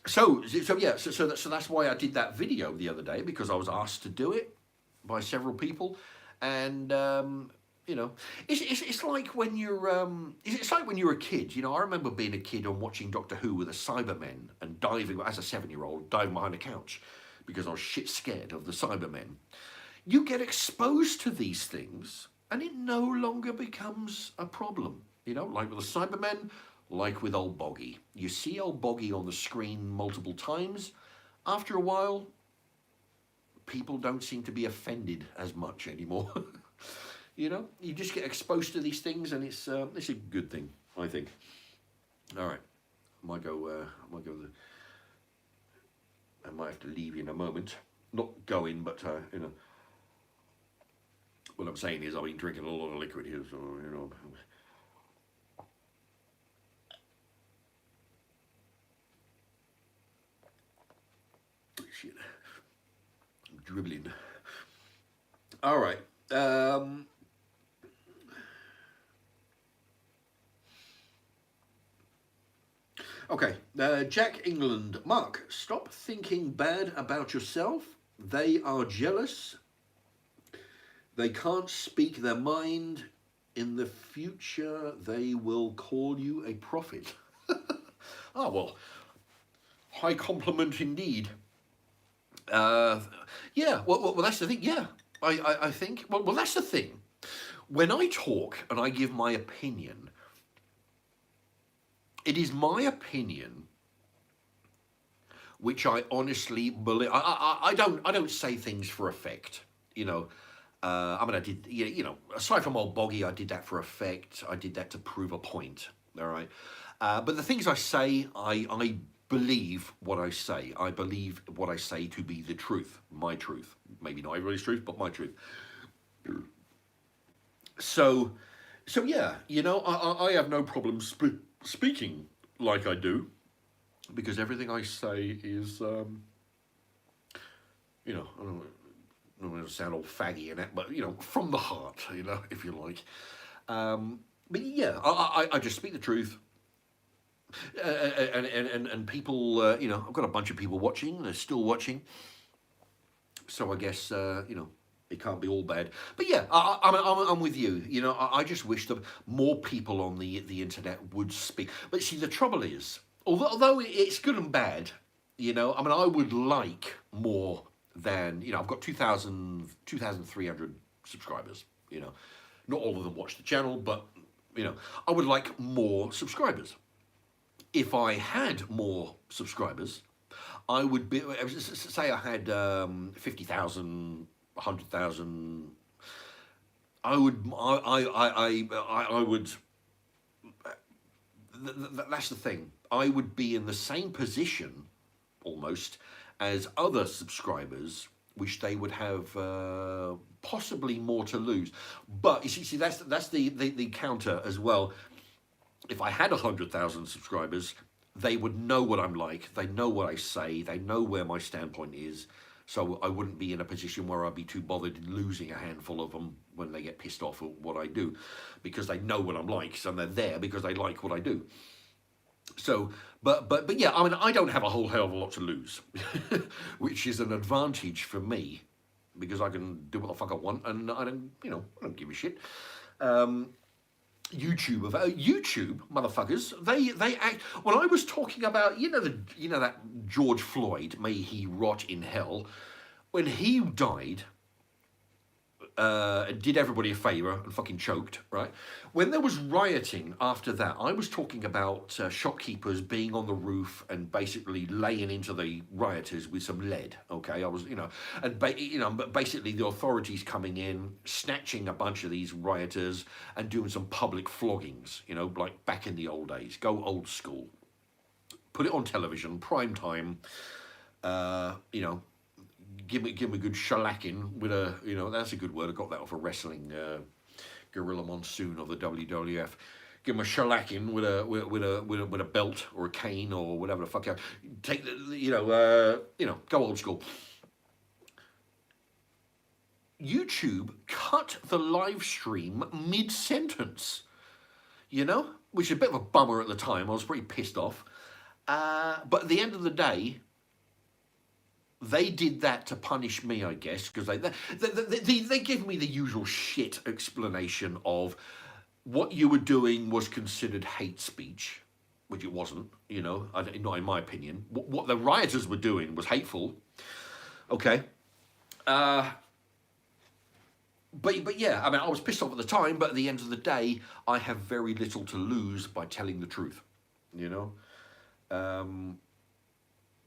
So that's why I did that video the other day, because I was asked to do it by several people, and You know, it's like when it's like when you're a kid. You know, I remember being a kid and watching Doctor Who with the Cybermen and diving as a 7-year-old, diving behind a couch because I was shit scared of the Cybermen. You get exposed to these things, and it no longer becomes a problem. You know, like with the Cybermen, like with old Boggy. You see old Boggy on the screen multiple times. After a while, people don't seem to be offended as much anymore. You know, you just get exposed to these things, and it's a good thing, I think. All right, I might go. I might have to leave you in a moment. Not going, but you know, what I'm saying is I've been drinking a lot of liquid here, so you know. Shit, I'm dribbling. All right. Okay, Jack England. Mark, stop thinking bad about yourself. They are jealous. They can't speak their mind. In the future, they will call you a prophet. Oh, well, high compliment indeed. Yeah, well, that's the thing. Yeah, I think, well, that's the thing. When I talk and I give my opinion, it is my opinion, which I honestly believe. I don't say things for effect. You know, I mean, I did. You know, aside from old Boggy, I did that for effect. I did that to prove a point. All right, but the things I say, I believe what I say. I believe what I say to be the truth, my truth. Maybe not everybody's truth, but my truth. So, yeah, you know, I have no problem speaking like I do, because everything I say is, you know, I don't want to sound all faggy and that, but you know, from the heart, you know, if you like. But yeah, I just speak the truth. And people, you know, I've got a bunch of people watching. They're still watching, so I guess you know, it can't be all bad. But yeah, I'm with you. You know, I just wish that more people on the internet would speak. But see, the trouble is, although it's good and bad, you know, I mean, I would like more than, you know, I've got 2,300 subscribers. You know, not all of them watch the channel, but you know, I would like more subscribers. If I had more subscribers, I would be, say I had 50,000, 100,000. I would, I would. That's the thing. I would be in the same position, almost, as other subscribers, which they would have possibly more to lose. But you see, that's the counter as well. If I had 100,000 subscribers, they would know what I'm like. They know what I say. They know where my standpoint is. So I wouldn't be in a position where I'd be too bothered in losing a handful of them when they get pissed off at what I do, because they know what I'm like, so they're there because they like what I do. So, but yeah, I mean, I don't have a whole hell of a lot to lose, which is an advantage for me, because I can do what the fuck I want, and I don't, you know, I don't give a shit. YouTube motherfuckers, they act. When I was talking about, you know, that George Floyd, may he rot in hell, when he died, did everybody a favour and fucking choked, right? When there was rioting after that, I was talking about shopkeepers being on the roof and basically laying into the rioters with some lead. Okay, I was, you know, and basically the authorities coming in, snatching a bunch of these rioters and doing some public floggings. You know, like back in the old days. Go old school. Put it on television, prime time. You know. Give me a good shellacking with a, you know, that's a good word. I got that off a wrestling Gorilla Monsoon of the WWF. Give him a shellacking with a belt or a cane or whatever the fuck. Take the, you know, go old school. YouTube cut the live stream mid-sentence, you know, which is a bit of a bummer at the time. I was pretty pissed off. But at the end of the day, they did that to punish me, I guess, because they give me the usual shit explanation of what you were doing was considered hate speech, which it wasn't, you know, not in my opinion. What the rioters were doing was hateful, okay? Uh, but yeah, I mean, I was pissed off at the time, but at the end of the day, I have very little to lose by telling the truth, you know? Um,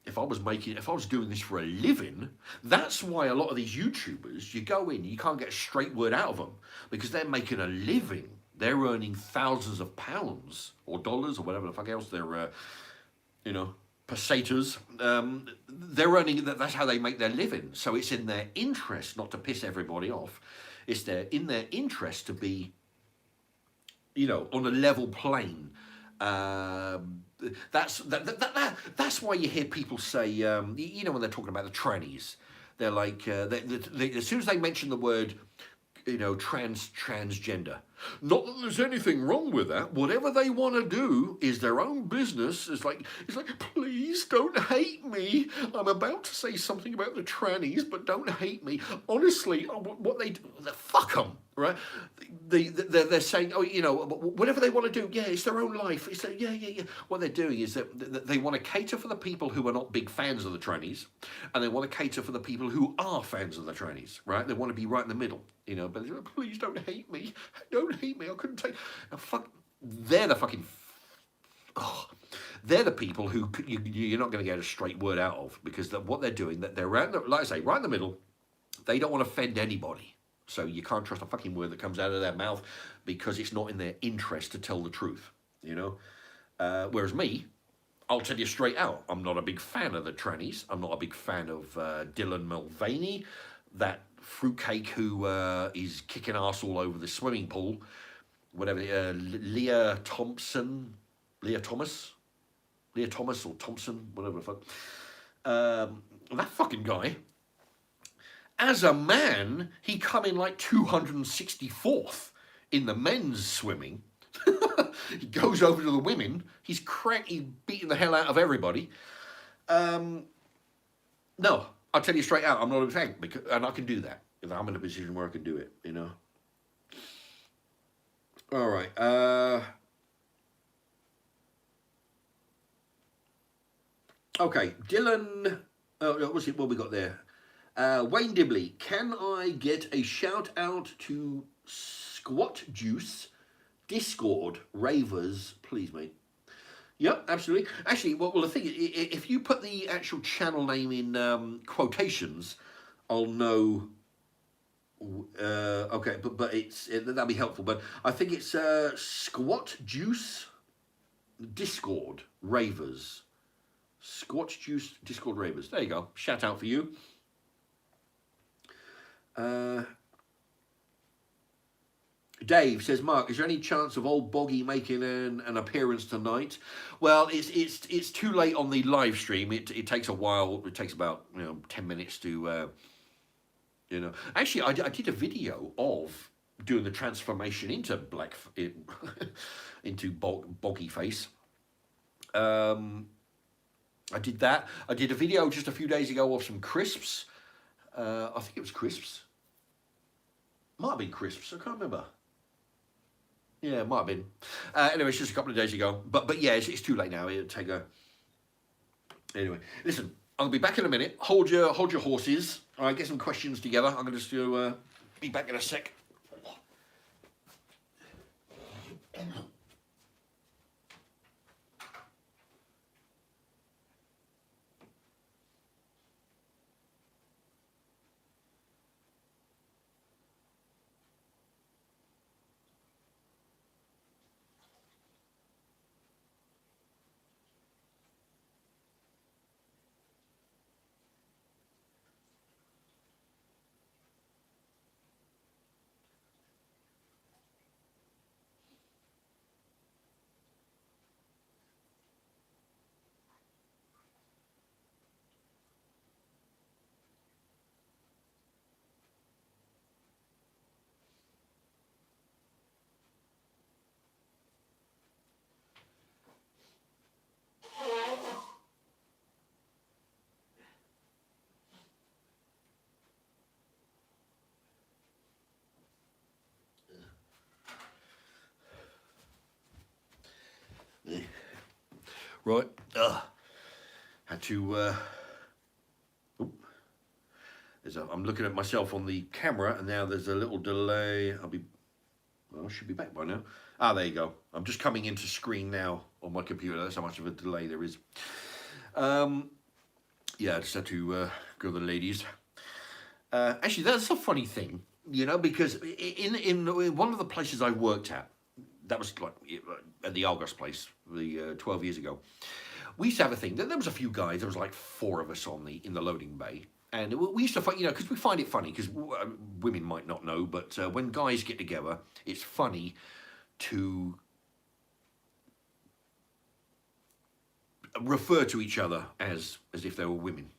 if I was doing this for a living, that's why a lot of these YouTubers, you go in, you can't get a straight word out of them because they're making a living. They're earning thousands of pounds or dollars or whatever the fuck else they're, you know, pesetas. They're earning, that's how they make their living. So it's in their interest not to piss everybody off. It's in their interest to be, you know, on a level plane. That's why you hear people say, you know, when they're talking about the trannies, they're like, as soon as they mention the word, you know, transgender. Not that there's anything wrong with that. Whatever they want to do is their own business. It's like, please don't hate me. I'm about to say something about the trannies, but don't hate me. Honestly, what they do, fuck them, right? They're saying, oh, you know, whatever they want to do, yeah, it's their own life. It's yeah. What they're doing is that they want to cater for the people who are not big fans of the trannies, and they want to cater for the people who are fans of the trannies, right? They want to be right in the middle, you know. But please don't hate me. Don't hate me. I couldn't take. Now, fuck. They're the fucking. Oh, they're the people who you're not going to get a straight word out of because what they're doing, that they're right, like I say, right in the middle. They don't want to offend anybody. So you can't trust a fucking word that comes out of their mouth because it's not in their interest to tell the truth, you know? Whereas me, I'll tell you straight out, I'm not a big fan of the trannies. I'm not a big fan of Dylan Mulvaney, that fruitcake who is kicking ass all over the swimming pool. Whatever, Leah Thomas or Thompson, whatever the fuck. That fucking guy. As a man, he come in like 264th in the men's swimming. He goes over to the women. He's beating the hell out of everybody. No, I'll tell you straight out, I'm not a fan, and I can do that. I'm in a position where I can do it, you know. All right. Okay, Dylan. What's it? What we got there? Wayne Dibley, can I get a shout out to Squat Juice, Discord, Ravers, please, mate? Yep, absolutely. Actually, well, the thing is, if you put the actual channel name in quotations, I'll know. Okay, but that'll be helpful. But I think it's Squat Juice, Discord, Ravers. Squat Juice, Discord, Ravers. There you go. Shout out for you. Dave says, Mark, is there any chance of old Boggy making an appearance tonight? Well, it's too late on the live stream. It takes a while. It takes about 10 minutes to Actually, I did a video of doing the transformation into into Boggy face. I did that. I did a video just a few days ago of some crisps. I think it was crisps. Might have been crisps. I can't remember. Yeah, it might have been. Anyway, it's just a couple of days ago. But yeah, it's too late now. It'll take a. Anyway, listen. I'll be back in a minute. Hold your horses. All right, get some questions together. I'm going to just be back in a sec. Right. Had to. I'm looking at myself on the camera, and now there's a little delay. I should be back by now. There you go. I'm just coming into screen now on my computer. That's how much of a delay there is. Yeah, I just had to go to the ladies. Actually, that's a funny thing, because in one of the places I worked at, that was like at the Argos place, 12 years ago. We used to have a thing. There was a few guys. There was like 4 of us in the loading bay, and we used to find, because we find it funny, because women might not know, but when guys get together, it's funny to refer to each other as if they were women,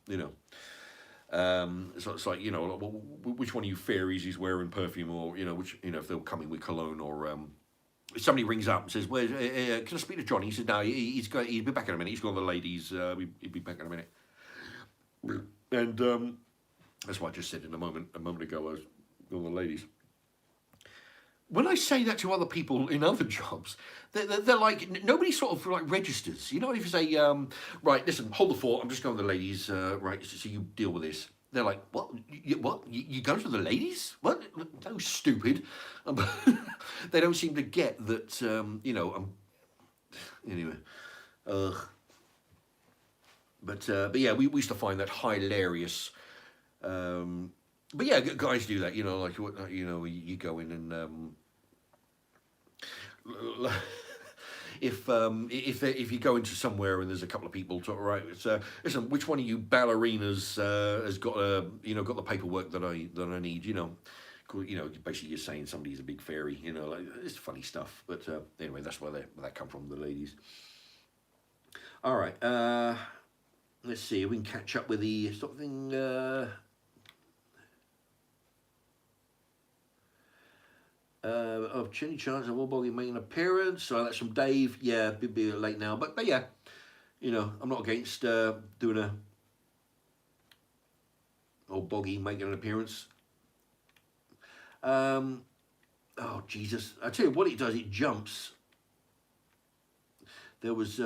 So it's like, which one of you fairies is wearing perfume, or which, if they're coming with cologne, or if somebody rings up and says, "Well, can I speak to Johnny?" He says, "No, he'll be back in a minute. He's gone to the ladies. He'll be back in a minute." And that's what I just said a moment ago. I was going to the ladies. When I say that to other people in other jobs, they're like, nobody sort of like registers. If you say, right, listen, hold the fort, I'm just going to the ladies, right, so you deal with this. They're like, what? You go to the ladies? What? So stupid. They don't seem to get that, anyway. But yeah, we used to find that hilarious. But yeah, guys do that, like, you go in and, if you go into somewhere and there's a couple of people talk, right, listen, which one of you ballerinas has got got the paperwork that I need, basically you're saying somebody's a big fairy, like, it's funny stuff. But anyway, that's where that come from, the ladies. All right, let's see if we can catch up with the something. Of Chinny chance of Boggy making an appearance. So that's from Dave. Yeah, be late now, but yeah, I'm not against doing a old Boggy making an appearance. Oh Jesus! I tell you what, it does. It jumps. There was.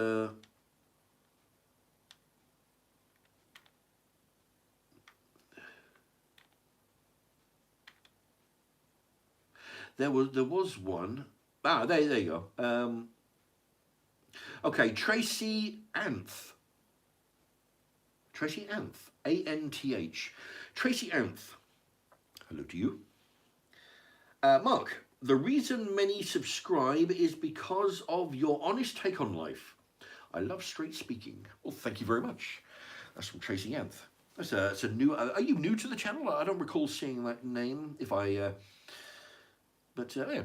There was one. There you go. Okay, Tracy Anth. Tracy Anth. A-N-T-H. Tracy Anth. Hello to you. Mark, the reason many subscribe is because of your honest take on life. I love straight speaking. Well, thank you very much. That's from Tracy Anth. That's a new. Are you new to the channel? I don't recall seeing that name. But yeah,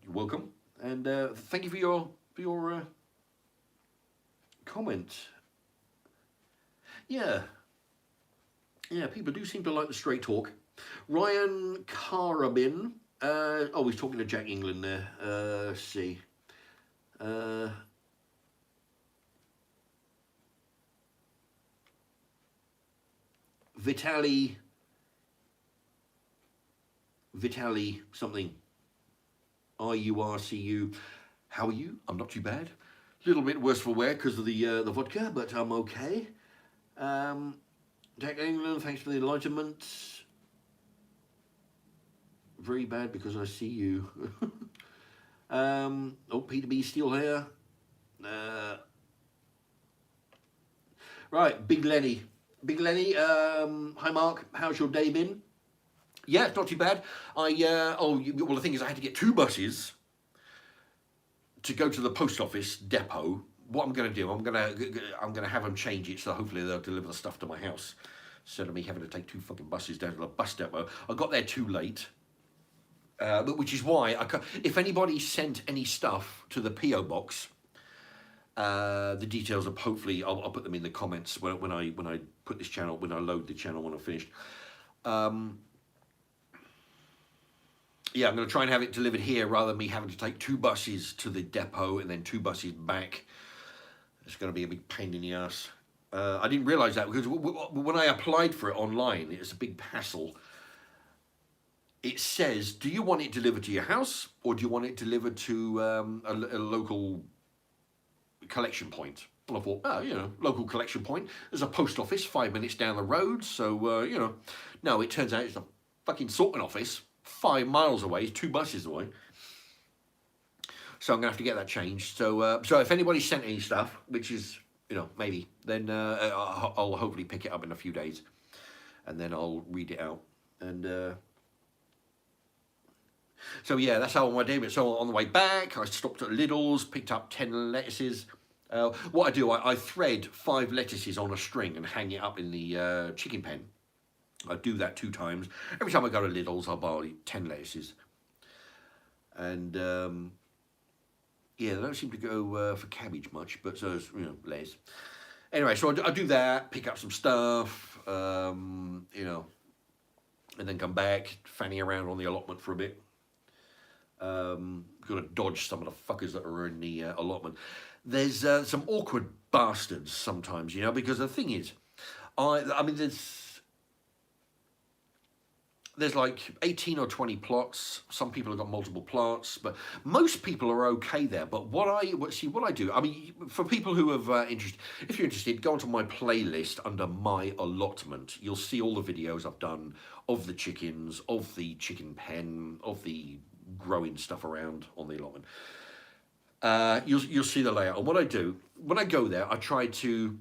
welcome, and thank you for your comment. Yeah, people do seem to like the straight talk. Ryan Carabin. He's talking to Jack England there. Let's see. Vitaly something. IURCU. How are you? I'm not too bad. A little bit worse for wear because of the vodka, but I'm okay. Jack England, thanks for the enlightenment. Very bad because I see you. Peter B still here. Right, Big Lenny. Hi Mark, how's your day been? Yeah, it's not too bad. Well, the thing is, I had to get 2 buses to go to the post office depot. What I'm going to do, I'm going to have them change it, so hopefully they'll deliver the stuff to my house, instead of me having to take 2 fucking buses down to the bus depot. I got there too late, which is why if anybody sent any stuff to the P.o. box, the details of hopefully I'll put them in the comments when I put this channel, when I load the channel when I'm finished. Yeah, I'm going to try and have it delivered here rather than me having to take 2 buses to the depot and then 2 buses back. It's going to be a big pain in the ass. I didn't realise that because when I applied for it online, it's a big hassle. It says, do you want it delivered to your house or do you want it delivered to a local collection point? Well, I thought, oh, you know, local collection point. There's a post office 5 minutes down the road. So, you know, no, it turns out it's a fucking sorting office 5 miles away, 2 buses away. So I'm going to have to get that changed. So, so if anybody sent any stuff, which is, you know, maybe, then I'll hopefully pick it up in a few days. And then I'll read it out. And so, yeah, that's how my day went. So on the way back, I stopped at Lidl's, picked up 10 lettuces. What I do, I thread 5 lettuces on a string and hang it up in the chicken pen. I do that 2 times. Every time I go to Lidl's, I'll buy 10 lettuces. And yeah, they don't seem to go for cabbage much, but so, you know, lettuce. Anyway, so I do that, pick up some stuff, you know, and then come back, fanny around on the allotment for a bit. Got to dodge some of the fuckers that are in the allotment. There's some awkward bastards sometimes, you know, because the thing is, I mean, there's like 18 or 20 plots. Some people have got multiple plots, but most people are okay there. But what I do, I mean, for people who have interest, if you're interested, go onto my playlist under my allotment. You'll see all the videos I've done of the chickens, of the chicken pen, of the growing stuff around on the allotment. You'll see the layout. And what I do, when I go there, I try to,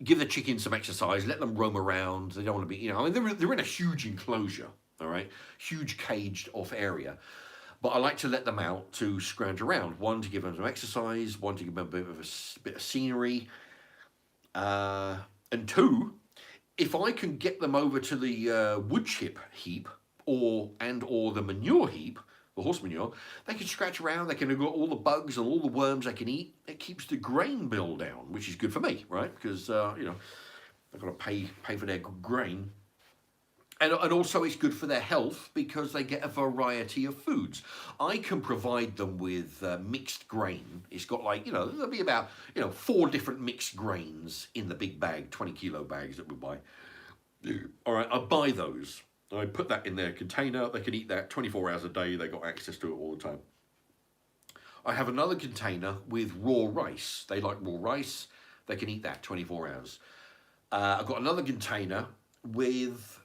give the chickens some exercise, let them roam around. They don't want to be, you know, I mean, they're in a huge enclosure, all right? Huge caged off area. But I like to let them out to scrounge around. 1, to give them some exercise. 1, to give them a bit of scenery. And 2, if I can get them over to the wood chip heap or the manure heap, the horse manure, they can scratch around, they can get all the bugs and all the worms they can eat. It keeps the grain bill down, which is good for me, right? Because, you know, they've got to pay for their grain. And also it's good for their health because they get a variety of foods. I can provide them with mixed grain. It's got like, you know, there'll be about, you know, 4 different mixed grains in the big bag, 20-kilo bags that we buy. All right, I buy those. I put that in their container. They can eat that 24 hours a day. They got access to it all the time. I have another container with raw rice. They like raw rice. They can eat that 24 hours. I've got another container with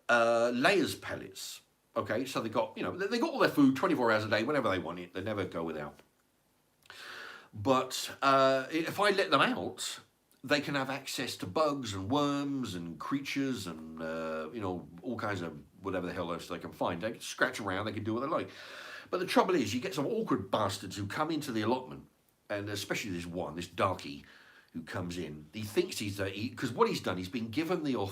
layers pellets. Okay, so they got, you know, they got all their food 24 hours a day, whenever they want it. They never go without. But if I let them out, they can have access to bugs and worms and creatures and, you know, all kinds of whatever the hell else they can find. They can scratch around, they can do what they like. But the trouble is, you get some awkward bastards who come into the allotment, and especially this darky who comes in. He thinks he's, because what he's done, he's been given well,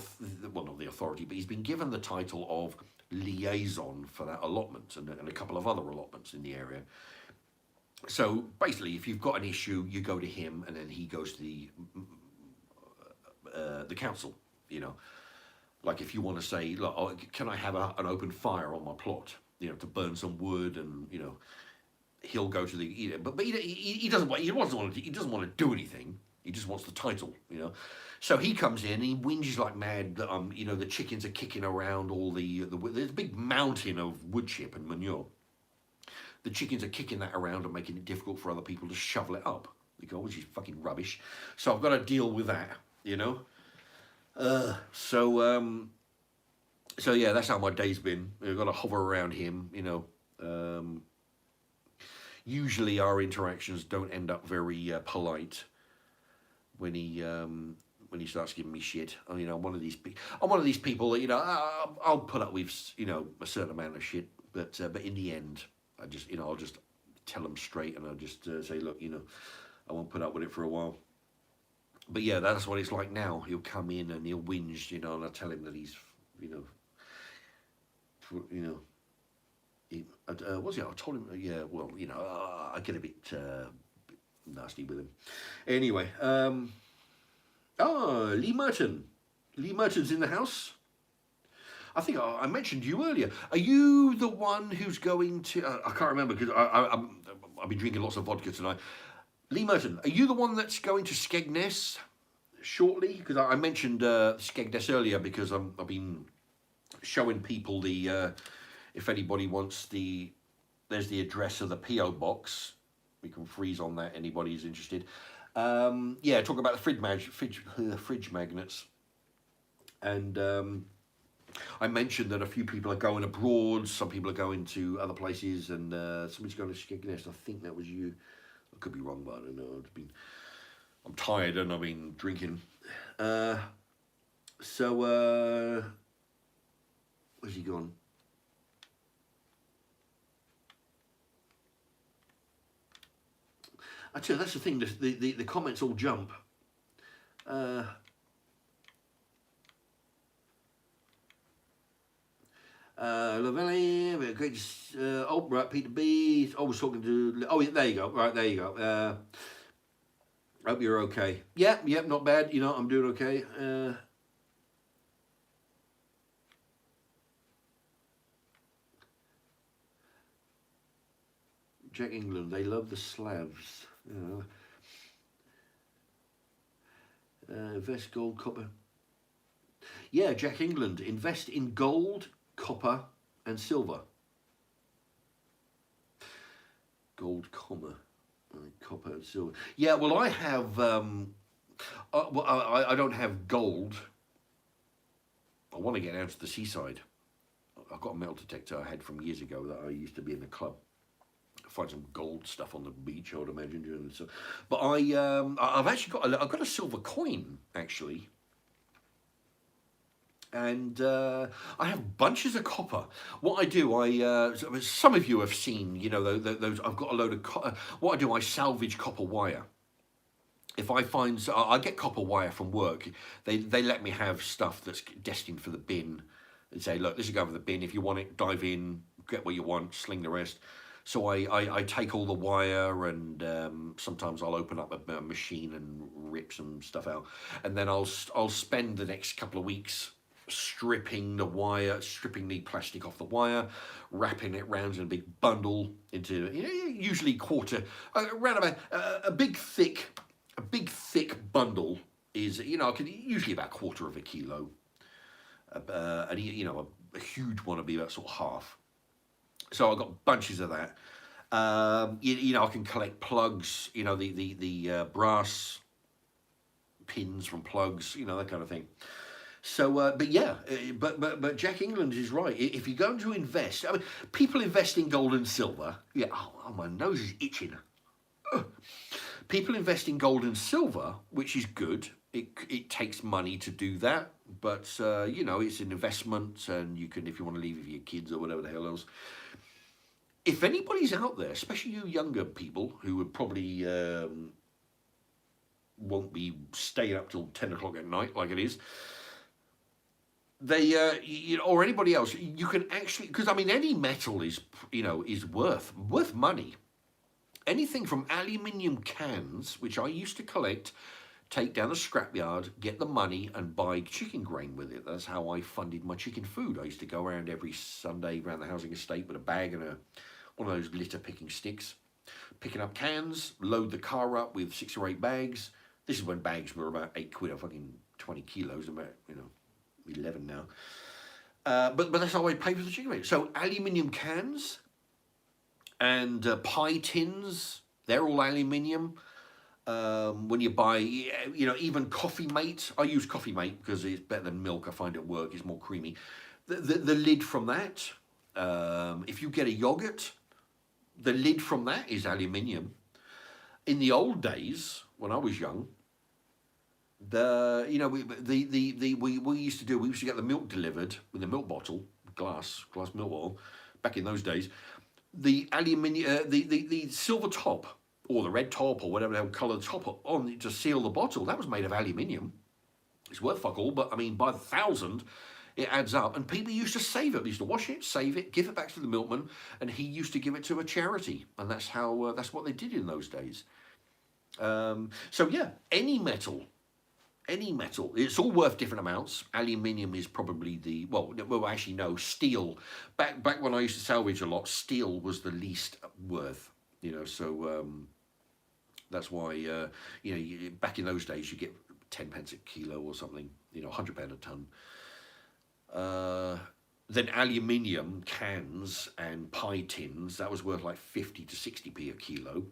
not the authority, but he's been given the title of liaison for that allotment and a couple of other allotments in the area. So basically, if you've got an issue, you go to him, and then he goes to the council, you know. Like if you want to say, look, oh, can I have an open fire on my plot, you know, to burn some wood, and, you know, he'll go to the, you know, but he doesn't want to do anything. He just wants the title, you know. So he comes in and he whinges like mad that you know, the chickens are kicking around all there's a big mountain of wood chip and manure. The chickens are kicking that around and making it difficult for other people to shovel it up. They go, which is fucking rubbish. So I've got to deal with that, you know. So yeah, that's how my day's been. I've got to hover around him, you know. Usually our interactions don't end up very polite when he starts giving me shit. I mean, I'm one of these people that, you know, I'll put up with, you know, a certain amount of shit, but in the end, I just, you know, I'll just tell him straight, and I'll just say, look, you know, I won't put up with it for a while. But yeah, that's what it's like now. He'll come in and he'll whinge, you know, and I tell him that he's, you know, what's it? I told him, yeah, well, you know, I get a bit nasty with him. Anyway, Lee Merton. Lee Merton's in the house. I think I mentioned you earlier. Are you the one who's going to, I can't remember, because I've been drinking lots of vodka tonight. Lee Merton, are you the one that's going to Skegness shortly? Because I mentioned Skegness earlier, because I've been showing people the, if anybody wants there's the address of the P.o. box. we can freeze on that. Anybody's interested. Yeah, talk about the fridge magnets. And I mentioned that a few people are going abroad. Some people are going to other places, and somebody's going to Skegness. I think that was you. I could be wrong, but I don't know. I'm tired and I've been drinking. Where's he gone? I tell you, that's the thing. The comments all jump. Lavelli, great. Oh, right, Peter B. Always talking to. Oh, yeah, there you go. Right, there you go. Hope you're okay. Yeah, not bad. You know, I'm doing okay. Jack England, they love the Slavs. You know. Invest gold, copper. Yeah, Jack England, invest in gold, copper, and silver. Gold, copper, and silver. Yeah, well, I have. I don't have gold. I want to get out to the seaside. I've got a metal detector I had from years ago that I used to be in the club. Find some gold stuff on the beach, I would imagine. But I've actually got a silver coin actually. And I have bunches of copper. What I do, some of you have seen, you know, those. I've got a load of. What I do, I salvage copper wire. If I find, I get copper wire from work. They let me have stuff that's destined for the bin. And say, look, this is going for the bin. If you want it, dive in, get what you want, sling the rest. So I take all the wire, and sometimes I'll open up a machine and rip some stuff out, and then I'll spend the next couple of weeks stripping the plastic off the wire, wrapping it round in a big bundle into, you know, usually quarter, around about a big thick bundle is, you know, usually about a quarter of a kilo, and you know, a huge one would be about sort of half. So I've got bunches of that. You know, I can collect plugs, you know, the brass pins from plugs, you know, that kind of thing. So, but yeah, but Jack England is right. If you're going to invest, I mean, people invest in gold and silver. Yeah, oh my nose is itching. Ugh. People invest in gold and silver, which is good. It takes money to do that, but you know, it's an investment, and you can, if you want to leave it for your kids or whatever the hell else. If anybody's out there, especially you younger people who would probably won't be staying up till 10 o'clock at night like it is, they you know, or anybody else, you can actually, because I mean, any metal is, you know, is worth money. Anything from aluminium cans, which I used to collect, take down the scrapyard, get the money, and buy chicken grain with it. That's how I funded my chicken food. I used to go around every Sunday around the housing estate with a bag and one of those litter picking sticks, picking up cans, load the car up with 6 or 8 bags. This is when bags were about £8 a fucking 20 kilos, about, you know, 11 now. But that's how I pay for the chicken grain. So aluminium cans and pie tins, they're all aluminium. When you buy, you know, even Coffee Mate, I use Coffee Mate because it's better than milk. I find it at work, it's more creamy. The lid from that, if you get a yogurt, the lid from that is aluminium. In the old days, when I was young, we used to get the milk delivered with a milk bottle, glass milk bottle. Back in those days, the aluminium, the silver top or the red top or whatever colour top on to seal the bottle, that was made of aluminium. It's worth fuck all, but I mean, by the thousand, it adds up. And people used to save it. They used to wash it, save it, give it back to the milkman, and he used to give it to a charity. And that's how that's what they did in those days. So yeah, any metal, it's all worth different amounts. Aluminium is probably actually no, steel. Back when I used to salvage a lot, steel was the least worth. You know, so that's why you know, back in those days you get 10 pence a kilo or something. You know, £100 a ton. Then aluminium cans and pie tins, that was worth like 50 to 60p a kilo.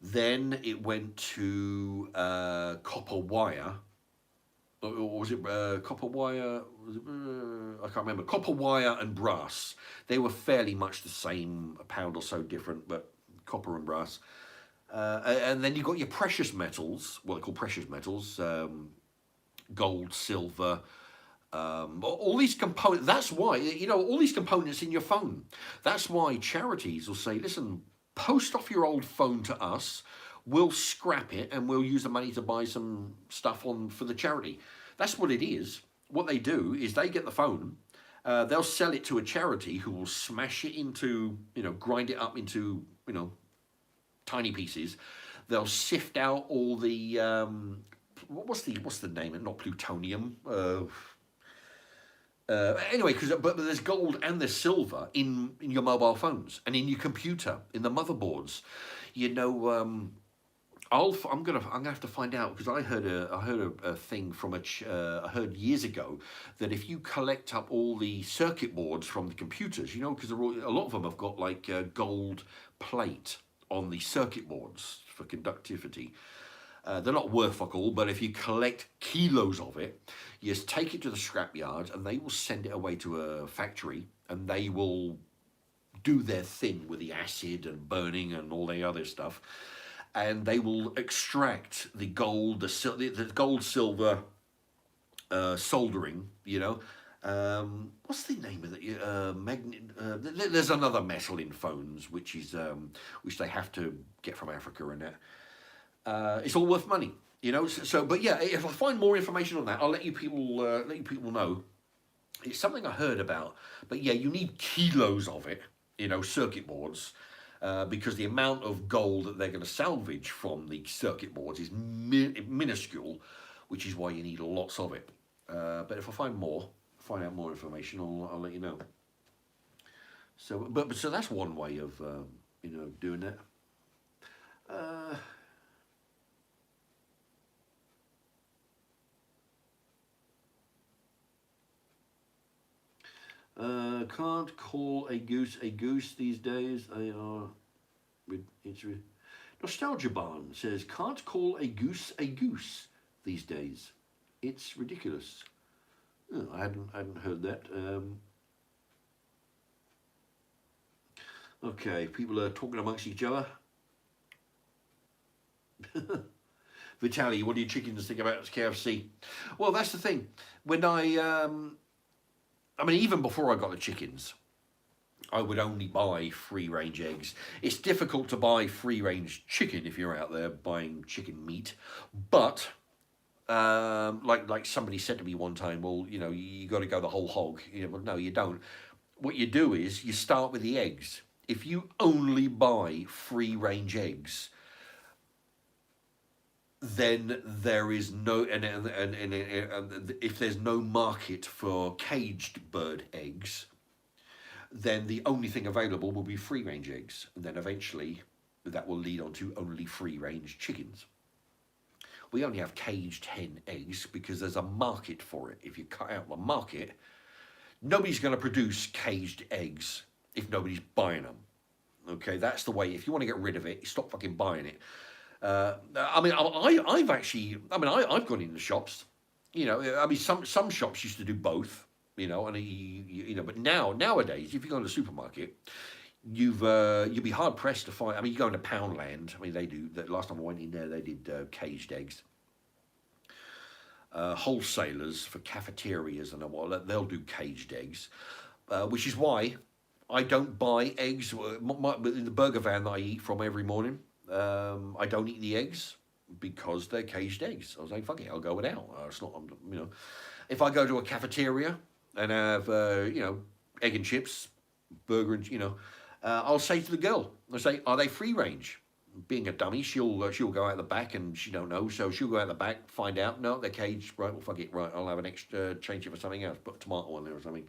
Then it went to copper wire. Or was it copper wire? Was it, I can't remember. Copper wire and brass. They were fairly much the same, a pound or so different, but copper and brass. And then you've got your precious metals, what they call precious metals, gold, silver, all these components. That's why, all these components in your phone. That's why charities will say, listen, post off your old phone to us. We'll scrap it and we'll use the money to buy some stuff for the charity. That's what it is. What they do is they get the phone, they'll sell it to a charity who will smash it into, grind it up into, tiny pieces. They'll sift out all the what's the name? Not plutonium. Anyway, but there's gold and there's silver in your mobile phones and in your computer, in the motherboards. I'm gonna have to find out, because I heard a thing from I heard years ago that if you collect up all the circuit boards from the computers, because a lot of them have got like gold plate on the circuit boards for conductivity. They're not worth fuck all, but if you collect kilos of it, you just take it to the scrapyard and they will send it away to a factory and they will do their thing with the acid and burning and all the other stuff. And they will extract the gold, the gold, silver, soldering, what's the name of it? There's another metal in phones, which they have to get from Africa and that. It's all worth money, So, but yeah, if I find more information on that, I'll let you people know. It's something I heard about, but yeah, you need kilos of it, circuit boards. Because the amount of gold that they're going to salvage from the circuit boards is minuscule, which is why you need lots of it. But if I find out more information, I'll let you know. So, so that's one way of doing that. Can't call a goose these days. They are. Nostalgia Barn says, can't call a goose these days. It's ridiculous. Oh, I hadn't heard that. Okay, people are talking amongst each other. Vitaly, what do your chickens think about KFC? Well, that's the thing. When even before I got the chickens, I would only buy free-range eggs. It's difficult to buy free-range chicken if you're out there buying chicken meat. But, like somebody said to me one time, well, you got to go the whole hog. Well, no, you don't. What you do is you start with the eggs. If you only buy free-range eggs, then there is no, and if there's no market for caged bird eggs, then the only thing available will be free-range eggs. And then eventually that will lead on to only free-range chickens. We only have caged hen eggs because there's a market for it. If you cut out the market, nobody's going to produce caged eggs if nobody's buying them. Okay, that's the way. If you want to get rid of it, stop fucking buying it. I've gone in the shops. Some shops used to do both. But nowadays, if you go to the supermarket, you'll be hard pressed to find. You go into Poundland. They do. The last time I went in there, they did caged eggs. Wholesalers for cafeterias and what, they'll do caged eggs, which is why I don't buy eggs in the burger van that I eat from every morning. I don't eat the eggs because they're caged eggs. I was like, fuck it, I'll go without. It's not, If I go to a cafeteria and have, egg and chips, burger and, I'll say to the girl, I'll say, are they free range? Being a dummy, she'll go out the back and she don't know, so she'll go out the back, find out, no, they're caged, right, well, fuck it, right, I'll have an extra, change it for something else, put a tomato on there or something.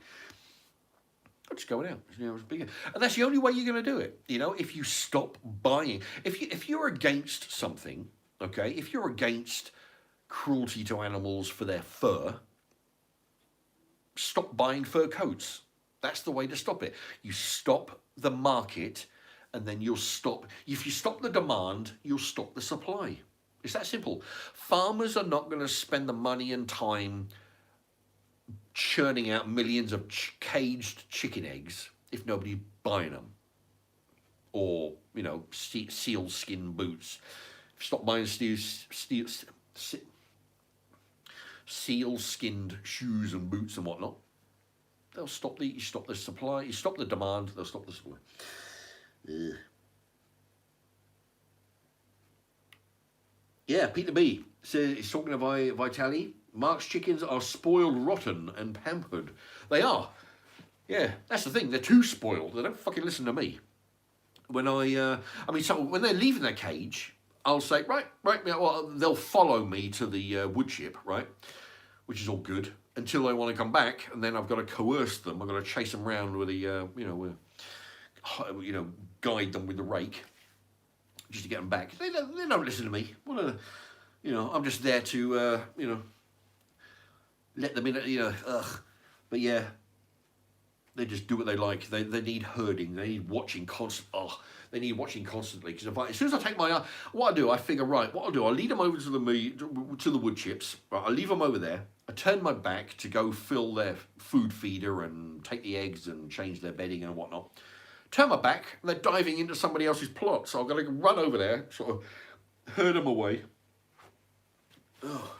I'll just go out, it's bigger. And that's the only way you're going to do it, if you stop buying. If you're against something, okay, if you're against cruelty to animals for their fur, stop buying fur coats. That's the way to stop it. You stop the market and then you'll stop. If you stop the demand, you'll stop the supply. It's that simple. Farmers are not going to spend the money and time churning out millions of caged chicken eggs if nobody's buying them. Or, seal skin boots. Stop buying seal skinned shoes and boots and whatnot. They'll stop you stop the supply, you stop the demand, they'll stop the supply. Ugh. Yeah, Peter B says he's talking to Vitali. Mark's chickens are spoiled rotten and pampered. They are. Yeah, that's the thing. They're too spoiled. They don't fucking listen to me. When so when they're leaving their cage, I'll say, right, well, they'll follow me to the wood chip, right? Which is all good, until they want to come back, and then I've got to coerce them. I've got to chase them around with guide them with the rake, just to get them back. They don't listen to me. I'm just there to, let them in, But yeah, they just do what they like. They need herding. They need watching they need watching constantly. Because as soon as I take what I do, I figure, right, what I'll do, I'll lead them over to the wood chips. Right, I'll leave them over there. I turn my back to go fill their food feeder and take the eggs and change their bedding and whatnot. Turn my back, and they're diving into somebody else's plot. So I've got to run over there, sort of herd them away. Ugh.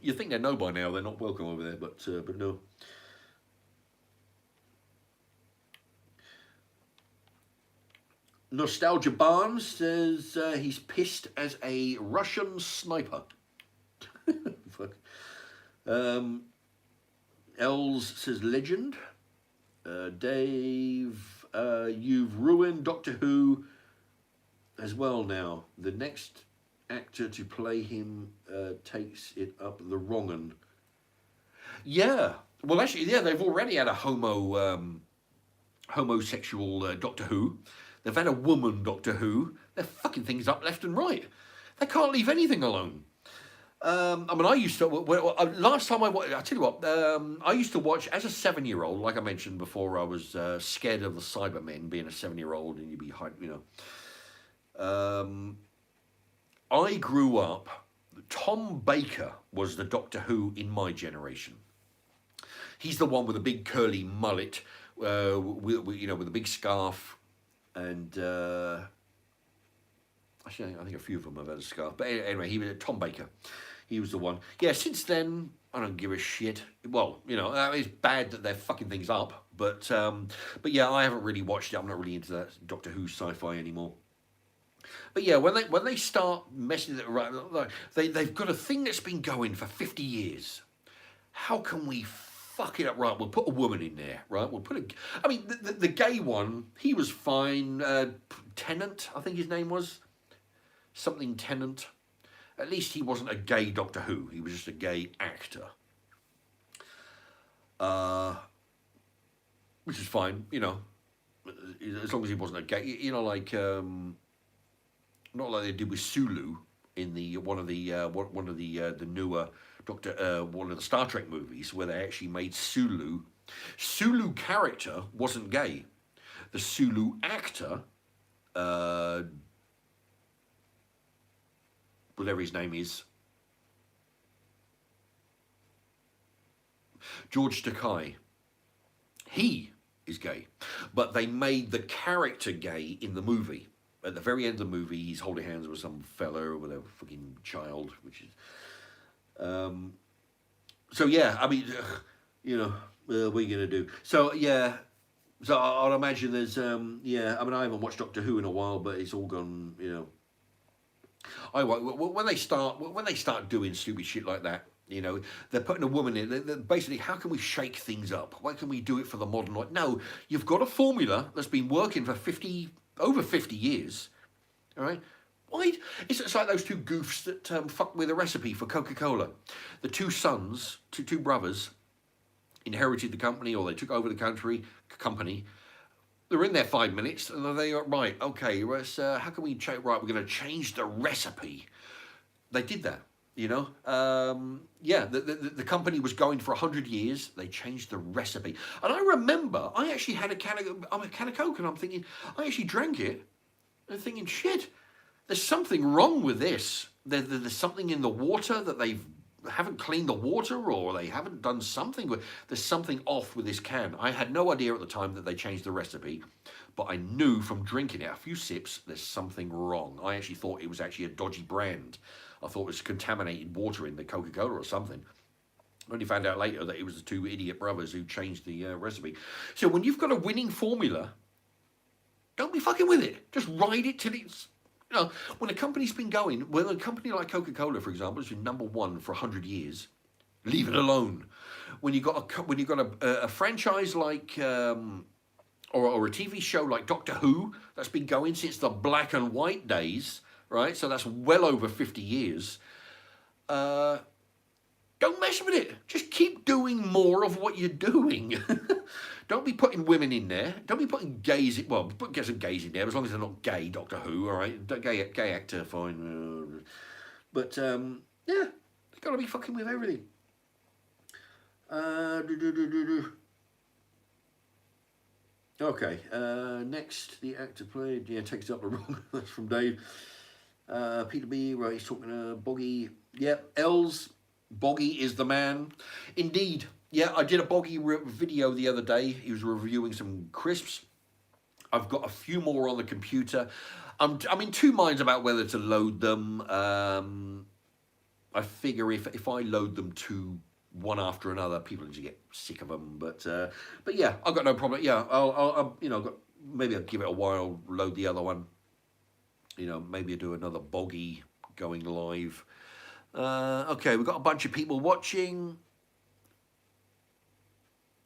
You think they know by now they're not welcome over there, but no. Nostalgia Barnes says he's pissed as a Russian sniper. Fuck. Els says legend. Dave, you've ruined Doctor Who as well now. The next actor to play him takes it up the wrong un. Yeah. Well, actually, yeah, they've already had a homosexual Doctor Who. They've had a woman Doctor Who. They're fucking things up left and right. They can't leave anything alone. I used to, last time I tell you what, I used to watch, as a 7-year-old, like I mentioned before, I was scared of the Cybermen, being a 7-year-old, and you'd be, I grew up, Tom Baker was the Doctor Who in my generation. He's the one with a big curly mullet, with a big scarf, and actually, I think a few of them have had a scarf. But anyway, he was Tom Baker. He was the one. Yeah, since then, I don't give a shit. Well, it's bad that they're fucking things up. But yeah, I haven't really watched it. I'm not really into that Doctor Who sci-fi anymore. But yeah, when they start messing it around, they've got a thing that's been going for 50 years. How can we fuck it up? Right, we'll put a woman in there, right? We'll put the gay one, he was fine. Tennant, I think his name was. Something Tennant. At least he wasn't a gay Doctor Who. He was just a gay actor. Which is fine, as long as he wasn't a gay, not like they did with Sulu in one of the newer one of the Star Trek movies, where they actually made Sulu character wasn't gay. The Sulu actor, whatever his name is, George Takei, he is gay, but they made the character gay in the movie. At the very end of the movie, he's holding hands with some fella or whatever, fucking child, which is. So yeah, what are you gonna do? So yeah, so I'd imagine there's I haven't watched Doctor Who in a while, but it's all gone, when they start doing stupid shit like that, they're putting a woman in. They're basically, how can we shake things up? Why can we do it for the modern life? No, you've got a formula that's been working for over 50 years. All right. Why? It's like those two goofs that fucked with a recipe for Coca-Cola. The two sons, two brothers, inherited the company, or they took over the company. They were in there 5 minutes, and they got, right, okay, how can we change? Right, we're going to change the recipe. They did that. You know, yeah, the company was going for 100 years. They changed the recipe. And I remember I actually had a can of Coke, and I'm thinking, I actually drank it and thinking, shit, there's something wrong with this. There's something in the water that they haven't cleaned the water, or they haven't done something with. There's something off with this can. I had no idea at the time that they changed the recipe, but I knew from drinking it a few sips, there's something wrong. I actually thought it was actually a dodgy brand. I thought it was contaminated water in the Coca-Cola or something. I only found out later that it was the two idiot brothers who changed the recipe. So when you've got a winning formula, don't be fucking with it. Just ride it till it's, you know, when a company's been going, when a company like Coca-Cola, for example, has been #1 for 100 years, leave it alone. When you've got a franchise like, or a TV show like Doctor Who that's been going since the black and white days, right? So that's well over 50 years. Don't mess with it. Just keep doing more of what you're doing. Don't be putting women in there. Don't be putting gays in. Well, get some gays in there, as long as they're not gay, Doctor Who, all right? Gay actor, fine. But, yeah, they've got to be fucking with everything. Okay, next, the actor played, yeah, takes up the wrong, that's from Dave. Peter B, right, he's talking Boggy. Yep, Els, Boggy is the man. Indeed, yeah, I did a Boggy video the other day. He was reviewing some crisps. I've got a few more on the computer. I'm in two minds about whether to load them. I figure if I load them one after another, people just get sick of them. But yeah, I've got no problem. Yeah, I'll you know, maybe I'll give it a while, load the other one. You know, maybe I'll do another Boggy going live. Okay, we've got a bunch of people watching.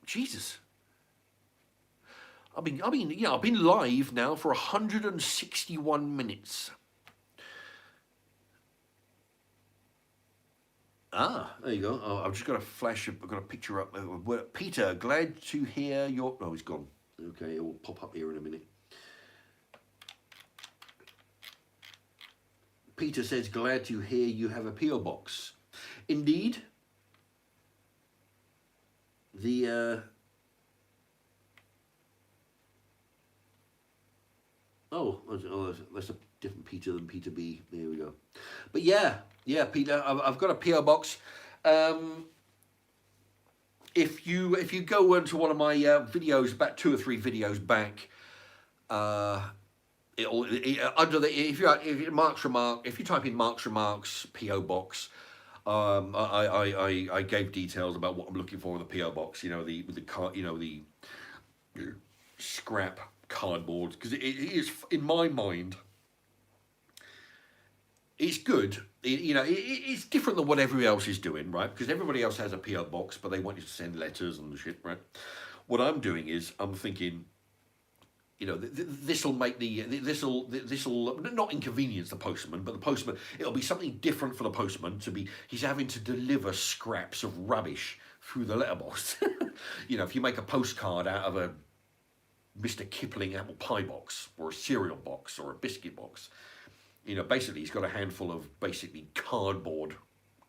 Jesus. I've been live now for 161 minutes. Ah, there you go. Oh, I've just got a flash. I've got a picture up. Peter, glad to hear your. Oh, he's gone. Okay, it will pop up here in a minute. Peter says, glad to hear you have a P.o. box. Indeed. Oh, that's a different Peter than Peter B. There we go. But yeah, Peter, I've got a P.o. box. If you go into one of my videos, back 2 or 3 videos back, if you type in Mark's Remarks P.o. box, I gave details about what I'm looking for in the P.o. box. You know, the scrap cardboard, because it is, in my mind, it's good. It's different than what everybody else is doing, right? Because everybody else has a P.o. box, but they want you to send letters and shit, right? What I'm doing is I'm thinking, you know, this'll make this'll not inconvenience the postman, but the postman, it'll be something different for the postman he's having to deliver scraps of rubbish through the letterbox. You know, if you make a postcard out of a Mr. Kipling apple pie box or a cereal box or a biscuit box, you know, basically he's got a handful of basically cardboard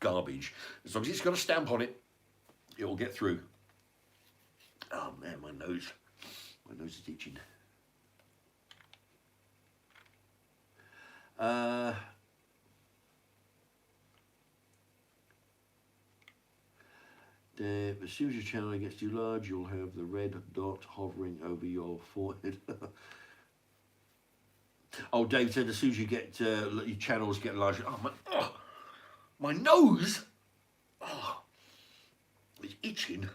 garbage. As long as it's got a stamp on it, it will get through. Oh man, my nose is itching. As soon as your channel gets too large, you'll have the red dot hovering over your forehead. Oh, Dave said as soon as you get your channels get larger. Oh, my nose. Oh, it's itching.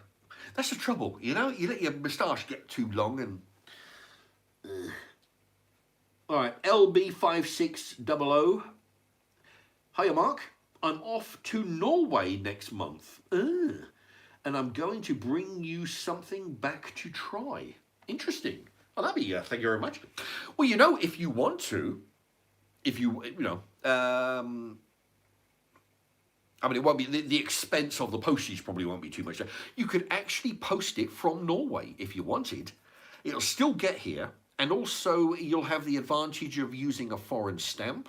That's the trouble, you know. You let your moustache get too long and. All right, LB5600. Hiya, Mark. I'm off to Norway next month. And I'm going to bring you something back to try. Interesting. Oh, that'd be, thank you very much. Well, you know, if you want to, I mean, it won't be, the expense of the postage probably won't be too much. You could actually post it from Norway if you wanted. It'll still get here. And also, you'll have the advantage of using a foreign stamp.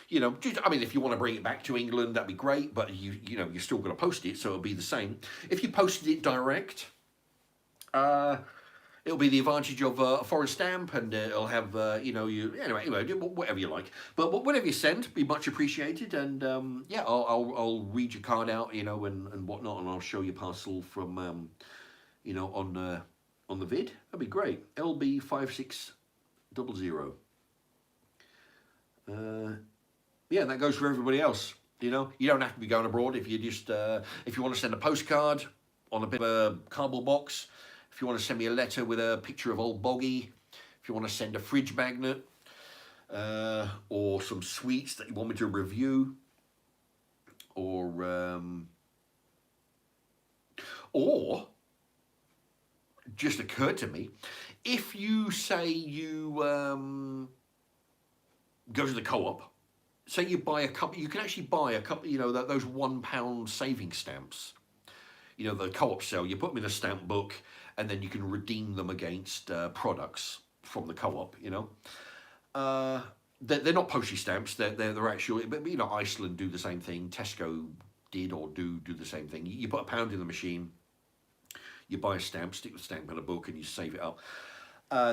You know, just, I mean, if you want to bring it back to England, that'd be great. But you know, you're still going to post it, so it'll be the same. If you posted it direct, it'll be the advantage of a foreign stamp, and it'll have you know, anyway, do whatever you like. But whatever you send, be much appreciated. And yeah, I'll read your card out, you know, and whatnot, and I'll show you parcel from you know, on the vid. That'd be great. LB5600. Yeah, that goes for everybody else. You know, you don't have to be going abroad if you just if you want to send a postcard on a bit of a cardboard box. If you want to send me a letter with a picture of old Boggy, if you want to send a fridge magnet, or some sweets that you want me to review, or just occurred to me, if you say you go to the co-op, say you buy a couple, you can actually buy a couple, you know, those £1 saving stamps, you know, the co-op sell, you put them in a stamp book, and then you can redeem them against products from the co-op, you know. They're not postage stamps, they're actually, but you know, Iceland do the same thing, Tesco did or do the same thing. You put £1 in the machine, you buy a stamp, stick the stamp in a book, and you save it up.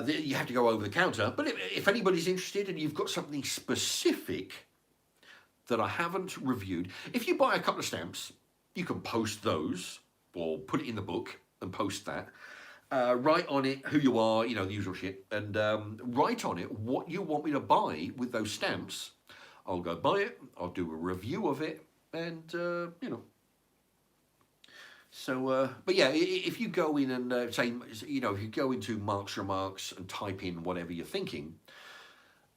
You have to go over the counter, but if anybody's interested and you've got something specific that I haven't reviewed, if you buy a couple of stamps, you can post those or put it in the book and post that. Write on it who you are, you know, the usual shit, and write on it what you want me to buy with those stamps. I'll go buy it, I'll do a review of it, and, you know. So, but yeah, if you go in and say, you know, if you go into Mark's Remarks and type in whatever you're thinking,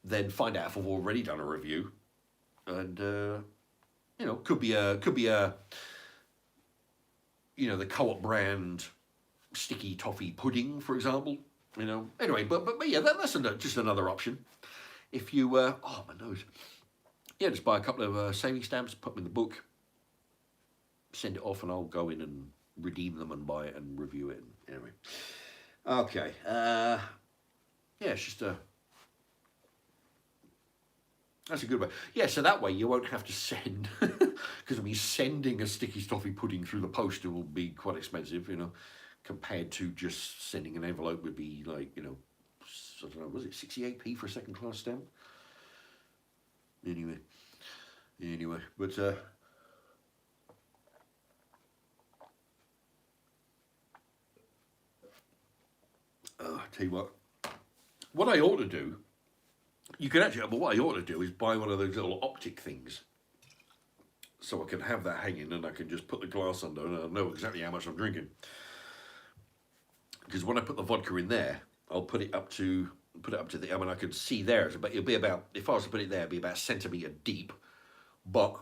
then find out if I've already done a review. And, you know, could be a, you know, the Co-op brand sticky toffee pudding, for example, you know. Anyway, but yeah, that's just another option. If you, oh, my nose. Yeah, just buy a couple of saving stamps, put them in the book, send it off, and I'll go in and redeem them and buy it and review it. Anyway, okay. Yeah, it's just that's a good way. Yeah, so that way you won't have to send, because I mean, sending a sticky toffee pudding through the post will be quite expensive, you know, compared to just sending an envelope would be like, you know, I don't know, was it 68p for a second class stamp? Anyway, but I tell you what I ought to do, you can actually, but what I ought to do is buy one of those little optic things, so I can have that hanging and I can just put the glass under and I know exactly how much I'm drinking. Because when I put the vodka in there, I'll put it up to the, I mean, I could see there, but it'll be about, if I was to put it there, it'd be about a centimetre deep, but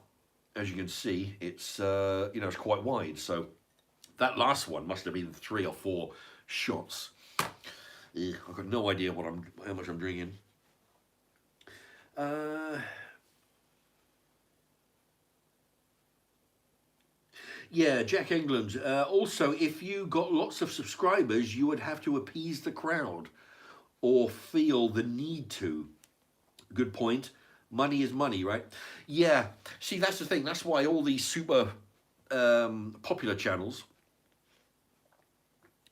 as you can see, it's, you know, it's quite wide, so that last one must have been 3 or 4 shots. I've got no idea how much I'm drinking. Yeah, Jack England. Also, if you got lots of subscribers, you would have to appease the crowd or feel the need to. Good point. Money is money, right? Yeah. See, that's the thing. That's why all these super popular channels,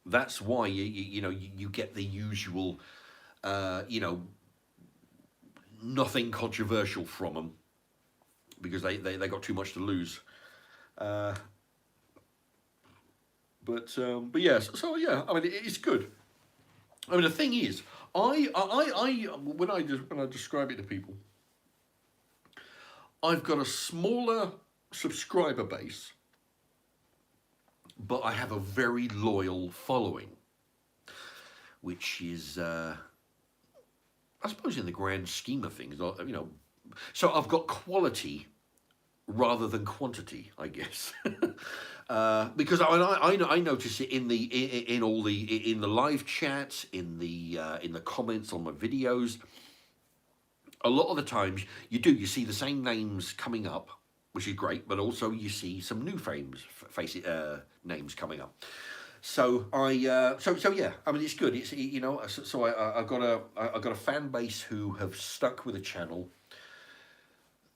that's why you know, you get the usual, you know, nothing controversial from them, because they got too much to lose. But yeah, so yeah, I mean, it's good. I mean, the thing is, when I describe it to people, I've got a smaller subscriber base, but I have a very loyal following, which is, I suppose, in the grand scheme of things, you know, so I've got quality rather than quantity, I guess. Because I notice it in the live chats, in the comments on my videos. A lot of the times you see the same names coming up, which is great, but also you see some new names coming up. So so yeah, I mean, it's good. It's, you know, so I got a fan base who have stuck with the channel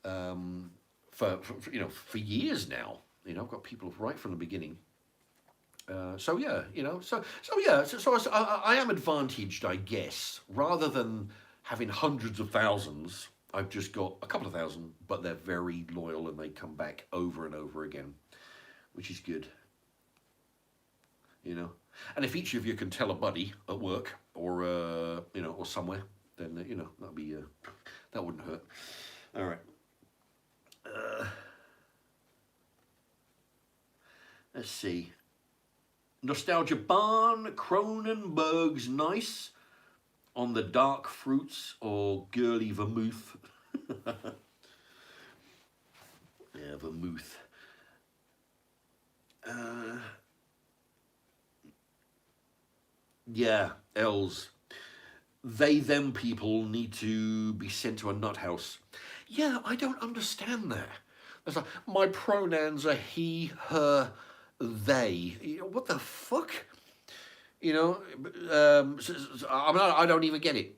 for years now. I've got people right from the beginning. So yeah, I am advantaged, I guess, rather than having hundreds of thousands. I've just got a couple of thousand, but they're very loyal and they come back over and over again, which is good. And if each of you can tell a buddy at work or or somewhere, then that wouldn't hurt. All right. Let's see. Nostalgia Barn, Cronenberg's nice on the dark fruits or girly vermouth. Yeah, vermouth. Yeah, Els. They, them people need to be sent to a nut house. Yeah, I don't understand that. That's like, my pronouns are he, her, they. What the fuck? I don't even get it.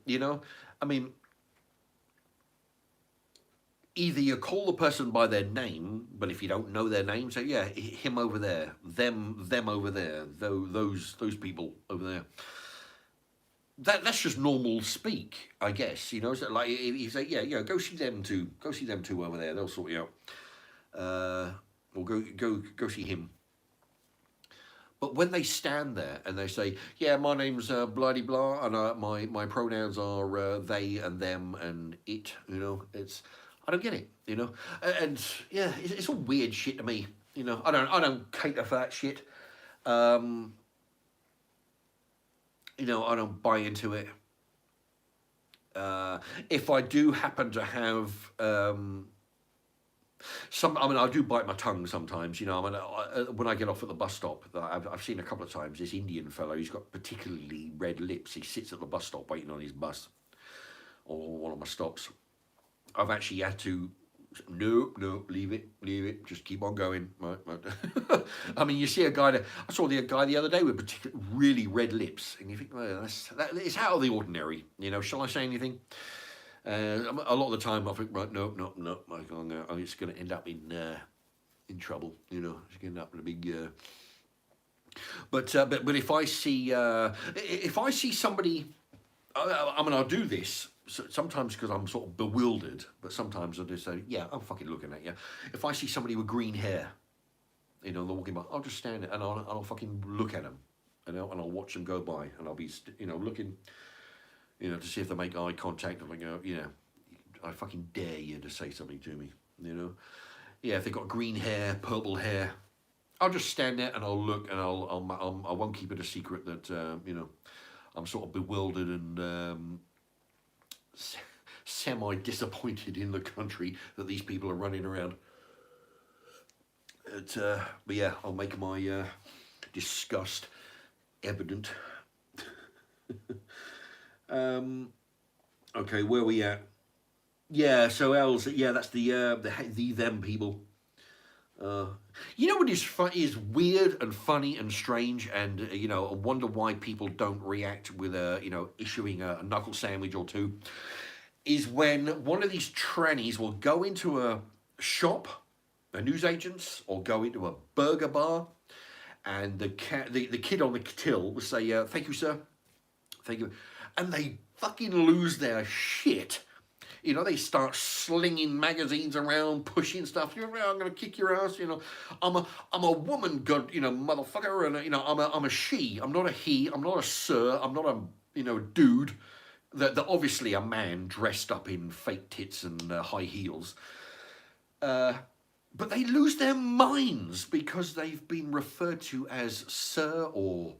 I mean, either you call the person by their name, but if you don't know their name, say, yeah, him over there, them over there, those people over there. That's just normal speak, I guess. So like if you say, yeah, go see them two over there, they'll sort you out. Or go see him. But when they stand there and they say, yeah, my name's bloody blah, and my pronouns are they and them and it, it's, I don't get it, and yeah, it's all weird shit to me, I don't cater for that shit. I don't buy into it. If I do happen to have I do bite my tongue sometimes. When I get off at the bus stop, I've seen a couple of times this Indian fellow. He's got particularly red lips. He sits at the bus stop waiting on his bus, or one of my stops. I've actually had to. No, leave it. Just keep on going. Right. I mean, you see a guy I saw the guy the other day with really red lips, and you think, well, it's out of the ordinary. Shall I say anything? A lot of the time, I think, right, no, it's going to end up in trouble. It's going to end up in a big. But if I see somebody, I'll do this. Sometimes because I'm sort of bewildered, but sometimes I just say, yeah, I'm fucking looking at you. If I see somebody with green hair, they're walking by, I'll just stand there and I'll fucking look at them, and I'll watch them go by, and I'll be, looking, to see if they make eye contact, and I go, I fucking dare you to say something to me, Yeah, if they've got green hair, purple hair, I'll just stand there and I'll look, and I won't keep it a secret that, I'm sort of bewildered and, semi-disappointed in the country that these people are running around. But yeah, I'll make my disgust evident. Okay, where are we at? Yeah, so Els, yeah, that's the them people. What is weird and funny and strange, and I wonder why people don't react with issuing a knuckle sandwich or two, is when one of these trannies will go into a shop, a newsagent's, or go into a burger bar, and the kid on the till will say, thank you, sir, thank you, and they fucking lose their shit. They start slinging magazines around, pushing stuff. I'm gonna kick your ass. I'm a woman, god, motherfucker, and I'm a she. I'm not a he. I'm not a sir. I'm not a dude. They're obviously a man dressed up in fake tits and high heels. But they lose their minds because they've been referred to as sir or,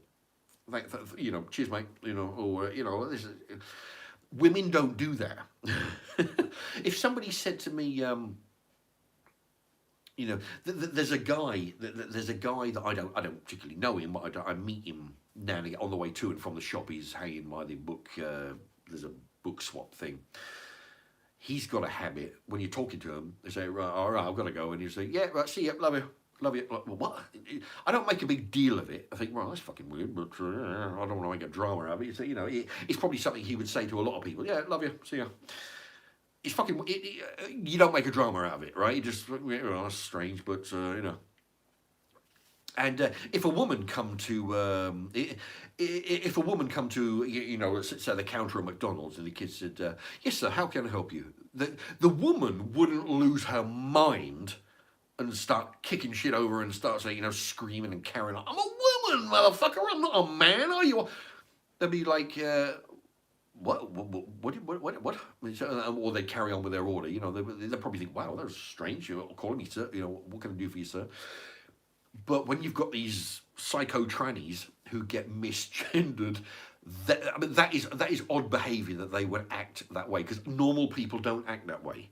cheers, mate. This is. Women don't do that. If somebody said to me, there's a guy that I don't particularly know him, but I meet him now and again on the way to and from the shop. He's hanging by the book. There's a book swap thing. He's got a habit when you're talking to him. They say, right, all right, I've got to go, and you say, yeah, right, see you, love you. Love you. Like, well, what? I don't make a big deal of it. I think, well, that's fucking weird, but I don't want to make a drama out of it. It's probably something he would say to a lot of people. Yeah, love you. See ya. it's fucking. You don't make a drama out of it, right? You just, that's strange, but you know. And if a woman come to, if a woman come to, you know, let's say the counter at McDonald's, and the kid said, "Yes, sir, how can I help you?" The woman wouldn't lose her mind and start kicking shit over and start saying, you know, screaming and carrying on. I'm a woman, motherfucker. I'm not a man. Are you? They'd be like, what? Or they carry on with their order. You know, they probably think, wow, that was strange. You're calling me, sir. You know, what can I do for you, sir? But when you've got these psycho trannies who get misgendered, that is odd behaviour that they would act that way, because normal people don't act that way.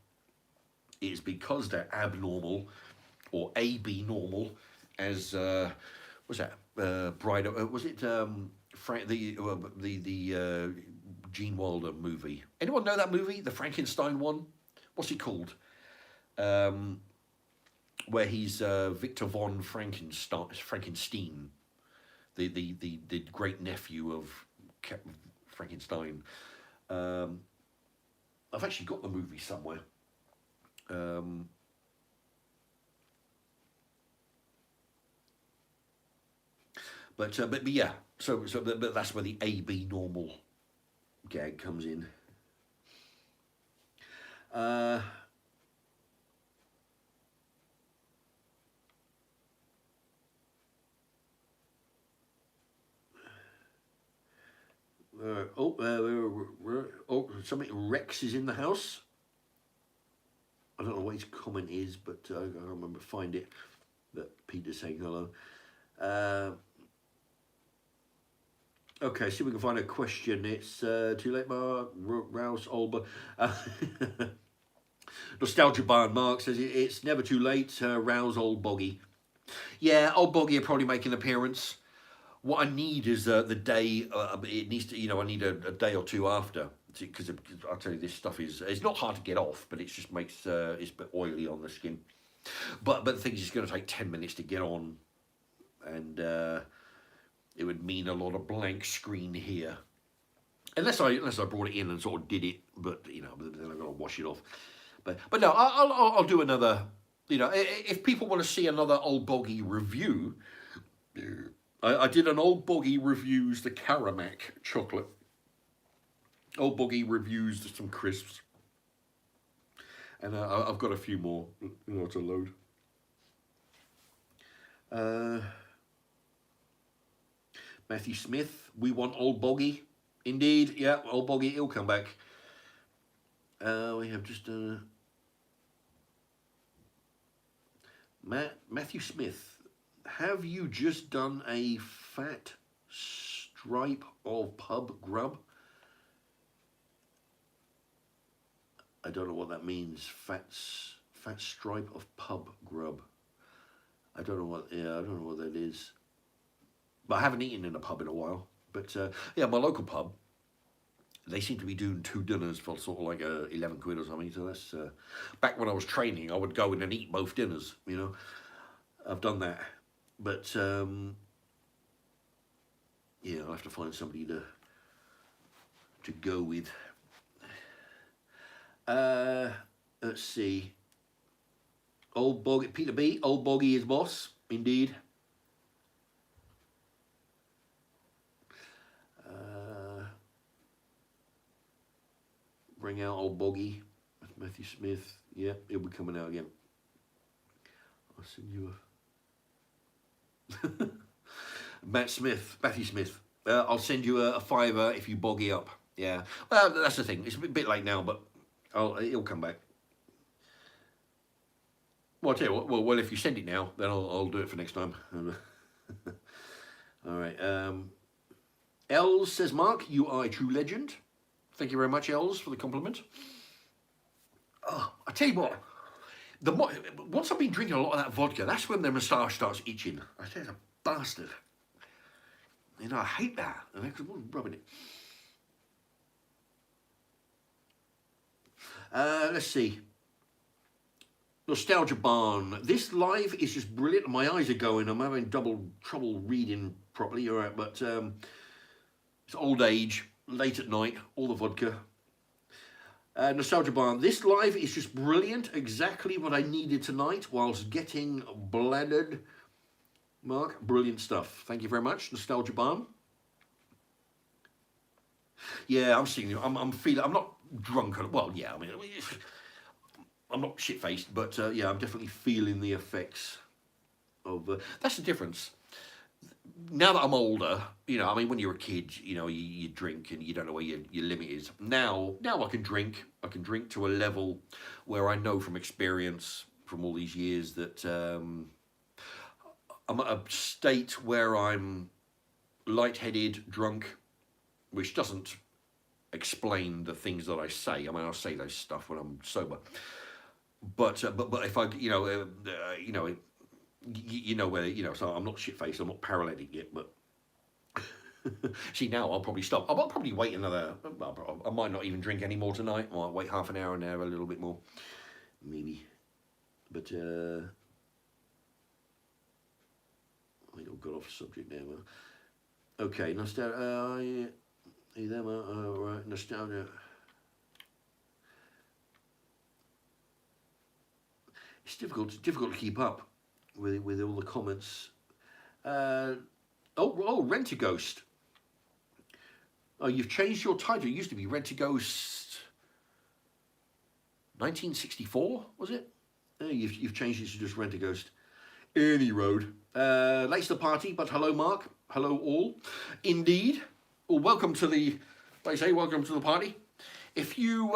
It's because they're abnormal or AB normal, as was that Bride? Was it the Gene Wilder movie? Anyone know that movie, the Frankenstein one? What's it called? Where he's Victor von Frankenstein, the great nephew of Frankenstein. I've actually got the movie somewhere. But yeah, but that's where the AB normal gag comes in. Something. Rex is in the house. I don't know what his comment is, but I remember find it. That Peter's saying hello. Okay, see if we can find a question. It's too late, Mark. Rouse Olber. Nostalgia Barn Mark says it's never too late. Rouse Old Boggy. Yeah, Old Boggy will probably make an appearance. What I need is the day. It needs to, you know, I need a day or two after, because I'll tell you, this stuff it's not hard to get off, but it just makes it's a bit oily on the skin. But the thing is, it's going to take 10 minutes to get on, and it would mean a lot of blank screen here, unless I brought it in and sort of did it. But you know, then I've got to wash it off. But no, I'll do another. You know, if people want to see another Old Boggy review. I did an Old Boggy reviews the Caramac chocolate. Old Boggy reviews some crisps. And I've got a few more, you know, to load. Matthew Smith, we want Old Boggy. Indeed, yeah, Old Boggy, he'll come back. We have just Matthew Smith. Have you just done a fat stripe of pub grub? I don't know what that means. Fat stripe of pub grub. I don't know what that is. But I haven't eaten in a pub in a while. But yeah, my local pub, they seem to be doing 2 dinners for sort of like 11 quid or something. So that's back when I was training, I would go in and eat both dinners. You know, I've done that. But yeah, I'll have to find somebody to go with. Let's see. Old Boggy, Peter B. Old Boggy is boss, indeed. Bring out Old Boggy. Matthew Smith. Yeah, he'll be coming out again. I'll send you a. Matthew Smith. I'll send you a $5 if you boggy up. Yeah, well, that's the thing. It's a bit late now, but he'll come back. Well, I'll tell you what. Well, if you send it now, then I'll do it for next time. All right. Els says, Mark, you are a true legend. Thank you very much, Els, for the compliment. Oh, I tell you what. Once I've been drinking a lot of that vodka, that's when the moustache starts itching. I tell you, it's a bastard. You know, I hate that. I'm rubbing it. Let's see. Nostalgia Barn. This live is just brilliant. My eyes are going. I'm having trouble reading properly. All right, but it's old age, late at night, all the vodka. Nostalgia Barn. This live is just brilliant. Exactly what I needed tonight whilst getting bladdered. Mark, brilliant stuff. Thank you very much, Nostalgia Barn. Yeah, I'm seeing you. I'm feeling. I'm not drunk. Well, yeah. I mean, I'm not shit faced, but yeah, I'm definitely feeling the effects of. That's the difference. Now that I'm older, you know, I mean, when you're a kid, you know, you drink and you don't know where your limit is. Now I can drink. I can drink to a level where I know from experience from all these years that I'm at a state where I'm lightheaded, drunk, which doesn't explain the things that I say. I mean, I'll say those stuff when I'm sober, but if I, you know, you know where, you know, so I'm not shit faced, I'm not paralytic yet, but see, now I'll probably stop. I'll probably wait another. I might not even drink any more tonight. I might wait half an hour and have a little bit more, maybe. But I think I've got off subject now. Okay, nostalgia. Are you there, right, nostalgia. It's difficult to keep up with all the comments. Rent a Ghost. Oh, you've changed your title. It used to be Rent a Ghost 1964, was it? You've changed it to just Rent a Ghost. Any road. Late to the party, but hello, Mark. Hello, all. Indeed. Well, welcome to the, they say, welcome to the party. If you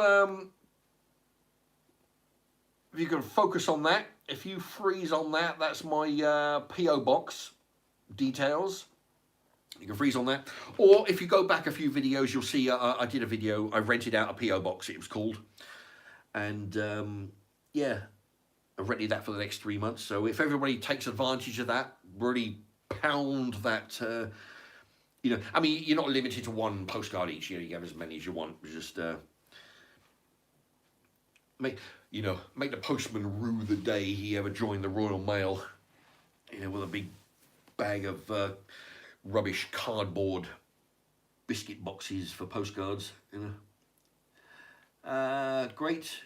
can focus on that, if you freeze on that, that's my P.O. box details. You can freeze on that. Or if you go back a few videos, you'll see I did a video. I rented out a P.O. box, it was called. And yeah, I've rented that for the next 3 months. So if everybody takes advantage of that, really pound that, you know, I mean, you're not limited to one postcard each. You know, you can have as many as you want. Just make the postman rue the day he ever joined the Royal Mail. You know, with a big bag of rubbish cardboard biscuit boxes for postcards. You know, great.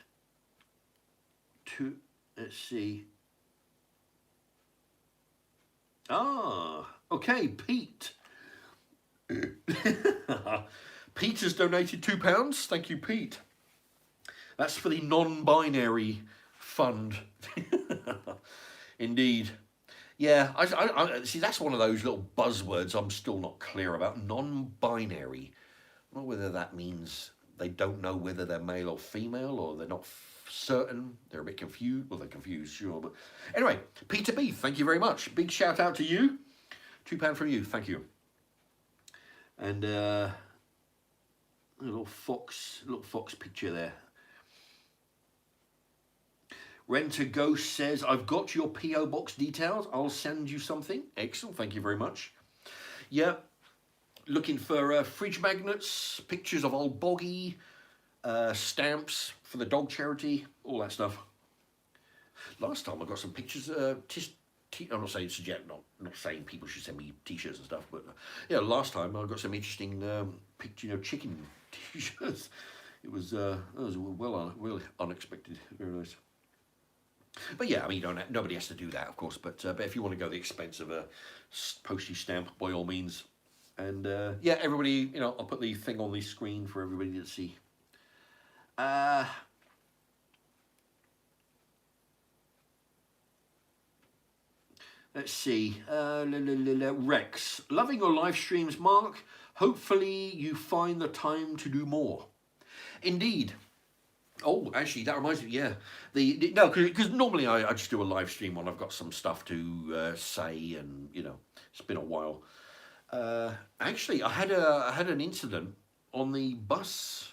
Let's see. Okay, Pete. Pete has donated £2. Thank you, Pete. That's for the non-binary fund. Indeed. Yeah, I see. That's one of those little buzzwords I'm still not clear about. Non-binary. I don't know whether that means they don't know whether they're male or female, or they're not certain. They're a bit confused. Well, they're confused, sure. But anyway, Peter B, thank you very much. Big shout out to you. £2 from you. Thank you. And a little fox picture there. Rent a Ghost says, I've got your P.O. box details. I'll send you something. Excellent. Thank you very much. Yeah. Looking for fridge magnets, pictures of old Boggy, stamps for the dog charity, all that stuff. Last time I got some pictures. I'm not saying not saying people should send me t-shirts and stuff, but yeah, last time I got some interesting chicken t-shirts. It was well unexpected. Very nice. But yeah, I mean, nobody has to do that, of course. But if you want to go the expense of a postage stamp, by all means. And yeah, everybody, you know, I'll put the thing on the screen for everybody to see. Let's see. Rex, loving your live streams, Mark. Hopefully you find the time to do more. Indeed. Oh, actually, that reminds me. Yeah, no, because normally I just do a live stream when I've got some stuff to say, and you know, it's been a while. Actually, I had an incident on the bus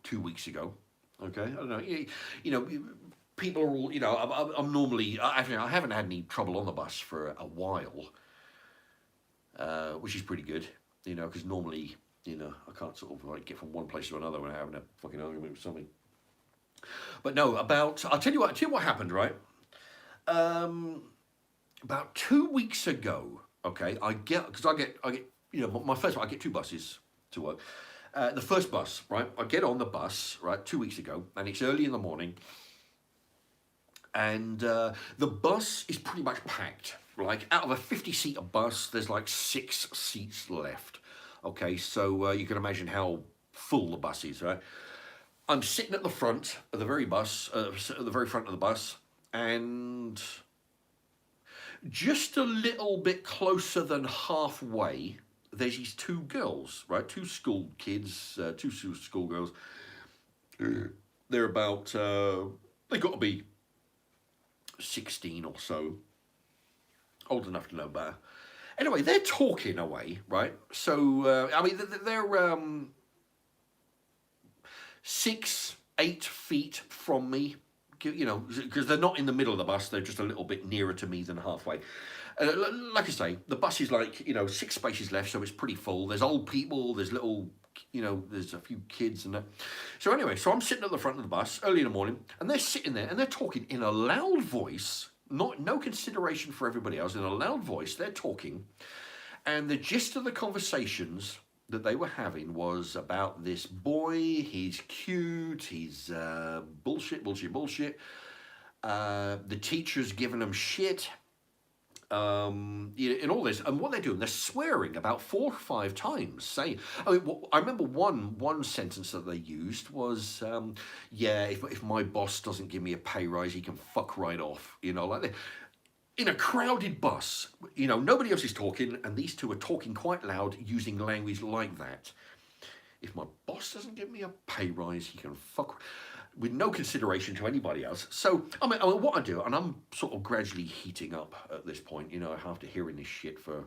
2 weeks ago. Okay, I don't know. You know, people are all. You know, I'm normally. Actually, I haven't had any trouble on the bus for a while, which is pretty good. You know, because normally, you know, I can't sort of like get from one place to another when I'm having a fucking argument with somebody. But no, I'll tell you what happened, right? About 2 weeks ago, okay, I get, you know, my first one, I get 2 buses to work. The first bus, right? I get on the bus, right, 2 weeks ago, and it's early in the morning, and the bus is pretty much packed. Like, out of a 50-seater bus, there's like 6 seats left. Okay, so you can imagine how full the bus is, right? I'm sitting at the front of the very at the very front of the bus, and just a little bit closer than halfway, there's these 2 girls, right? 2 school kids, 2 school girls. They're about, they got to be 16 or so, old enough to know better. Anyway, they're talking away, right? So, I mean, they're 6, 8 feet from me, you know, because they're not in the middle of the bus, they're just a little bit nearer to me than halfway. Like I say, the bus is like, you know, 6 spaces left, so it's pretty full. There's old people, there's little, you know, there's a few kids and that. So anyway, so I'm sitting at the front of the bus early in the morning, and they're sitting there and they're talking in a loud voice, no consideration for everybody else, in a loud voice, they're talking. And the gist of the conversations that they were having was about this boy. He's cute, he's bullshit. The teacher's giving him shit. In all this, and what they're doing, they're swearing about 4 or 5 times. Saying, I mean, I remember one sentence that they used was, "Yeah, if my boss doesn't give me a pay rise, he can fuck right off." You know, like in a crowded bus, you know, nobody else is talking, and these 2 are talking quite loud, using language like that. If my boss doesn't give me a pay rise, he can fuck, with no consideration to anybody else. So, I mean, what I do, and I'm sort of gradually heating up at this point, you know, after hearing this shit for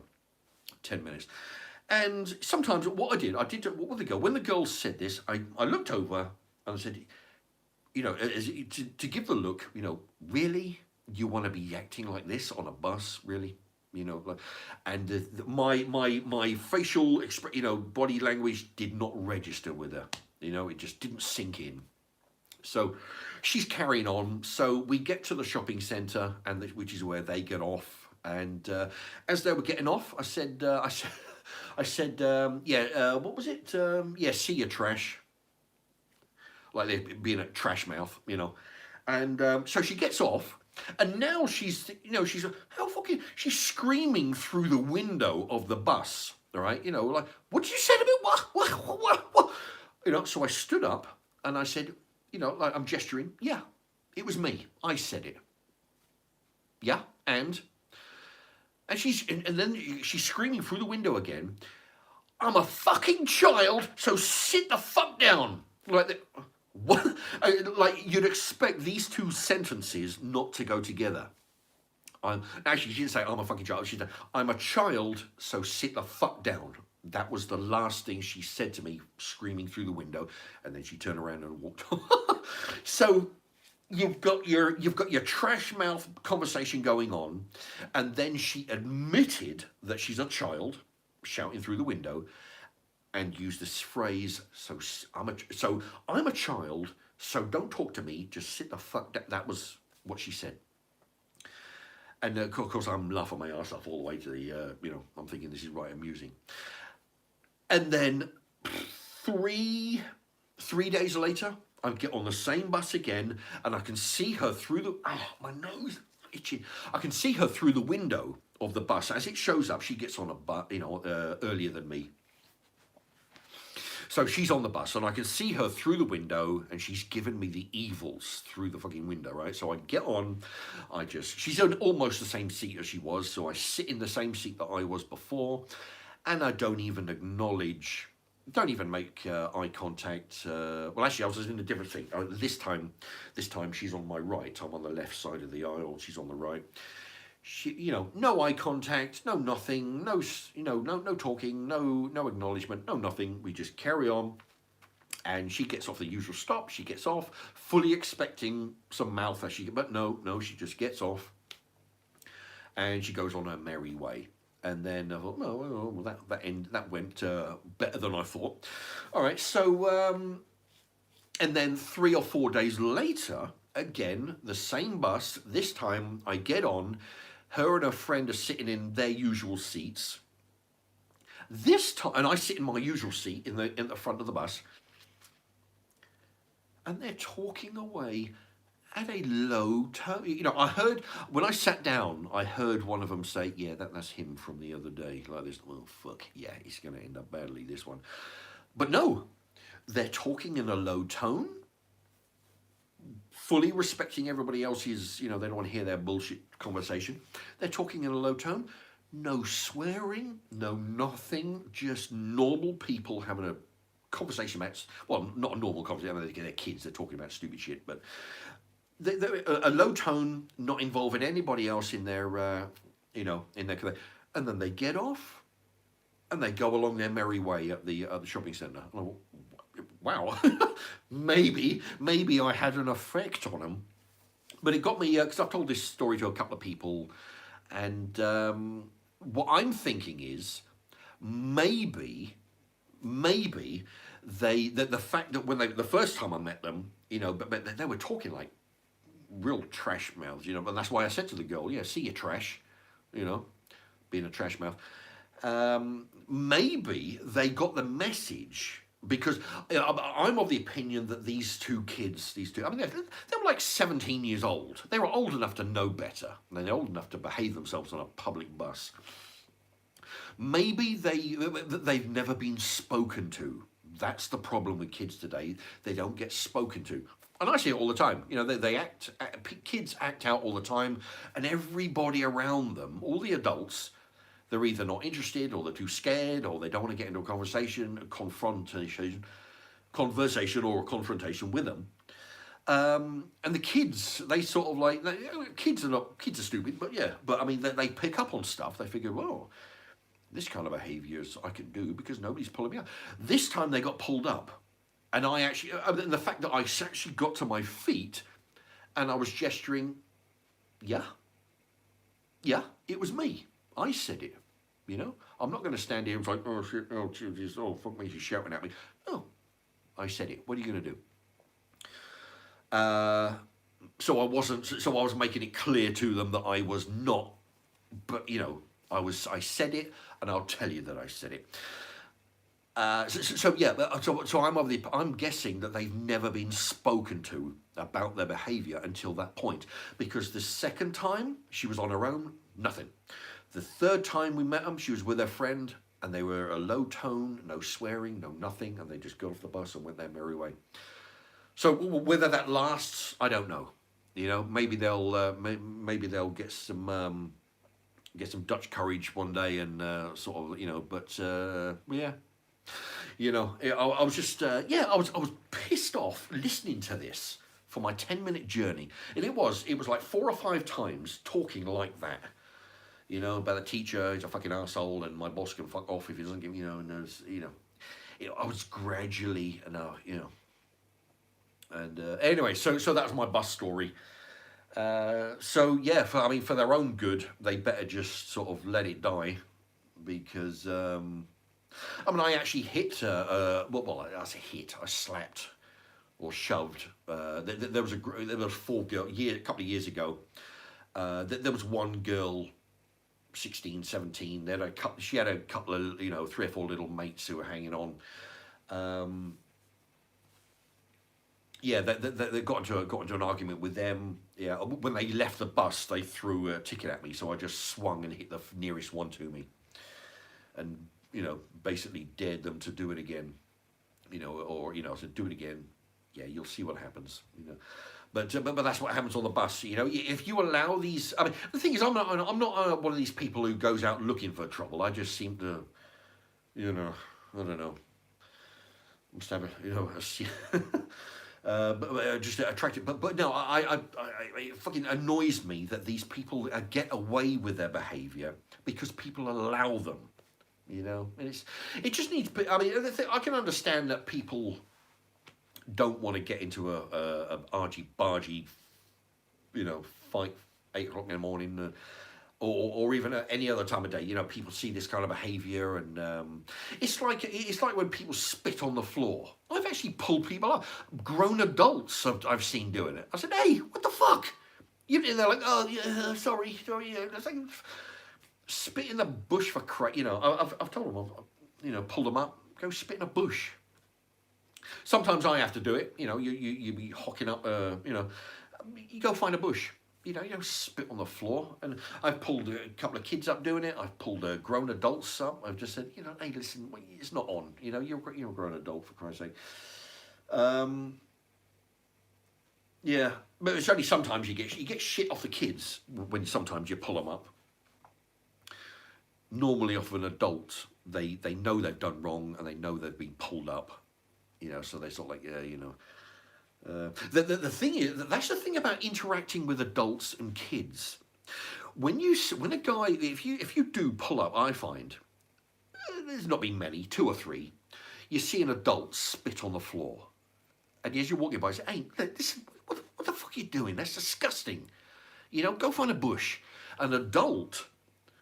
10 minutes. And sometimes what I did, when the girl said this, I looked over and I said, you know, to give the look, you know, really? You want to be acting like this on a bus, really? You know, like, and my facial you know, body language did not register with her. You know, it just didn't sink in. So she's carrying on. So we get to the shopping centre, and which is where they get off. And as they were getting off, I said, yeah, what was it? Yeah, see you, trash. Like they're being a trash mouth, you know. And so she gets off. And now she's, you know, she's screaming through the window of the bus, all right? You know, like, what did you say to me? What? You know, so I stood up and I said, you know, like I'm gesturing, yeah, it was me. I said it. Yeah, and then she's screaming through the window again, I'm a fucking child, so sit the fuck down. Like, what? Like, you'd expect these 2 sentences not to go together. Actually, she didn't say, I'm a fucking child. She said, I'm a child, so sit the fuck down. That was the last thing she said to me, screaming through the window, and then she turned around and walked. So you've got your trash mouth conversation going on, and then she admitted that she's a child, shouting through the window, and used this phrase, I'm a child, so don't talk to me, just sit the fuck down. That was what she said. And of course, I'm laughing my ass off all the way to the, you know, I'm thinking this is right amusing. And then 3 days later, I get on the same bus again, and I can see her through the, my nose itching. I can see her through the window of the bus. As it shows up, she gets on a bus, you know, earlier than me. So she's on the bus, and I can see her through the window, and she's giving me the evils through the fucking window, right? So I get on, she's on almost the same seat as she was, so I sit in the same seat that I was before, and I don't even acknowledge, don't even make eye contact. Well, actually, I was in a different seat. This time she's on my right. I'm on the left side of the aisle. She's on the right. She, you know, no eye contact, no nothing, no, you know, no talking, no acknowledgement, no nothing. We just carry on, and she gets off the usual stop. She gets off, fully expecting some mouth as but no, she just gets off, and she goes on her merry way. And then I thought, well, that went better than I thought. All right, so and then 3 or 4 days later, again, the same bus. This time I get on. Her and her friend are sitting in their usual seats. This time, and I sit in my usual seat in the front of the bus, and they're talking away at a low tone. You know, I heard, when I sat down, I heard one of them say, yeah, that's him from the other day. Like this, well, fuck, yeah, he's going to end up badly, this one. But no, they're talking in a low tone, fully respecting everybody else's, you know, they don't want to hear their bullshit conversation. They're talking in a low tone, no swearing, no nothing, just normal people having a conversation about, well, not a normal conversation, I mean, they're kids, they're talking about stupid shit, but they're a low tone, not involving anybody else in their, you know, in their, and then they get off, and they go along their merry way at the shopping centre. Wow, maybe I had an effect on them, but it got me, because I've told this story to a couple of people, and what I'm thinking is, maybe the fact that when the first time I met them, you know, but they were talking like real trash mouths, you know, and that's why I said to the girl, yeah, see your trash, you know, being a trash mouth. Maybe they got the message, because I'm of the opinion that these two, I mean, they were like 17 years old. They were old enough to know better. They're old enough to behave themselves on a public bus. Maybe they've never been spoken to. That's the problem with kids today. They don't get spoken to. And I see it all the time. You know, kids act out all the time, and everybody around them, all the adults, they're either not interested, or they're too scared, or they don't want to get into a conversation, conversation or a confrontation with them. And the kids, they sort of like, kids are stupid, but yeah, but I mean, they pick up on stuff. They figure, well, this kind of behaviours I can do because nobody's pulling me up. This time they got pulled up. And I actually, and the fact that I actually got to my feet and I was gesturing, yeah, it was me. I said it, you know. I'm not going to stand here and like, oh shit, oh Jesus, oh fuck me, she's shouting at me. No, I said it. What are you going to do? So I was making it clear to them that I was not, but you know, I said it, and I'll tell you that I said it. So I'm guessing that they've never been spoken to about their behaviour until that point, because the second time she was on her own, nothing. The third time we met them, she was with her friend, and they were a low tone, no swearing, no nothing, and they just got off the bus and went their merry way. So whether that lasts, I don't know. You know, maybe they'll get some Dutch courage one day and sort of, you know. But yeah. You know, I was just, I was pissed off listening to this for my 10-minute journey. And it was like 4 or 5 times talking like that. You know, about the teacher, he's a fucking asshole, and my boss can fuck off if he doesn't give me, you know, and there's, you know, I was gradually, you know. And anyway, so that was my bus story. So yeah, for their own good, they better just sort of let it die, because, I mean, I actually hit, well, I say hit, I slapped or shoved. There was 4 girls, a couple of years ago. There was one girl, 16, 17. She had a couple of, you know, 3 or 4 little mates who were hanging on. Yeah, they got into an argument with them. Yeah, when they left the bus, they threw a ticket at me, so I just swung and hit the nearest one to me, and, you know, basically dared them to do it again, you know, or, you know, to do it again. Yeah, you'll see what happens, you know. But that's what happens on the bus, you know. If you allow these, I mean, the thing is, I'm not one of these people who goes out looking for trouble. I just seem to, you know, I don't know, must have a, you know, just attractive. But no, it fucking annoys me that these people get away with their behaviour because people allow them. You know, and it just needs. I mean, I can understand that people don't want to get into a argy-bargy, you know, fight 8 o'clock in the morning, or even at any other time of day. You know, people see this kind of behaviour, and it's like when people spit on the floor. I've actually pulled people up. Grown adults I've seen doing it. I said, hey, what the fuck? They're like, oh yeah, sorry. Yeah. It's like, spit in the bush for crap, you know. I've told them, pull them up, go spit in a bush. Sometimes I have to do it. You be hocking up, you go find a bush. You don't spit on the floor. And I've pulled a couple of kids up doing it. I've pulled grown adults up. I've just said, hey, listen, it's not on. You're a grown adult, for Christ's sake. Yeah, but it's only sometimes you get shit off the kids when sometimes you pull them up. Normally off an adult, they know they've done wrong and they know they've been pulled up. So they're sort of like, the thing is, that's the thing about interacting with adults and kids. When a guy, if you do pull up, I find there's not been many, 2 or 3. You see an adult spit on the floor, and as you're walking by, you say, "Hey, what the fuck are you doing? That's disgusting. Go find a bush." An adult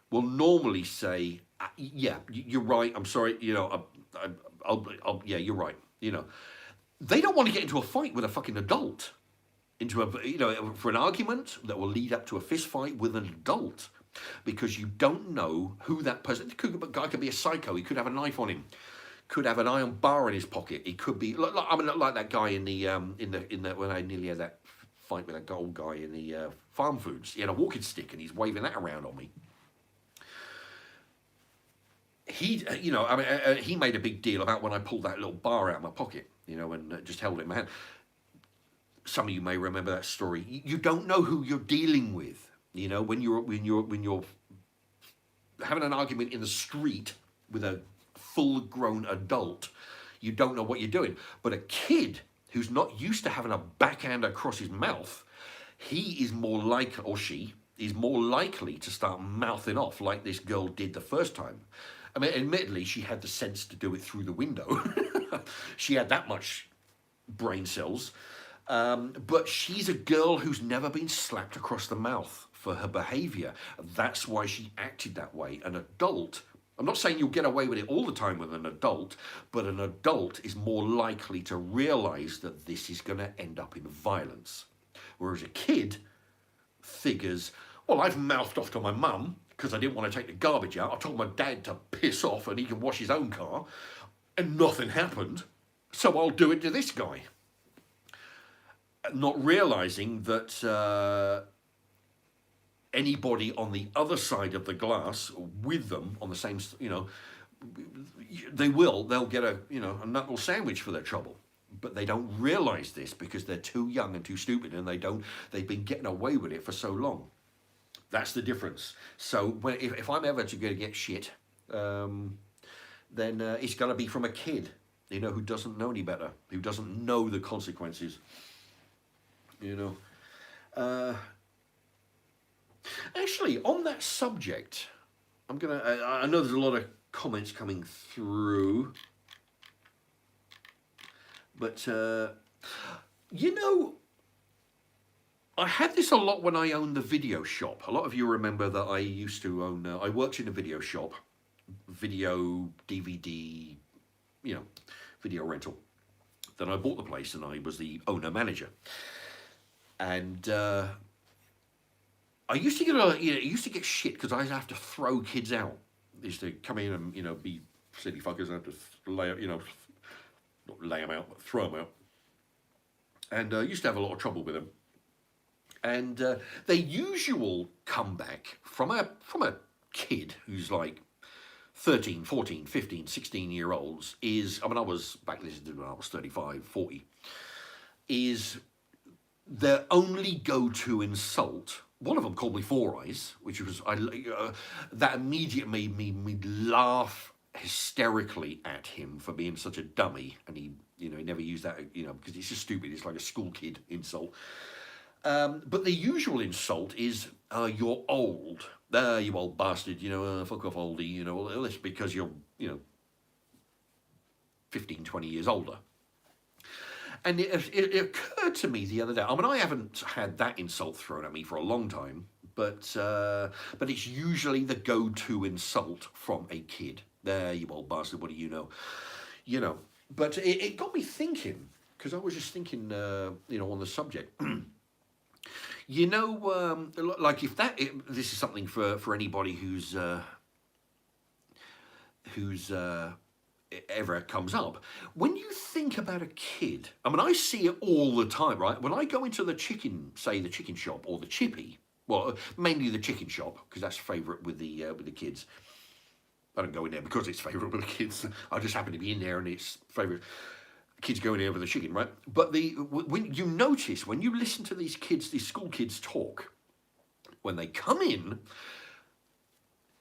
will normally say, "Yeah, you're right. I'm sorry. Yeah, you're right." They don't want to get into a fight with a fucking adult, for an argument that will lead up to a fist fight with an adult, because you don't know who that person. The guy could be a psycho. He could have a knife on him, could have an iron bar in his pocket. He could be like that guy in the when I nearly had that fight with that old guy in the farm foods. He had a walking stick and he's waving that around on me. He made a big deal about when I pulled that little bar out of my pocket, and just held it in my hand. Some of you may remember that story. You don't know who you're dealing with, when you're having an argument in the street with a full-grown adult. You don't know what you're doing. But a kid who's not used to having a backhand across his mouth, he is more likely, or she is more likely to start mouthing off like this girl did the first time. I mean, admittedly, she had the sense to do it through the window. She had that much brain cells. But she's a girl who's never been slapped across the mouth for her behavior. That's why she acted that way. An adult, I'm not saying you'll get away with it all the time with an adult, but an adult is more likely to realize that this is going to end up in violence. Whereas a kid figures, well, I've mouthed off to my mum because I didn't want to take the garbage out. I told my dad to piss off and he can wash his own car, and nothing happened, so I'll do it to this guy. Not realizing that anybody on the other side of the glass with them on the same, they'll get a knuckle sandwich for their trouble. But they don't realize this because they're too young and too stupid, and they've been getting away with it for so long. That's the difference. So if I'm ever to get shit, then it's going to be from a kid, who doesn't know any better, who doesn't know the consequences. Actually, on that subject, I know there's a lot of comments coming through, but I had this a lot when I owned the video shop. A lot of you remember that I used to own, I worked in a video shop, video, DVD, video rental. Then I bought the place and I was the owner manager. And I used to get shit because I have to throw kids out. They used to come in and, be silly fuckers. I had to not lay them out, but throw them out. And I used to have a lot of trouble with them. And their usual comeback from a kid who's like 13, 14, 15, 16-year-olds is, I was back then when I was 35, 40, is their only go-to insult. One of them called me Four Eyes, which was, that immediately made me laugh hysterically at him for being such a dummy. And he never used that, because it's just stupid. It's like a school kid insult. But the usual insult is, you're old. You old bastard, fuck off oldie, all this because you're, 15, 20 years older. And it occurred to me the other day, I haven't had that insult thrown at me for a long time, but it's usually the go-to insult from a kid. You old bastard, what do you know? But it got me thinking, because I was just thinking, on the subject. Like this is something for anybody who's ever comes up. When you think about a kid, I mean, I see it all the time, right? When I go into the chicken, say the chicken shop or the chippy, well, mainly the chicken shop because that's favourite with the kids. I don't go in there because it's favourite with the kids. I just happen to be in there and it's favourite. Kids go in there with the chicken, right? But when you notice, when you listen to these kids, these school kids talk, when they come in,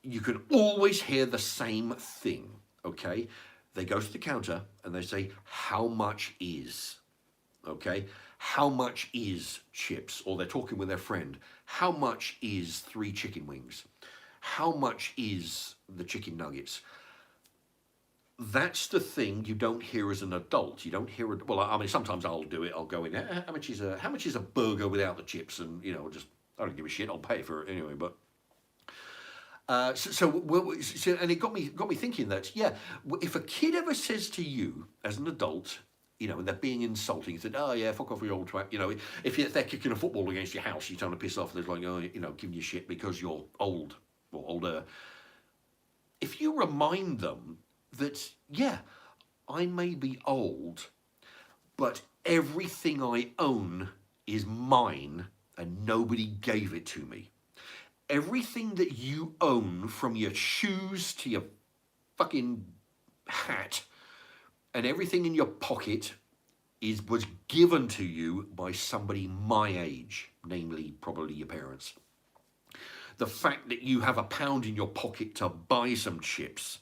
you can always hear the same thing, okay? They go to the counter and they say, how much is, okay? How much is chips? Or they're talking with their friend. How much is 3 chicken wings? How much is the chicken nuggets? That's the thing you don't hear as an adult. You don't hear it. Well, I mean, sometimes I'll do it. I'll go in. How much is a burger without the chips? And just I don't give a shit. I'll pay for it anyway. But so and it got me thinking that if a kid ever says to you as an adult, and they're being insulting, said, oh yeah, fuck off you old twat. If they're kicking a football against your house, you're trying to piss off. They're like, oh, giving you shit because you're old or older. If you remind them that, I may be old, but everything I own is mine and nobody gave it to me. Everything that you own, from your shoes to your fucking hat and everything in your pocket, was given to you by somebody my age, namely probably your parents. The fact that you have £1 in your pocket to buy some chips,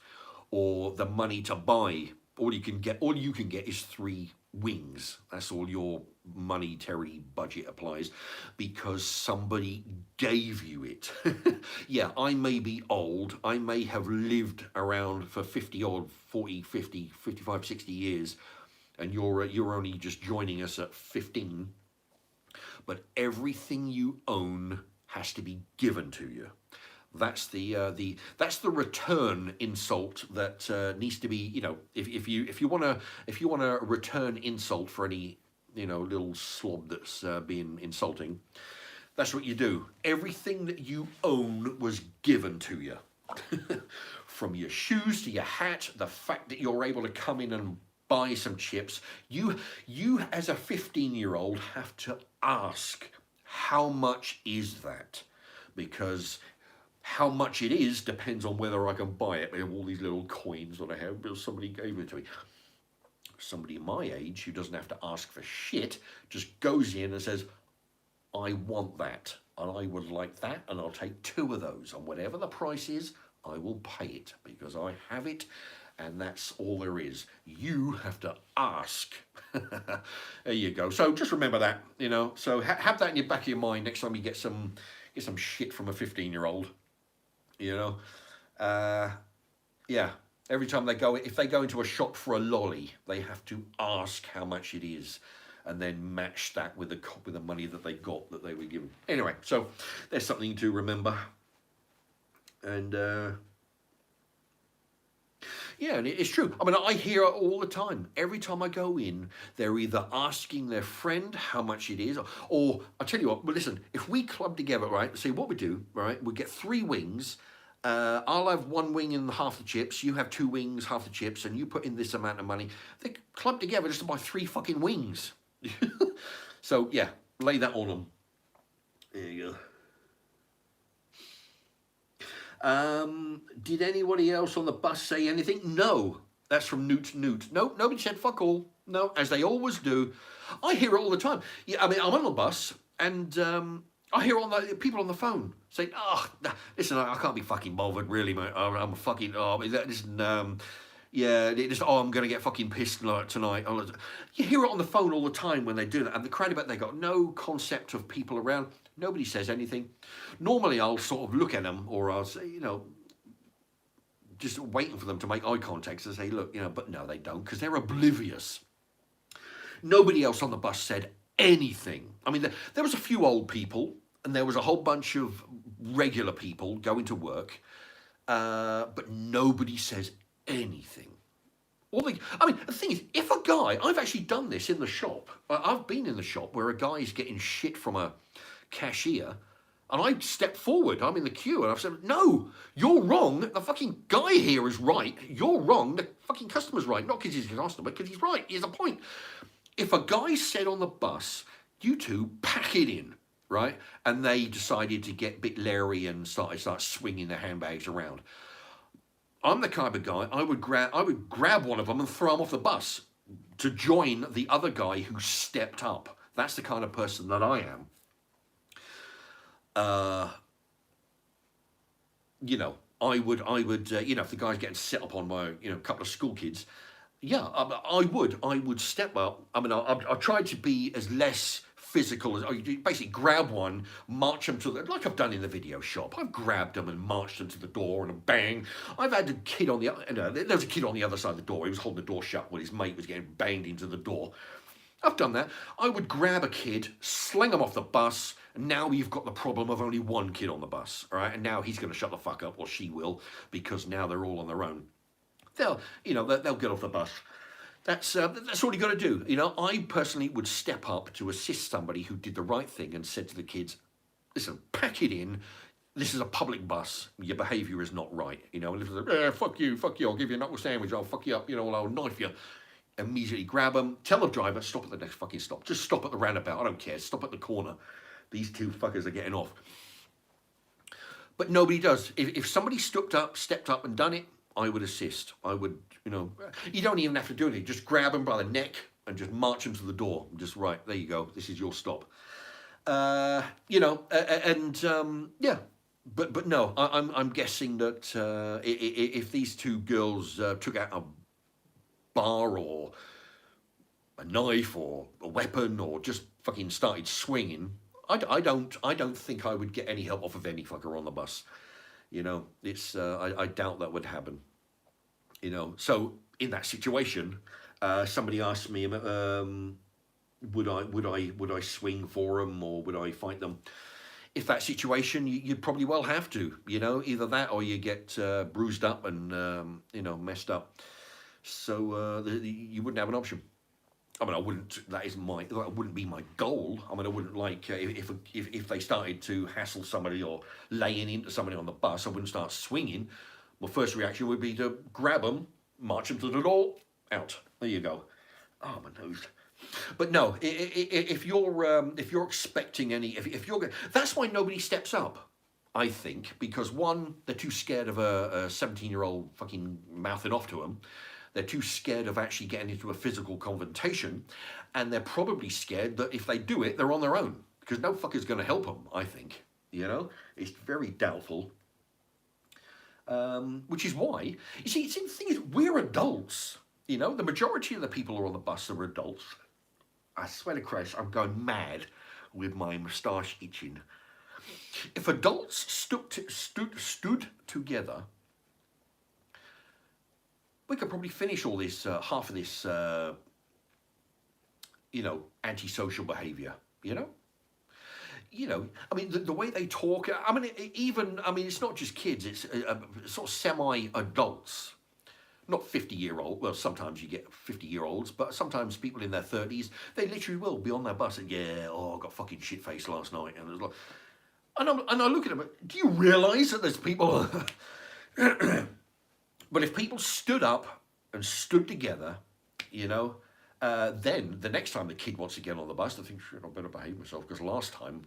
or the money to buy, all you can get is 3 wings. That's all your monetary budget applies, because somebody gave you it. I may be old. I may have lived around for 50 odd, 40, 50, 55, 60 years, and you're only just joining us at 15. But everything you own has to be given to you. That's the return insult that needs to be, if you want to return insult for any little slob that's being insulting, that's what you do. Everything that you own was given to you, from your shoes to your hat. The fact that you're able to come in and buy some chips, you as a 15-year-old have to ask, how much is that? Because how much it is depends on whether I can buy it. I have all these little coins that I have because somebody gave it to me. Somebody my age who doesn't have to ask for shit just goes in and says, I want that, and I would like that, and I'll take 2 of those, and whatever the price is, I will pay it because I have it, and that's all there is. You have to ask. There you go. So just remember that, So have that in your back of your mind next time you get some shit from a 15-year-old. Every time if they go into a shop for a lolly, they have to ask how much it is, and then match that with the money that they got that they were given. Anyway, so there's something to remember, and and it's true. I mean, I hear it all the time. Every time I go in, they're either asking their friend how much it is, or I tell you what. Well, listen, if we club together, right? See what we do, right? We get 3 wings. I'll have 1 wing and half the chips. You have 2 wings, half the chips, and you put in this amount of money. They club together just to buy 3 fucking wings. So lay that on them. There you go. Did anybody else on the bus say anything? No. That's from Newt. No, nobody said fuck all. No, as they always do. I hear it all the time. I mean, I'm on the bus, and I hear all the people on the phone saying, oh, listen, I can't be fucking bothered, really, mate. I'm fucking, listen, I'm going to get fucking pissed tonight. You hear it on the phone all the time when they do that, and the crowd about, they got no concept of people around. Nobody says anything. Normally, I'll sort of look at them, or I'll say, just waiting for them to make eye contact and say, look, but no, they don't, because they're oblivious. Nobody else on the bus said anything. I mean, there was a few old people, and there was a whole bunch of regular people going to work, but nobody says anything. The thing is, if a guy, I've actually done this in the shop. I've been in the shop where a guy's getting shit from a cashier, And I stepped forward. I'm in the queue, and I've said, no, you're wrong. The fucking guy here is right. You're wrong. The fucking customer's right. Not because he's a customer, because he's right. Here's the point. If a guy said on the bus, you two pack it in, right? And they decided to get a bit leery and start swinging their handbags around. I'm the kind of guy, I would grab one of them and throw them off the bus to join the other guy who stepped up. That's the kind of person that I am. You know, I would, you know, if the guy's getting set up on by, you know, a couple of school kids, yeah, I would step up. I mean, I tried to be as less physical as, I basically grab one, march them to the, like I've done in the video shop. I've grabbed them and marched them to the door, and a bang. I've had a kid on the, there was a kid on the other side of the door. He was holding the door shut while his mate was getting banged into the door. I've done that. I would grab a kid, sling them off the bus, and now you've got the problem of only one kid on the bus, all right? And now he's going to shut the fuck up, or she will, because now they're all on their own. They'll get off the bus. That's all you got to do. You know, I personally would step up to assist somebody who did the right thing and said to the kids, listen, pack it in. This is a public bus. Your behaviour is not right. You know, and if it's like, fuck you, I'll give you a knuckle sandwich, I'll fuck you up, you know, I'll knife you. Immediately grab them, tell the driver, stop at the next fucking stop. Just stop at the roundabout, I don't care, stop at the corner. These two fuckers are getting off. But nobody does. If somebody stepped up and done it, I would assist. I would, you know, you don't even have to do anything. Just grab them by the neck and just march them to the door. Just, right, there you go, this is your stop. You know, yeah. But no, I'm guessing that if these two girls took out a bar or a knife or a weapon or just fucking started swinging, I don't think I would get any help off of any fucker on the bus. You know, it's I doubt that would happen. You know, so in that situation, somebody asked me, would I swing for them or would I fight them? If that situation, you'd probably well have to. You know, either that or you get bruised up and you know, messed up. So you wouldn't have an option. I mean, I wouldn't. That wouldn't be my goal. I mean, I wouldn't like if they started to hassle somebody or laying into somebody on the bus. I wouldn't start swinging. My first reaction would be to grab them, march them to the door, out. There you go. Oh, my nose. But no, if you're expecting any, if you're, that's why nobody steps up. I think because one, they're too scared of a 17-year-old fucking mouthing off to them. They're too scared of actually getting into a physical confrontation, and they're probably scared that if they do it, they're on their own, because no fucker's going to help them, I think. You know? It's very doubtful. Which is why, you see, the thing is, we're adults. You know? The majority of the people who are on the bus are adults. I swear to Christ, I'm going mad with my moustache itching. If adults stood together, we could probably finish all this, half of this, you know, antisocial behaviour, you know? You know, I mean, the way they talk, I mean, it's not just kids, it's sort of semi-adults. Not 50-year-old, well, sometimes you get 50-year-olds, but sometimes people in their 30s, they literally will be on their bus and, yeah, oh, I got fucking shit-faced last night. And, like, and I look at them, do you realise that there's people... But if people stood up and stood together, you know, then the next time the kid wants to get on the bus, they think, shit, I better behave myself, because last time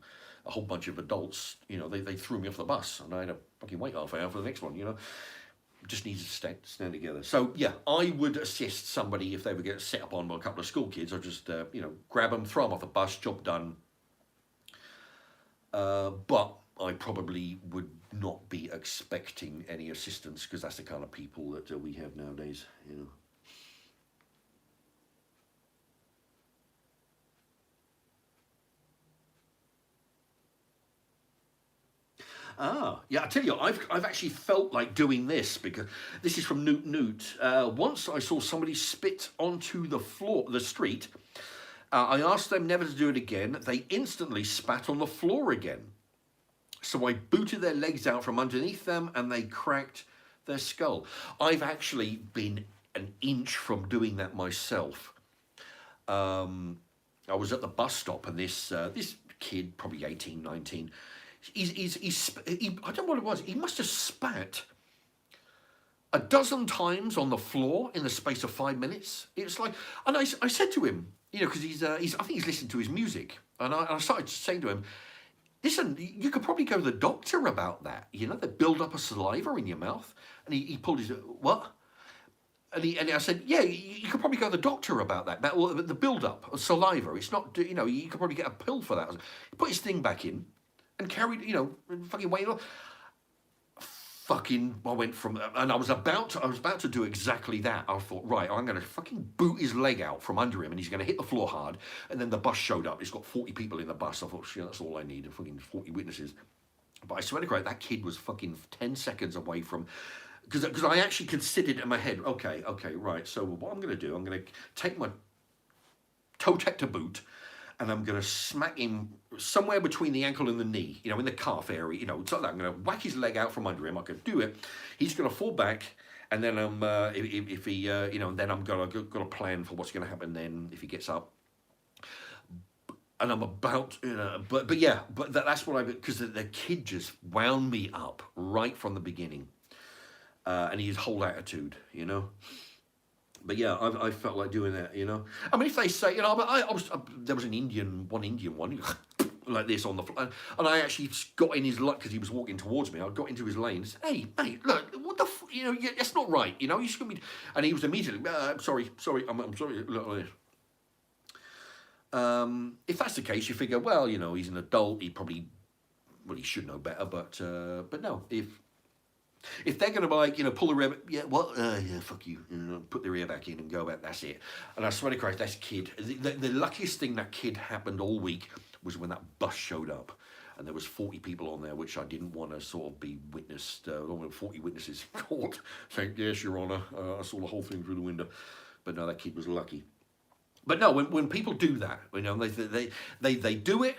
a whole bunch of adults, you know, they threw me off the bus and I had to fucking wait half an hour for the next one, you know. Just needs to stand together. So, yeah, I would assist somebody if they were getting set up on by a couple of school kids. I'd just, you know, grab them, throw them off the bus, job done. But I probably would not be expecting any assistance, because that's the kind of people that we have nowadays, you know. Yeah, I tell you, I've actually felt like doing this, because this is from Newt. Once I saw somebody spit onto the street. I asked them never to do it again. They instantly spat on the floor again. So I booted their legs out from underneath them and they cracked their skull. I've actually been an inch from doing that myself. I was at the bus stop and this kid, probably 18, 19, I don't know what it was. He must have spat a dozen times on the floor in the space of 5 minutes. It's like, and I said to him, you know, because I think he's listening to his music, and I started saying to him, listen, you could probably go to the doctor about that. You know, they build up a saliva in your mouth. And he pulled his, what? And I said, yeah, you could probably go to the doctor about that. The build-up of saliva. It's not, you know, you could probably get a pill for that. He put his thing back in and carried, you know, and fucking waited on. I went from, and I was about to do exactly that. I thought, right, I'm going to fucking boot his leg out from under him, and he's going to hit the floor hard. And then the bus showed up. It's got 40 people in the bus. I thought, shit, that's all I need, fucking 40 witnesses. But I swear to God, that kid was fucking 10 seconds away from, because I actually considered in my head, okay, right, so what I'm going to do, I'm going to take my toe protector boot, and I'm going to smack him somewhere between the ankle and the knee, you know, in the calf area, you know, so that I'm going to whack his leg out from under him. I can do it. He's going to fall back, and then if he, you know, then I'm got a plan for what's going to happen then if he gets up. And I'm about, you know, but yeah, but that's what because the kid just wound me up right from the beginning, and his whole attitude, you know. But yeah, I felt like doing that, you know. I mean, if they say, you know, there was one Indian one like this on the floor, and I actually got in his luck because he was walking towards me. I got into his lane and said, hey, mate, look, what the, you know, that's not right, you know. You should be, and he was immediately, sorry, I'm sorry, look. If that's the case, you figure, well, you know, he's an adult. He should know better. But no, if they're going to be like, you know, pull the ear, yeah, well, yeah, fuck you, put their ear back in and go back. That's it. And I swear to Christ, that kid. The luckiest thing that kid happened all week was when that bus showed up, and there was 40 people on there, which I didn't want to sort of be witnessed. 40 witnesses in court saying, yes, Your Honour, I saw the whole thing through the window. But no, that kid was lucky. But no, when people do that, you know, they do it,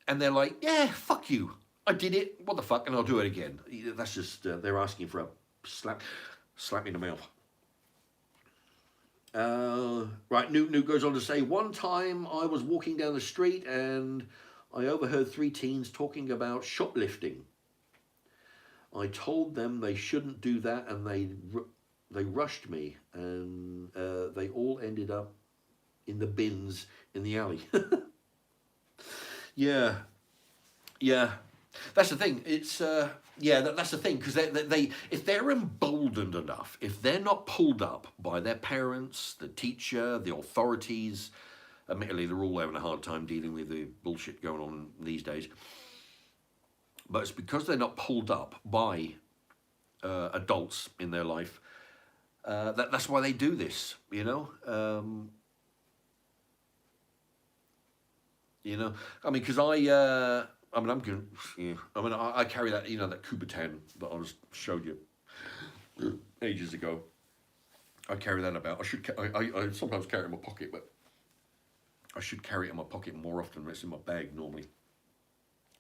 and they're like, yeah, fuck you, I did it, what the fuck, and I'll do it again. That's just, they're asking for a slap in the mouth. Right, Newt goes on to say, one time I was walking down the street and I overheard 3 teens talking about shoplifting. I told them they shouldn't do that, and they rushed me, and they all ended up in the bins in the alley. Yeah. That's the thing. It's that's the thing, because they if they're emboldened enough, if they're not pulled up by their parents, the teacher, the authorities, admittedly they're all having a hard time dealing with the bullshit going on these days. But it's because they're not pulled up by adults in their life. That's why they do this. You know. You know, I mean, because I'm good. Yeah, I mean, I carry that, you know, that Kubertan that I showed you ages ago. I carry that about. I sometimes carry it in my pocket, but I should carry it in my pocket more often than it's in my bag normally,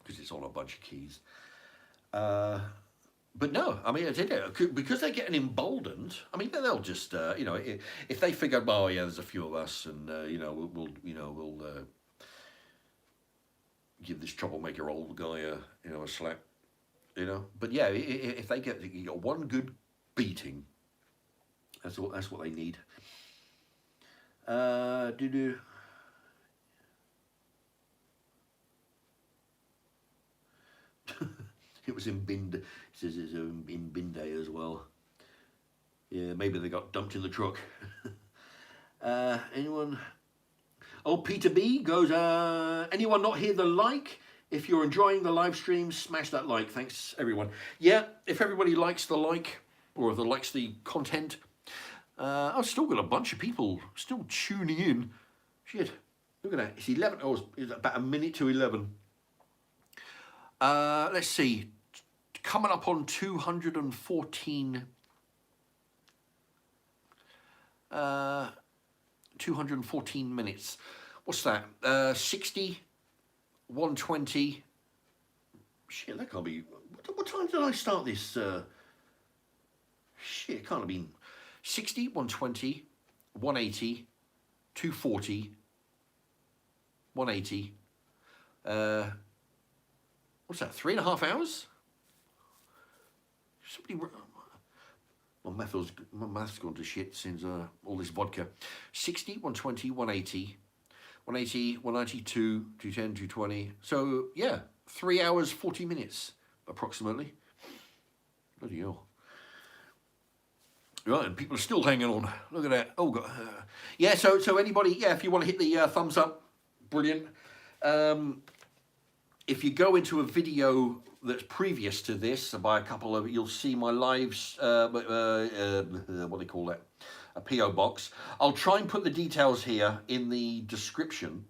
because it's on a bunch of keys. But no, I mean, I did it because they're getting emboldened. I mean, they'll just, you know, if they figure, oh yeah, there's a few of us, and you know, we'll give this troublemaker old guy a slap, you know. But yeah, if they get one good beating, that's what they need. It was in Bind. It says it's in Binde as well. Yeah, maybe they got dumped in the truck. Anyone? Oh, Peter B goes, anyone not hear the like? If you're enjoying the live stream, smash that like. Thanks, everyone. Yeah, if everybody likes the like, or if they likes the content, I've still got a bunch of people still tuning in. Shit, look at that. It's 11, it's about a minute to 11. Let's see. Coming up on 214... 214 minutes. What's that? 60, 120. Shit, that can't be. What time did I start this? Shit, it can't have been 60, 120, 180, 240, 180. what's that, 3.5 hours? Somebody, my math's gone to shit since all this vodka. 60, 120, 180, 180, 192, 210, 220. So yeah, 3 hours, 40 minutes approximately. Bloody hell. Right, and people are still hanging on. Look at that. Oh god. Yeah. So anybody, yeah, if you want to hit the thumbs up, brilliant. If you go into a video that's previous to this, by a couple of, you'll see my lives. What do they call that? A P.O. box. I'll try and put the details here in the description.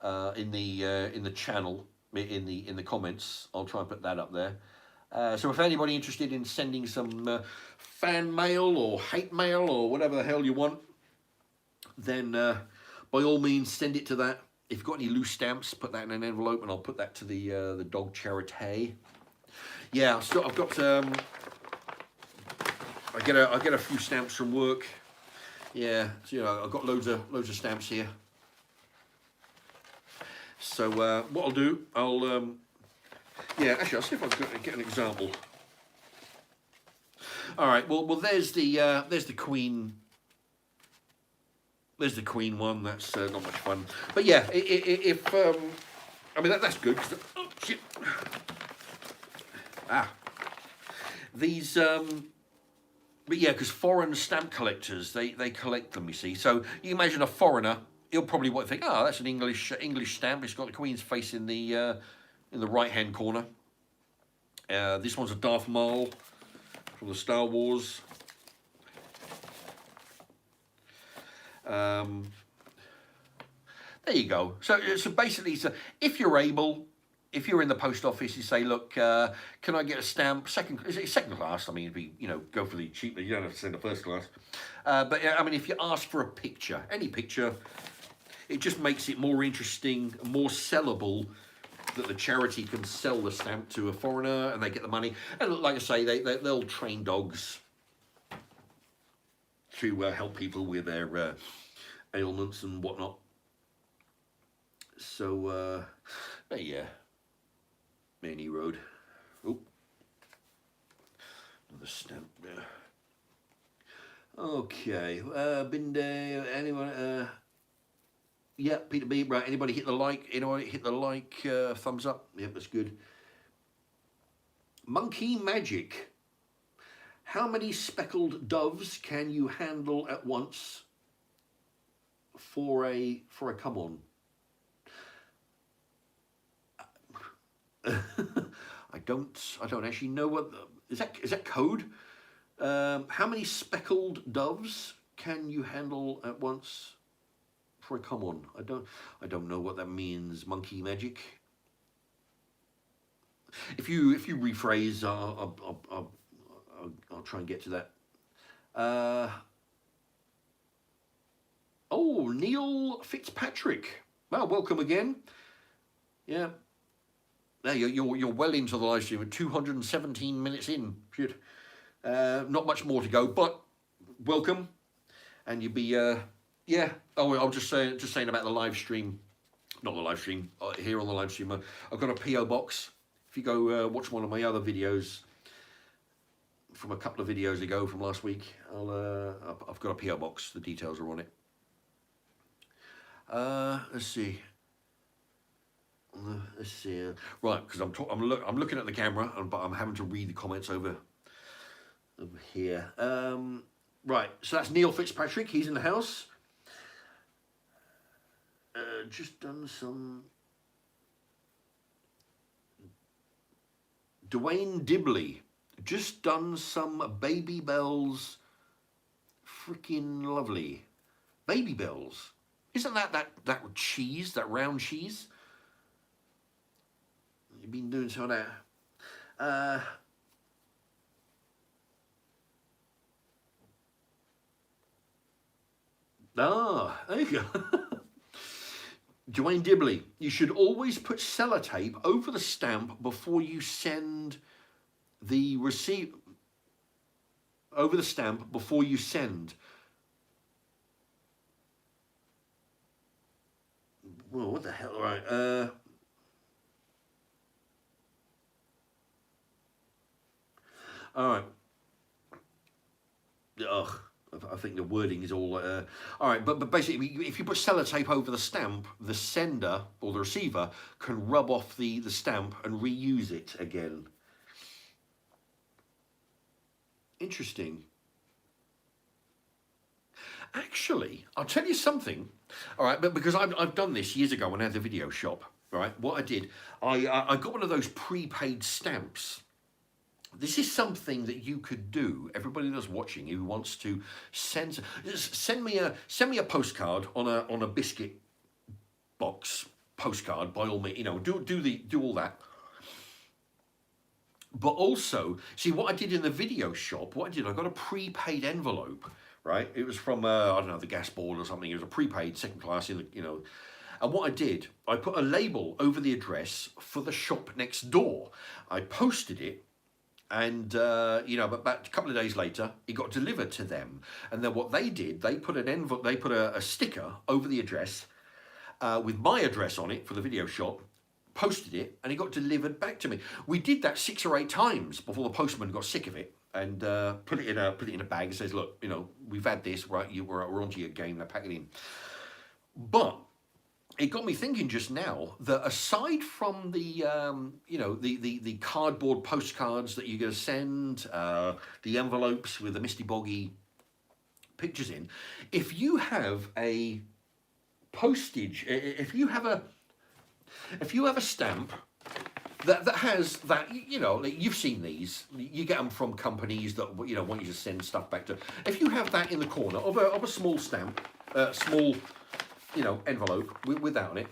In the channel, in the comments. I'll try and put that up there. So if anybody interested in sending some fan mail or hate mail or whatever the hell you want, then by all means send it to that. If you've got any loose stamps, put that in an envelope and I'll put that to the dog charity. Yeah, so I've got I get a few stamps from work. Yeah, so, you know, I've got loads of stamps here. So what I'll do, yeah, actually, I'll see if I can get an example. All right, well, there's the Queen. There's the Queen one. That's not much fun. But yeah, if I mean that's good. Oh shit! These but yeah, because foreign stamp collectors they collect them. You see, so you imagine a foreigner. He'll probably think, oh, that's an English stamp. It's got the Queen's face in the right-hand corner. This one's a Darth Maul from the Star Wars. There you go. So basically, if you're able, if you're in the post office, you say, look, can I get a stamp? Is it second class? I mean, it'd be, you know, go for the cheap. You don't have to send a first class. But I mean, if you ask for a picture, any picture, it just makes it more interesting, more sellable, that the charity can sell the stamp to a foreigner and they get the money. And like I say, they'll train dogs to help people with their ailments and whatnot. So, yeah, Manny Road. Oh, another stamp there. Okay, been there, anyone? Yeah, Peter B, right, anybody hit the like, thumbs up, yep, that's good. Monkey Magic. How many speckled doves can you handle at once for a come on? I don't actually know what is that code? How many speckled doves can you handle at once for a come on? I don't know what that means. Monkey Magic. If you rephrase, I'll try and get to that. Oh, Neil Fitzpatrick. Well, welcome again. Yeah. There you're well into the live stream. 217 minutes in. Shit. Not much more to go, but welcome. And you'll be yeah. Oh, I was just saying about the live stream. Not the live stream. Here on the live stream, I've got a P.O. box. If you go watch one of my other videos from a couple of videos ago from last week, I've got a P.O. box. The details are on it. Let's see. Right, because I'm looking at the camera, but I'm having to read the comments over here. Right, so that's Neil Fitzpatrick. He's in the house. Just done some. Dwayne Dibley. Just done some Baby Bells. Freaking lovely. Baby Bells. Isn't that cheese, that round cheese? You've been doing some of that. There you go. Dwayne Dibley, you should always put sellotape over the stamp before you send the receipt. Over the stamp before you send. Well, what the hell, right? All right. Ugh. I think the wording is all right, but basically, if you put sellotape over the stamp, the sender or the receiver can rub off the stamp and reuse it again. Interesting. Actually, I'll tell you something. All right, but because I've done this years ago when I had the video shop. Right, what I did, I got one of those prepaid stamps. This is something that you could do. Everybody that's watching who wants to send me a postcard on a biscuit box postcard, by all means. You know, do all that. But also, see what I did in the video shop. What I did, I got a prepaid envelope. Right, it was from I don't know, the gas board or something. It was a prepaid second class in the, you know. And what I did, I put a label over the address for the shop next door. I posted it. And, you know, but about a couple of days later, it got delivered to them. And then what they did, they put an envelope, they put a sticker over the address with my address on it for the video shop, posted it, and it got delivered back to me. We did that 6 or 8 times before the postman got sick of it and put it in a bag and says, look, you know, we've had this, right? We're onto your game, now pack it in. But it got me thinking just now that aside from the, you know, the cardboard postcards that you're going to send, the envelopes with the misty boggy pictures in, if you have a postage, if you have a stamp that has that, you know, like you've seen these, you get them from companies that, you know, want you to send stuff back to. If you have that in the corner of a small stamp, small, you know, envelope with that on it,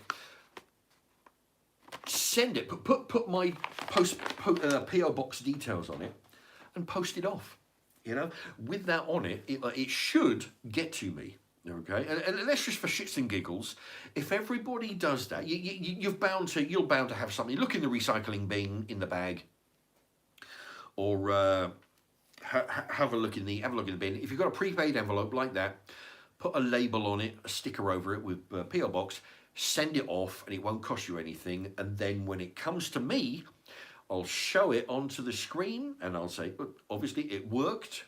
send it, put my P.o. box details on it and post it off, you know, with that on it, it should get to me, okay? And that's just for shits and giggles. If everybody does that, you're bound to have something. Look in the recycling bin in the bag, or have a look in the bin. If you've got a prepaid envelope like that, put a label on it, a sticker over it with P.o. Box, send it off, and it won't cost you anything. And then when it comes to me, I'll show it onto the screen, and I'll say, obviously it worked.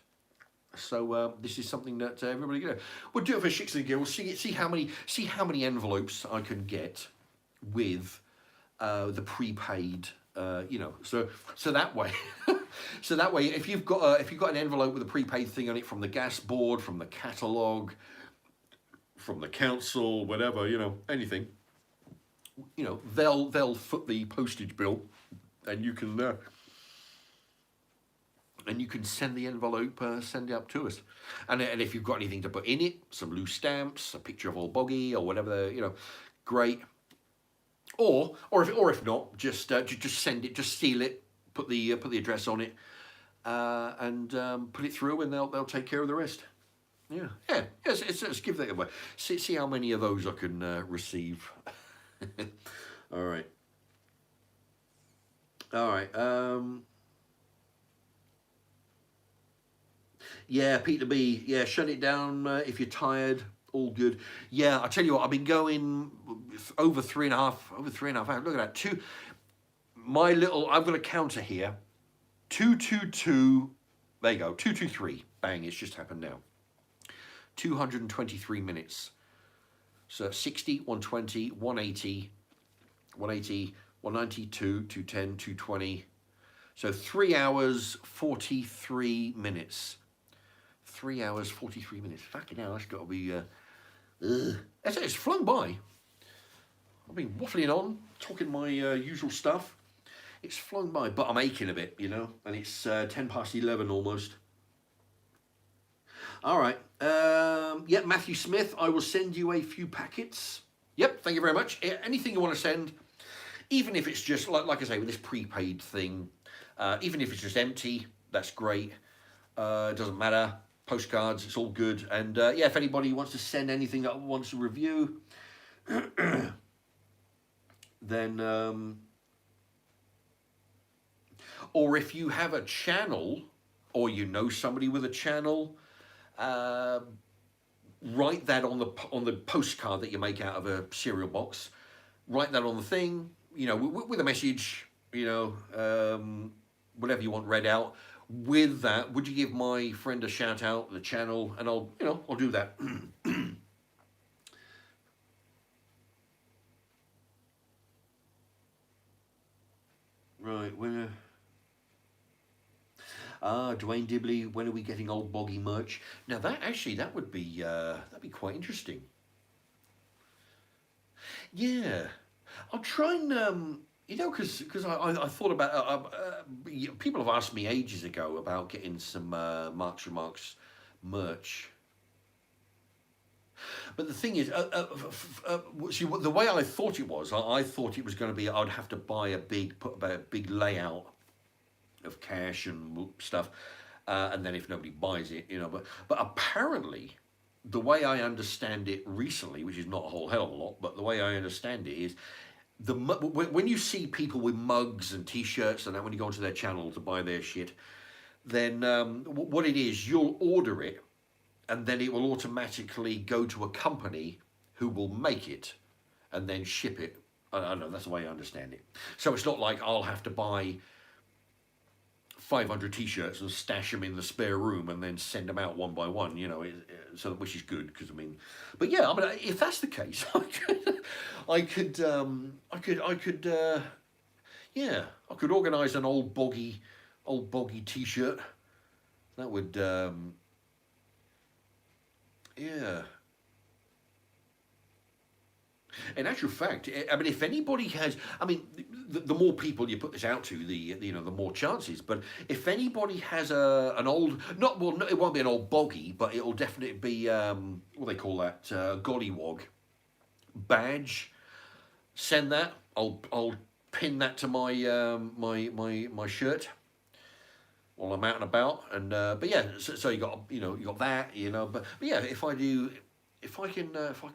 So this is something that everybody can do. We'll do it for shits and giggles. See how many envelopes I can get with the prepaid. You know, so that way, so that way, if you've got an envelope with a prepaid thing on it from the gas board, from the catalogue, from the council, whatever, you know, anything, you know, they'll foot the postage bill, and you can send the envelope, send it up to us, and if you've got anything to put in it, some loose stamps, a picture of old Boggy or whatever, you know, great. Or if not, just send it, just seal it, put the address on it, and put it through, and they'll take care of the rest. Yeah. Let's give that away. See how many of those I can receive. All right. Yeah, Peter B. Yeah, shut it down if you're tired. All good. Yeah, I tell you what, I've been going over three and a half hours. Look at that. I've got a counter here. 222. There you go. 223. Bang! It's just happened now. 223 minutes. So 60, 120, 180, 180, 192, 210, 220. So 3 hours, 43 minutes. 3 hours, 43 minutes. Fucking hell, that's got to be... It's flown by. I've been waffling on, talking my usual stuff. It's flown by, but I'm aching a bit, you know, and it's 10 past 11 almost. All right. Yep, Matthew Smith, I will send you a few packets. Yep, thank you very much. Anything you want to send, even if it's just, like I say, with this prepaid thing, even if it's just empty, that's great. It doesn't matter. Postcards, it's all good. And yeah, if anybody wants to send anything that wants to review, then, or if you have a channel, or you know somebody with a channel, write that on the postcard that you make out of a cereal box. Write that on the thing, you know, with a message, you know, whatever you want read out, with that, would you give my friend a shout out, the channel, and I'll do that. Right, Dwayne Dibley, when are we getting Old Boggy merch? Now that would be that'd be quite interesting. Yeah, I'll try and because I thought about people have asked me ages ago about getting some Marks Remarks merch. But the thing is, see, the way I thought it was, I thought it was going to be I'd have to buy put about a big layout of cash and stuff, and then if nobody buys it, but apparently, the way I understand it recently, which is not a whole hell of a lot, but the way I understand it is when you see people with mugs and T-shirts and that, when you go onto their channel to buy their shit, then what it is, you'll order it, and then it will automatically go to a company who will make it and then ship it. I don't know, that's the way I understand it. So it's not like I'll have to buy 500 T-shirts and stash them in the spare room and then send them out one by one, so which is good because but yeah, I mean, if that's the case, I could, yeah, I could organise an old boggy T-shirt. That would, yeah. In actual fact, I mean, if anybody has, I mean, the more people you put this out to, the more chances. But if anybody has an old, not well, it won't be an old boggy, but it'll definitely be what they call that, gollywog badge. Send that. I'll pin that to my my shirt while I'm out and about. And but yeah, so you got that, but yeah, if I can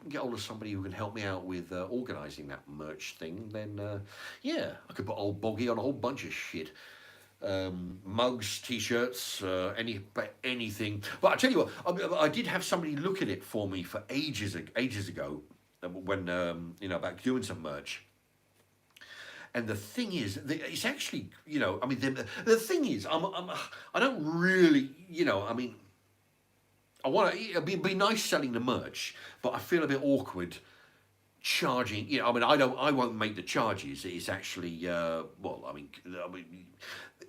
get hold of somebody who can help me out with organising that merch thing, then yeah, I could put old Boggy on a whole bunch of shit, mugs, T-shirts, anything. But I tell you what, I did have somebody look at it for me for ages ago, when about doing some merch. And the thing is, it's actually, I mean, the thing is, I don't really, I mean, I want to. It'd be nice selling the merch, but I feel a bit awkward charging. I mean, I won't make the charges. It's actually, well, I mean,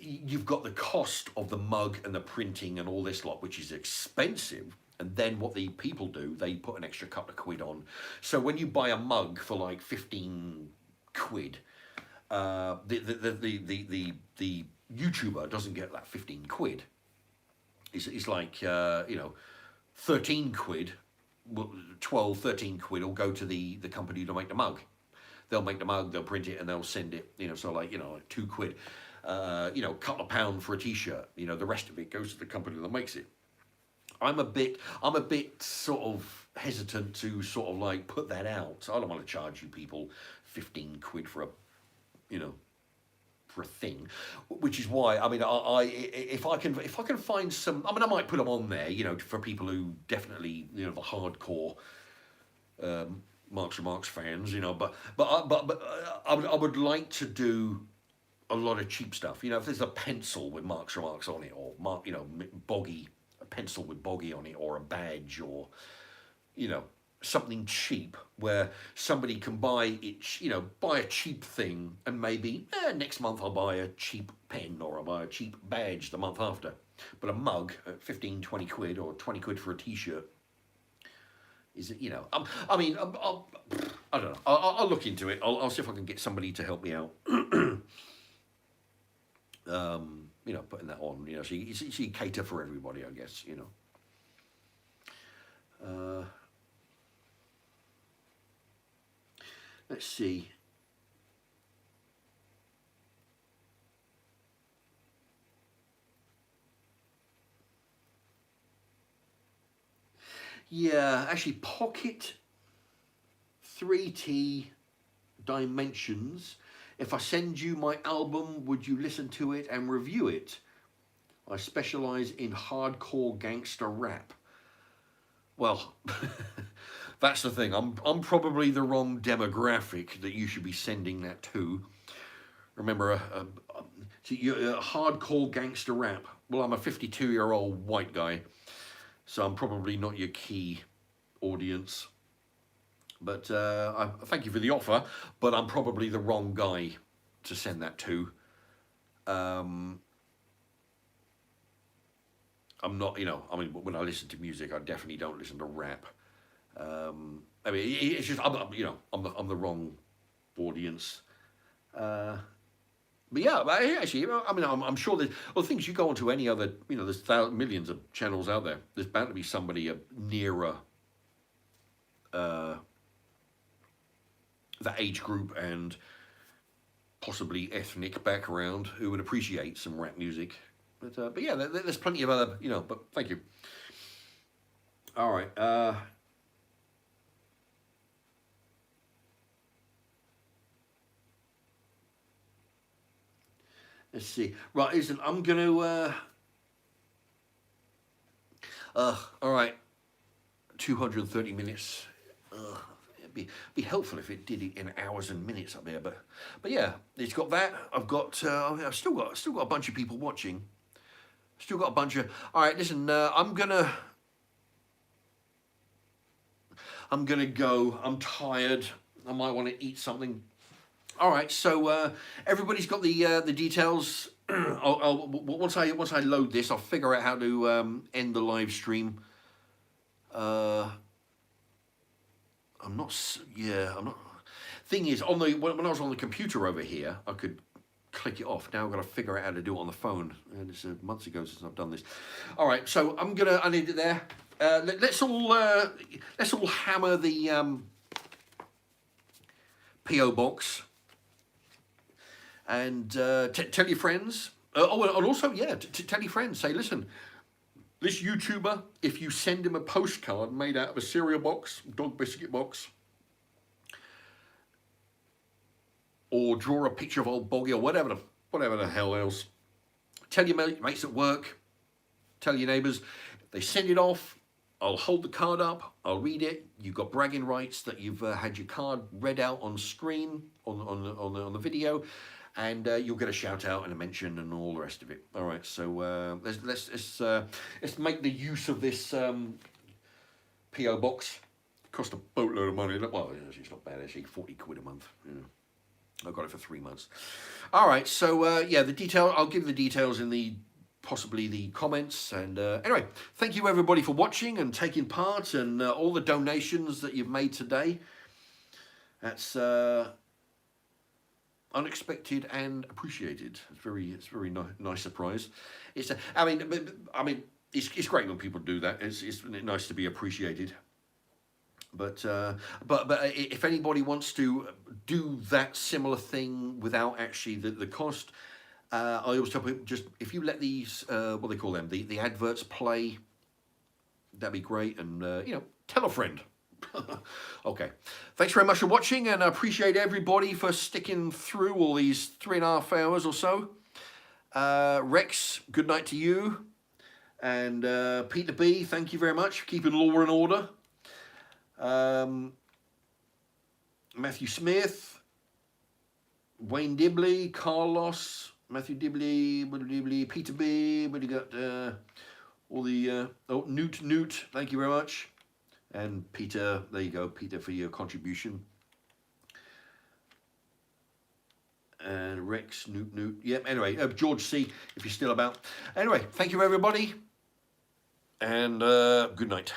you've got the cost of the mug and the printing and all this lot, which is expensive. And then what the people do, they put an extra couple of quid on. So when you buy a mug for like 15 quid, the YouTuber doesn't get that 15 quid. It's like 13 quid, 12, 13 quid will go to the company to make the mug. They'll make the mug, they'll print it, and they'll send it, so like 2 quid, couple of pound for a T-shirt, the rest of it goes to the company that makes it. I'm a bit sort of hesitant to sort of like put that out. I don't want to charge you people 15 quid for a, for a thing, which is why I mean, if I can find some, I mean, I might put them on there, for people who definitely, the hardcore Marks Remarks fans, but I would like to do a lot of cheap stuff. If there's a pencil with Marks Remarks on it, or Boggy, a pencil with Boggy on it, or a badge, or something cheap where somebody can buy it, buy a cheap thing, and maybe next month I'll buy a cheap pen, or I'll buy a cheap badge the month after. But a mug at 15, 20 quid, or 20 quid for a T-shirt, is it, I mean, I don't know. I'll look into it. I'll see if I can get somebody to help me out. Putting that on, so you cater for everybody, I guess, Let's see. Yeah, actually, Pocket 3T Dimensions. If I send you my album, would you listen to it and review it? I specialise in hardcore gangster rap. Well, that's the thing. I'm probably the wrong demographic that you should be sending that to. Remember, you're a hardcore gangster rap. Well, I'm a 52-year-old white guy, so I'm probably not your key audience. But I thank you for the offer, but I'm probably the wrong guy to send that to. I'm not, you know, I mean, when I listen to music, I definitely don't listen to rap. I mean, it's just, you know, I'm the wrong audience. But yeah, actually, I mean, I'm sure there's, well, things you go onto any other, you know, there's millions of channels out there. There's bound to be somebody nearer that age group and possibly ethnic background who would appreciate some rap music. But yeah, there's plenty of other, you know, but thank you. All right. Let's see. Right, listen, I'm going to... all right. 230 minutes. It'd be helpful if it did it in hours and minutes up there, but yeah, it's got that. I've still got a bunch of people watching. Still got a bunch of. All right, listen. I'm gonna go. I'm tired. I might want to eat something. All right, so everybody's got the details. Once I load this, I'll figure out how to end the live stream. I'm not. Thing is, when I was on the computer over here, I could click it off. Now I've got to figure out how to do it on the phone. And it's months ago since I've done this. All right, so I need it there. Let's all hammer the P.o. box and tell your friends. And also, yeah, tell your friends. Say, listen. This YouTuber, if you send him a postcard made out of a cereal box, dog biscuit box, or draw a picture of old Boggy or whatever the hell else, tell your mates at work, tell your neighbours, they send it off, I'll hold the card up, I'll read it, you've got bragging rights that you've had your card read out on screen, on the video, and you'll get a shout out and a mention and all the rest of it. All right, so let's make the use of this P.o. box. It cost a boatload of money. Well, it's not bad actually, 40 quid a month. Yeah. I got it for 3 months. All right, so yeah, I'll give the details in possibly the comments. And anyway, thank you everybody for watching and taking part, and all the donations that you've made today. That's unexpected and appreciated. It's very nice surprise. I mean, it's great when people do that. It's nice to be appreciated. But if anybody wants to do that similar thing without actually the cost, I always tell people, just if you let these what they call them, the adverts play, that'd be great. And you know, tell a friend. Okay, thanks very much for watching, and I appreciate everybody for sticking through all these 3.5 hours or so. Rex, good night to you, and Peter B, thank you very much for keeping law and order. Matthew Smith, Wayne Dibley, Carlos, Matthew Dibley, Peter B, but you got all the Newt, thank you very much. And Peter, there you go, Peter, for your contribution. And Rex, Newt. Yep, anyway, George C, if you're still about. Anyway, thank you, everybody. And good night.